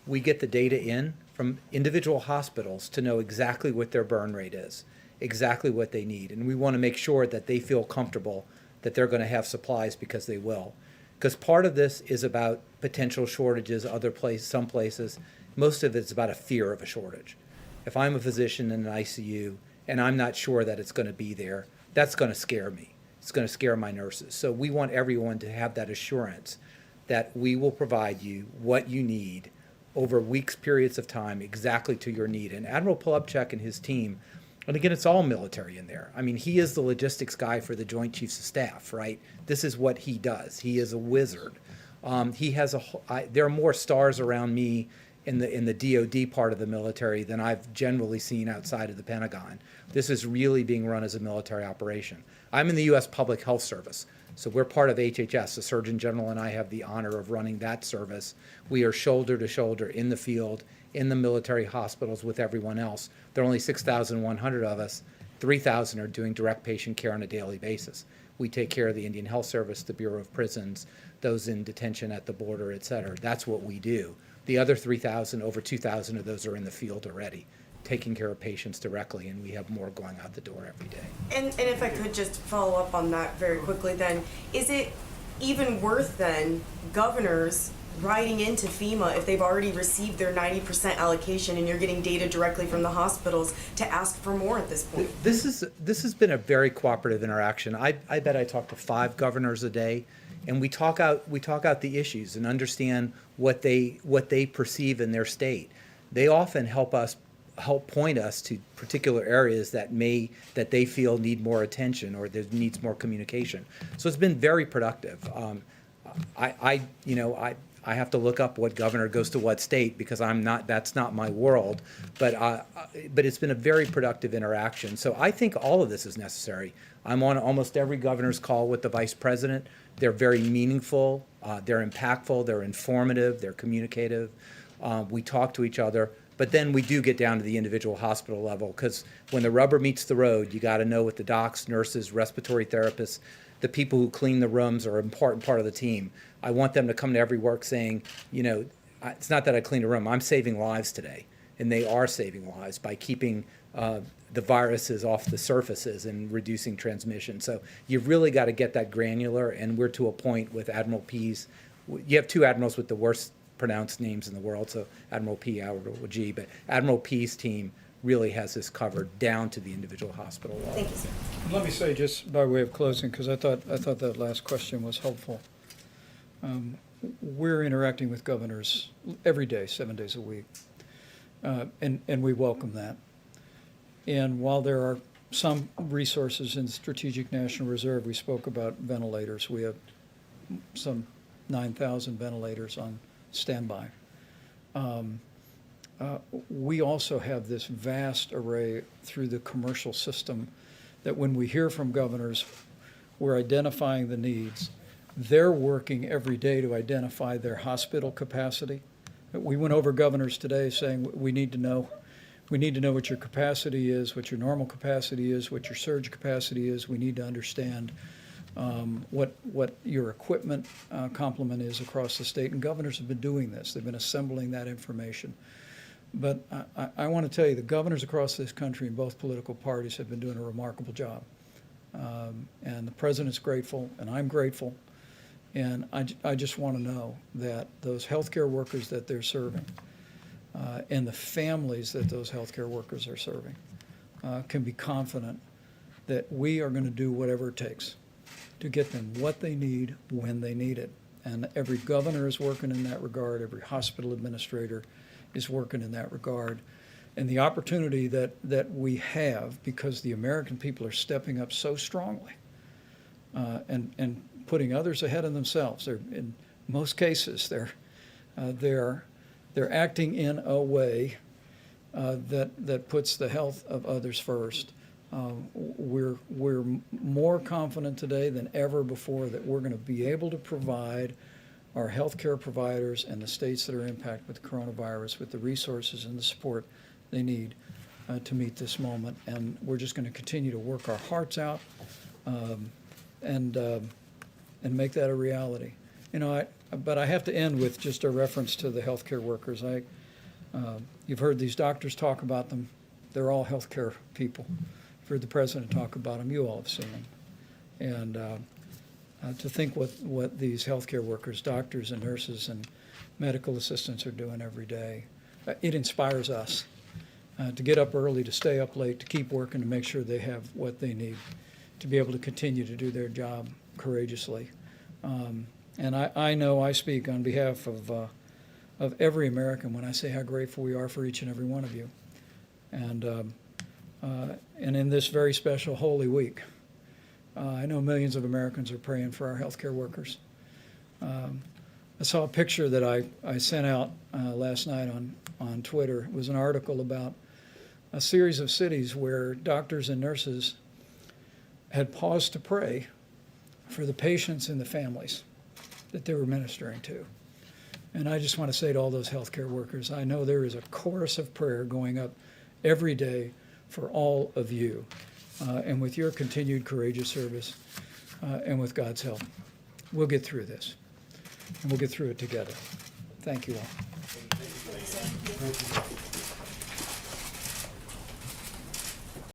We get the data in from individual hospitals to know exactly what their burn rate is, exactly what they need. And we want to make sure that they feel comfortable that they're going to have supplies, because they will. Because part of this is about potential shortages some places. Most of it's about a fear of a shortage. If I'm a physician in an ICU and I'm not sure that it's going to be there, that's going to scare me. It's going to scare my nurses. So we want everyone to have that assurance that we will provide you what you need over weeks, periods of time, exactly to your need. And Admiral Polubchak and his team, and again, it's all military in there. I mean, he is the logistics guy for the Joint Chiefs of Staff, right? This is what he does. He is a wizard. There are more stars around me in the DoD part of the military than I've generally seen outside of the Pentagon. This is really being run as a military operation. I'm in the U.S. Public Health Service, so we're part of HHS. The Surgeon General and I have the honor of running that service. We are shoulder to shoulder in the field, in the military hospitals with everyone else. There are only 6,100 of us. 3,000 are doing direct patient care on a daily basis. We take care of the Indian Health Service, the Bureau of Prisons, those in detention at the border, et cetera. That's what we do. The other 3,000, over 2,000 of those are in the field already, taking care of patients directly, and we have more going out the door every day. And if I could just follow up on that very quickly then, is it even worth then governors writing into FEMA if they've already received their 90% allocation and you're getting data directly from the hospitals to ask for more at this point? This has been a very cooperative interaction. I bet I talk to 5 governors a day, and we talk out the issues and understand what they perceive in their state. They often help point us to particular areas that they feel need more attention or that needs more communication. So it's been very productive. I have to look up what governor goes to what state, because that's not my world, but it's been a very productive interaction. So I think all of this is necessary. I'm on almost every governor's call with the vice president. They're very meaningful, they're impactful, they're informative, they're communicative. We talk to each other, but then we do get down to the individual hospital level, because when the rubber meets the road, you got to know what the docs, nurses, respiratory therapists, the people who clean the rooms are an important part of the team. I want them to come to every work saying, it's not that I clean a room, I'm saving lives today. And they are saving lives by keeping the viruses off the surfaces and reducing transmission. So you've really got to get that granular, and we're to a point with Admiral P's. You have 2 admirals with the worst pronounced names in the world, so Admiral P, Admiral G, but Admiral P's team really has this covered down to the individual hospital level. Thank you, sir. Let me say, just by way of closing, because I thought that last question was helpful. We're interacting with governors every day, 7 days a week, and we welcome that. And while there are some resources in the Strategic National Reserve, we spoke about ventilators. We have some 9,000 ventilators on standby. We also have this vast array through the commercial system that when we hear from governors, we're identifying the needs. They're working every day to identify their hospital capacity. We went over governors today saying we need to know what your capacity is, what your normal capacity is, what your surge capacity is. We need to understand what your equipment complement is across the state. And governors have been doing this. They've been assembling that information. But I want to tell you, the governors across this country in both political parties have been doing a remarkable job. And the president's grateful, and I'm grateful. And I just want to know that those healthcare workers that they're serving and the families that those healthcare workers are serving can be confident that we are going to do whatever it takes to get them what they need when they need it. And every governor is working in that regard. Every hospital administrator is working in that regard. And the opportunity that we have, because the American people are stepping up so strongly and putting others ahead of themselves. In most cases, they're acting in a way that puts the health of others first. We're more confident today than ever before that we're going to be able to provide our healthcare providers and the states that are impacted with the coronavirus with the resources and the support they need to meet this moment, and we're just going to continue to work our hearts out and make that a reality. You know, but I have to end with just a reference to the healthcare workers. You've heard these doctors talk about them. They're all healthcare people. You've heard the president talk about them. You all have seen them. And to think what these healthcare workers, doctors and nurses and medical assistants are doing every day, it inspires us to get up early, to stay up late, to keep working, to make sure they have what they need to be able to continue to do their job courageously. And I know I speak on behalf of every American when I say how grateful we are for each and every one of you. And in this very special Holy Week, I know millions of Americans are praying for our healthcare workers. I saw a picture that I sent out last night on Twitter. It was an article about a series of cities where doctors and nurses had paused to pray for the patients and the families that they were ministering to. And I just want to say to all those healthcare workers, I know there is a chorus of prayer going up every day for all of you. And with your continued courageous service and with God's help, we'll get through this. And we'll get through it together. Thank you all.